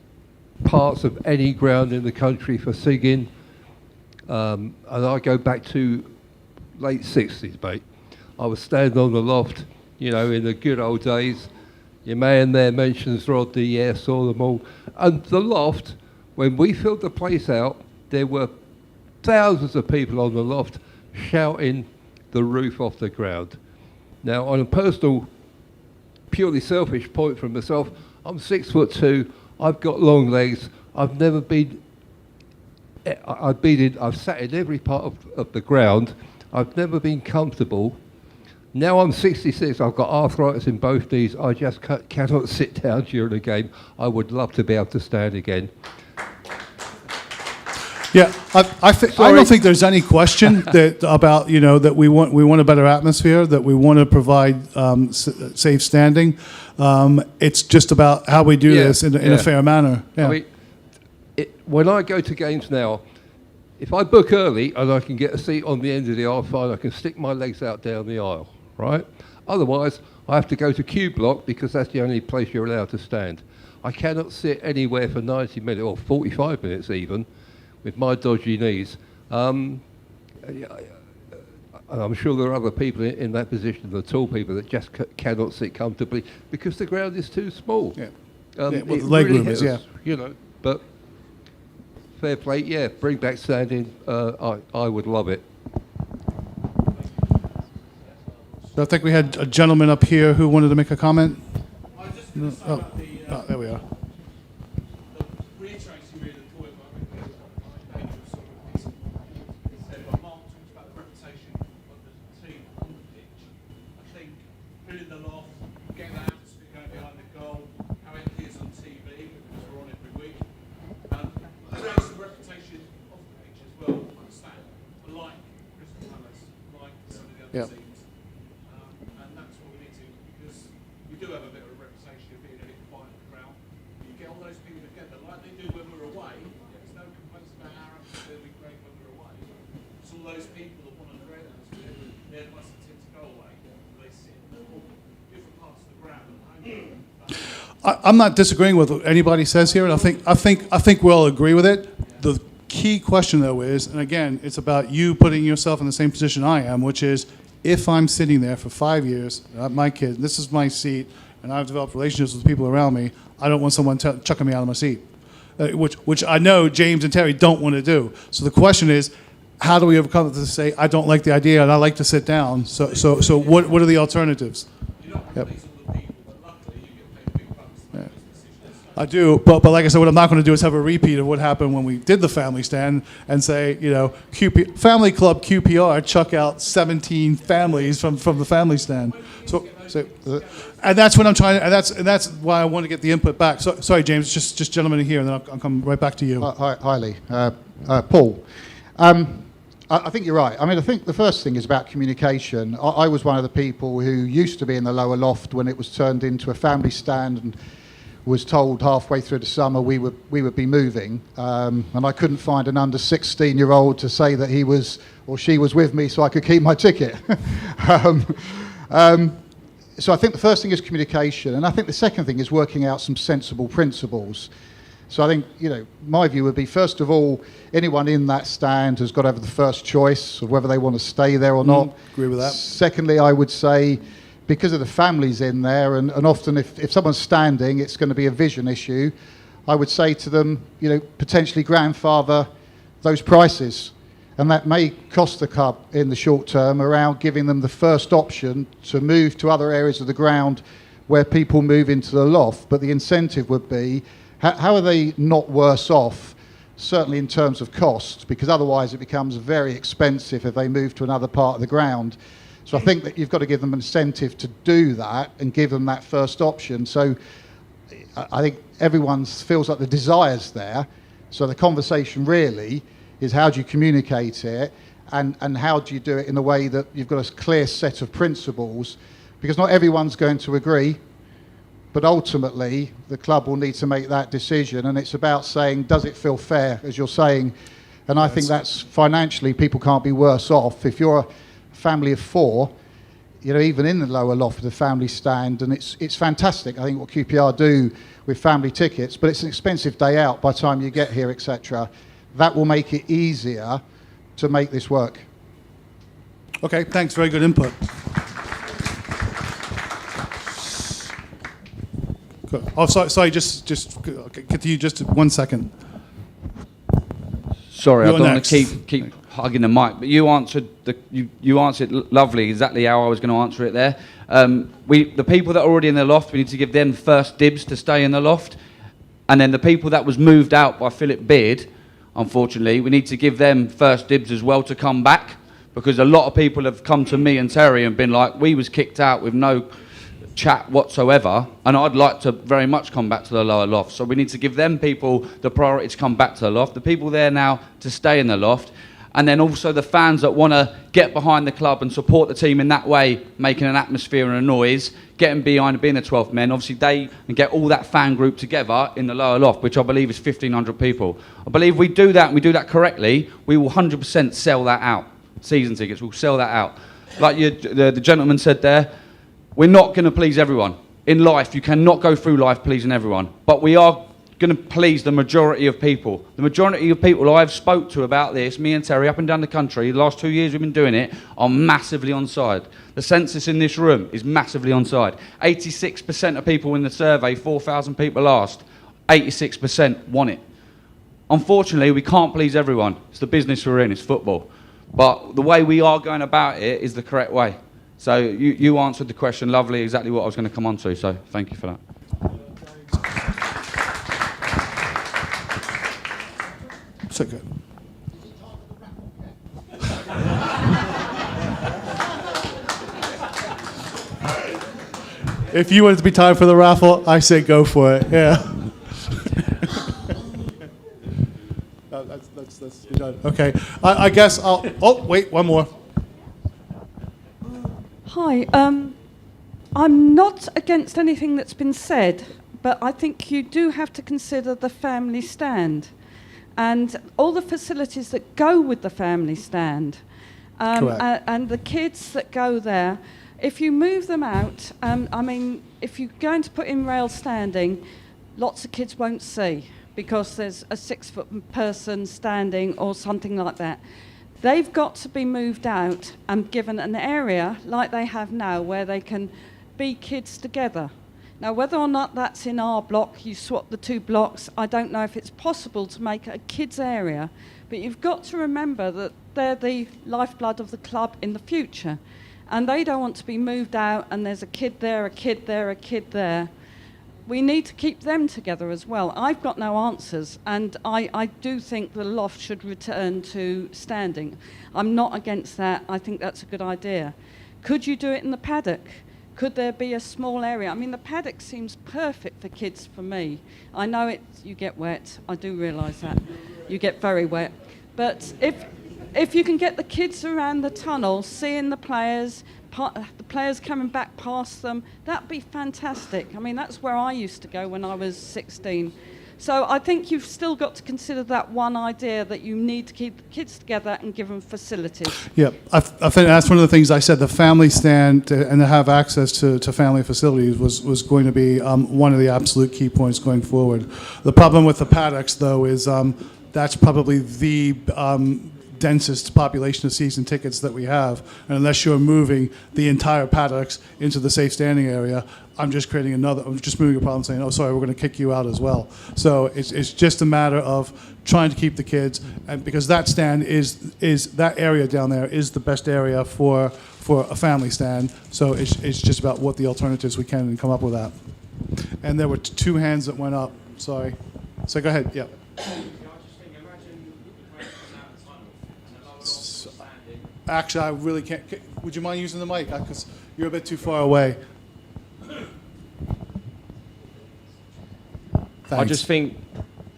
Speaker 18: parts of any ground in the country for singing. And I go back to late 60s, mate. I was standing on the loft, in the good old days. Your man there mentions Rodney, yeah, saw them all. And the loft, when we filled the place out, there were thousands of people on the loft shouting the roof off the ground. Now, on a personal, purely selfish point from myself, I'm 6'2", I've got long legs, I've sat in every part of the ground, I've never been comfortable. Now I'm 66, I've got arthritis in both knees, I just cannot sit down during a game. I would love to be able to stand again.
Speaker 4: Yeah, I don't think there's any question about that we want a better atmosphere, that we want to provide safe standing. It's just about how we do this in a fair manner. Yeah.
Speaker 18: I mean, when I go to games now, if I book early and I can get a seat on the end of the aisle, fine, I can stick my legs out down the aisle, right? Otherwise, I have to go to Q block because that's the only place you're allowed to stand. I cannot sit anywhere for 90 minutes or 45 minutes even, with my dodgy knees. And I'm sure there are other people in that position, the tall people, that just cannot sit comfortably because the ground is too small.
Speaker 4: Yeah. Well, the leg room is,
Speaker 18: but fair play, yeah, bring back standing, I would love it.
Speaker 4: So I think we had a gentleman up here who wanted to make a comment. There we are.
Speaker 19: Yeah. And that's what we need to, because we do have a bit of a reputation of being a bit quiet crowd. You get all those people together, like they do when we're away. There's no complaints about our atmosphere being great when we're away. It's all those people that want to create an atmosphere. They're the ones that tend to go away. They sit in different parts of the ground at home.
Speaker 4: I'm not disagreeing with what anybody says here, and I think we all agree with it. The key question, though, is, and again, it's about you putting yourself in the same position I am, which is, if I'm sitting there for 5 years, my kid, this is my seat, and I've developed relationships with people around me, I don't want someone chucking me out of my seat, which I know James and Terry don't want to do. So the question is, how do we overcome it to say, I don't like the idea and I like to sit down? So what are the alternatives? Yep. I do, but like I said, what I'm not going to do is have a repeat of what happened when we did the family stand and say, Family Club QPR chuck out 17 families from the family stand. And that's what I'm trying, and that's why I want to get the input back. So, sorry, James, just gentlemen here, and then I'll come right back to you.
Speaker 20: Hi, Lee. Paul. I think you're right. I mean, I think the first thing is about communication. I was one of the people who used to be in the lower loft when it was turned into a family stand and was told halfway through the summer we would be moving. And I couldn't find an under 16-year-old to say that he was or she was with me so I could keep my ticket. So I think the first thing is communication. And I think the second thing is working out some sensible principles. So I think, my view would be, first of all, anyone in that stand has got to have the first choice of whether they want to stay there or not.
Speaker 4: Agree with that.
Speaker 20: Secondly, I would say, because of the families in there, and often if someone's standing, it's going to be a vision issue, I would say to them, potentially grandfather those prices. And that may cost the club in the short term around giving them the first option to move to other areas of the ground where people move into the loft. But the incentive would be, how are they not worse off, certainly in terms of cost, because otherwise it becomes very expensive if they move to another part of the ground. So I think that you've got to give them an incentive to do that and give them that first option. So I think everyone feels like the desire's there. So the conversation really is, how do you communicate it, and how do you do it in a way that you've got a clear set of principles, because not everyone's going to agree. But ultimately, the club will need to make that decision, and it's about saying, does it feel fair, as you're saying? And I think that's financially, people can't be worse off. If you're a family of four, even in the lower loft of the family stand, and it's fantastic, I think, what QPR do with family tickets, but it's an expensive day out by the time you get here, etc. That will make it easier to make this work.
Speaker 4: Okay, thanks. Very good input. Oh, sorry, just continue just 1 second.
Speaker 7: Sorry,
Speaker 4: You're
Speaker 7: I don't want
Speaker 4: next.
Speaker 7: to keep hugging the mic, but you answered you answered lovely, exactly how I was going to answer it there. The people that are already in the loft, we need to give them first dibs to stay in the loft, and then the people that was moved out by Philip Beard, unfortunately, we need to give them first dibs as well to come back, because a lot of people have come to me and Terry and been like, we was kicked out with no chat whatsoever, and I'd like to very much come back to the lower loft. So we need to give them people the priority to come back to the loft, the people there now to stay in the loft, and then also the fans that want to get behind the club and support the team in that way, making an atmosphere and a noise, getting behind being the 12th men. Obviously they and get all that fan group together in the lower loft, which I believe is 1,500 people. I believe we do that and we do that correctly, we will 100% sell that out. Season tickets, we'll sell that out. Like the gentleman said there, we're not going to please everyone. In life, you cannot go through life pleasing everyone. But we are going to please the majority of people. The majority of people I've spoke to about this, me and Terry, up and down the country, the last 2 years we've been doing it, are massively on side. The census in this room is massively on side. 86% of people in the survey, 4,000 people asked, 86% want it. Unfortunately, we can't please everyone. It's the business we're in, it's football. But the way we are going about it is the correct way. So you answered the question lovely, exactly what I was going to come on to, so thank you for that.
Speaker 4: So good. If you want it to be time for the raffle, I say go for it, yeah. That's done. Okay, I guess I'll, oh, wait, one more.
Speaker 21: Hi, I'm not against anything that's been said, but I think you do have to consider the family stand and all the facilities that go with the family stand, and the kids that go there. If you move them out, I mean, if you're going to put in rail standing, lots of kids won't see because there's a 6-foot person standing or something like that. They've got to be moved out and given an area like they have now where they can be kids together. Now, whether or not that's in our block, you swap the two blocks, I don't know if it's possible to make a kids area, but you've got to remember that they're the lifeblood of the club in the future, and they don't want to be moved out and there's a kid there, a kid there, a kid there. we need to keep them together as well. I've got no answers, and I do think the loft should return to standing. I'm not against that. I think that's a good idea. Could you do it in the paddock? Could there be a small area? I mean, the paddock seems perfect for kids for me. I know you get wet. I do realise that. You get very wet. But if you can get the kids around the tunnel, seeing the players coming back past them, that'd be fantastic. I mean, that's where I used to go when I was 16. So I think you've still got to consider that one idea, that you need to keep the kids together and give them facilities.
Speaker 4: Yeah, I think that's one of the things I said. The family stand and to have access to family facilities was going to be one of the absolute key points going forward. The problem with the paddocks, though, is that's probably the densest population of season tickets that we have. And unless you're moving the entire paddocks into the safe standing area, I'm just moving a problem saying, oh, sorry, we're going to kick you out as well. So it's just a matter of trying to keep the kids, and because that stand is that area down there is the best area for a family stand. So it's just about what the alternatives we can come up with that. And there were two hands that went up. Sorry. So go ahead. Yeah. Actually, I really can't. Would you mind using the mic? Because you're a bit too far away.
Speaker 5: I just think,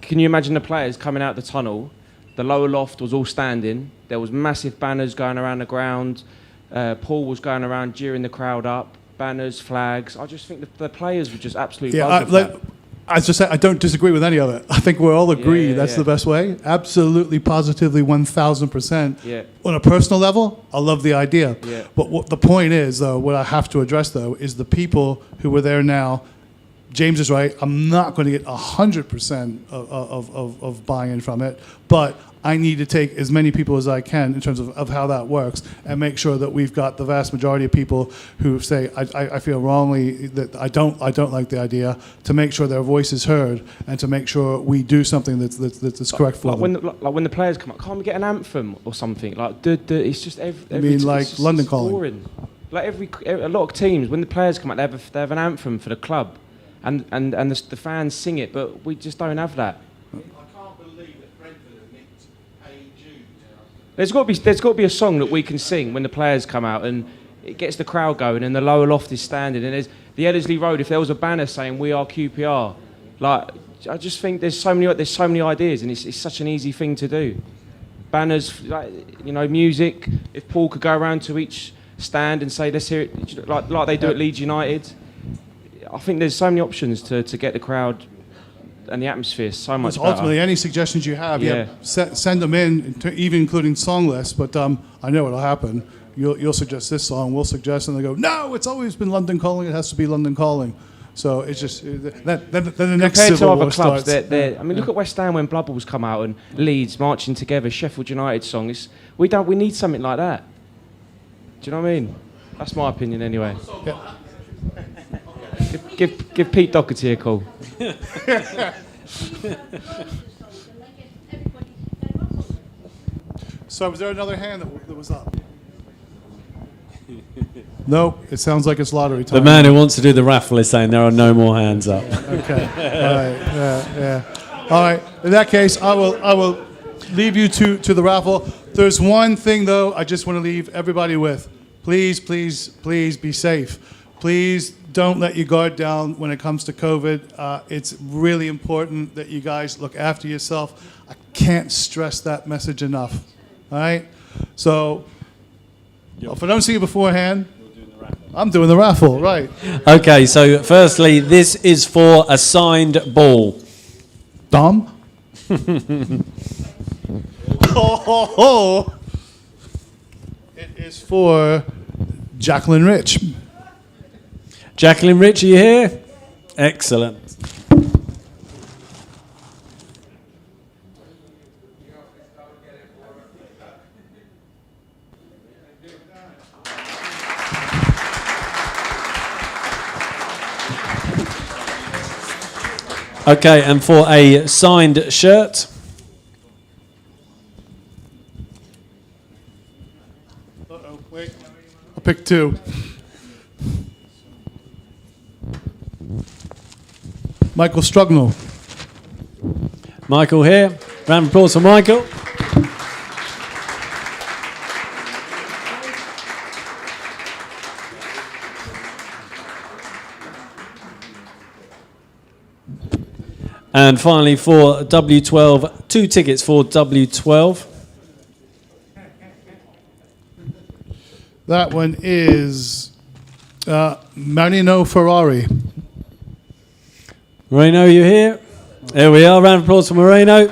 Speaker 5: can you imagine the players coming out the tunnel? The lower loft was all standing. There was massive banners going around the ground. Paul was going around jeering the crowd up. Banners, flags. I just think the players were just absolutely buzzing.
Speaker 4: As I said, I don't disagree with any of it. I think we all agree that's the best way. Absolutely, positively, 1,000%.
Speaker 5: Yeah.
Speaker 4: On a personal level, I love the idea.
Speaker 5: Yeah.
Speaker 4: But what the point is, though, what I have to address, though, is the people who were there now. James is right. I'm not going to get 100% of buy-in from it, but I need to take as many people as I can in terms of how that works and make sure that we've got the vast majority of people who say, I feel wrongly that I don't like the idea, to make sure their voice is heard and to make sure we do something that's correct for them.
Speaker 5: When the players come up, can't we get an anthem or something? Like, it's just every
Speaker 4: I mean, like London Calling?
Speaker 5: Boring. Like a lot of teams, when the players come out, they have an anthem for the club. And the fans sing it, but we just don't have that.
Speaker 17: I can't believe that Brentford have nicked Hey Jude.
Speaker 5: There's got to be a song that we can sing when the players come out, and it gets the crowd going, and the lower loft is standing, and there's the Ellerslie Road. If there was a banner saying "We are QPR," like, I just think there's so many ideas, and it's such an easy thing to do. Banners, like, music. If Paul could go around to each stand and say, "Let's hear it," like they do at Leeds United. I think there's so many options to get the crowd and the atmosphere so much better.
Speaker 4: Ultimately, any suggestions you have, send them in, even including song lists. But I know what'll happen. You'll suggest this song, we'll suggest, and they go, no, it's always been London Calling. It has to be London Calling. So it's just then the next
Speaker 5: compared
Speaker 4: civil
Speaker 5: to other
Speaker 4: war
Speaker 5: clubs,
Speaker 4: starts.
Speaker 5: I mean, look at West Ham when Blood Bowls come out and Leeds marching together, Sheffield United song. We need something like that. Do you know what I mean? That's my opinion, anyway.
Speaker 4: Yeah.
Speaker 5: Give Pete Doherty a call.
Speaker 4: So was there another hand that was up? No, it sounds like it's lottery time.
Speaker 1: The man who wants to do the raffle is saying there are no more hands up.
Speaker 4: Okay. All right. Yeah. All right. In that case, I will leave you to the raffle. There's one thing though I just want to leave everybody with. Please, please, please be safe. Please don't let your guard down when it comes to COVID. It's really important that you guys look after yourself. I can't stress that message enough. All right? So, if I don't see you beforehand, I'm doing the raffle, right.
Speaker 1: Okay, so firstly, this is for a signed ball.
Speaker 4: Dom? Oh. It is for Jacqueline Rich.
Speaker 1: Jacqueline Rich, are you here? Excellent. Okay, and for a signed shirt.
Speaker 4: Uh-oh, wait. I'll pick two. Michael Strugnall.
Speaker 1: Michael here. Round of applause for Michael. And finally for W12, 2 tickets for W12.
Speaker 4: That one is Marino Ferrari.
Speaker 1: Moreno, you here? There we are. Round of applause for Moreno.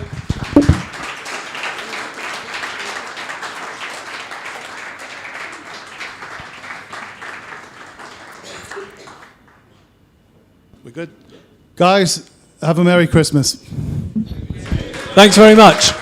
Speaker 4: We're good. Guys, have a Merry Christmas.
Speaker 1: Thanks very much.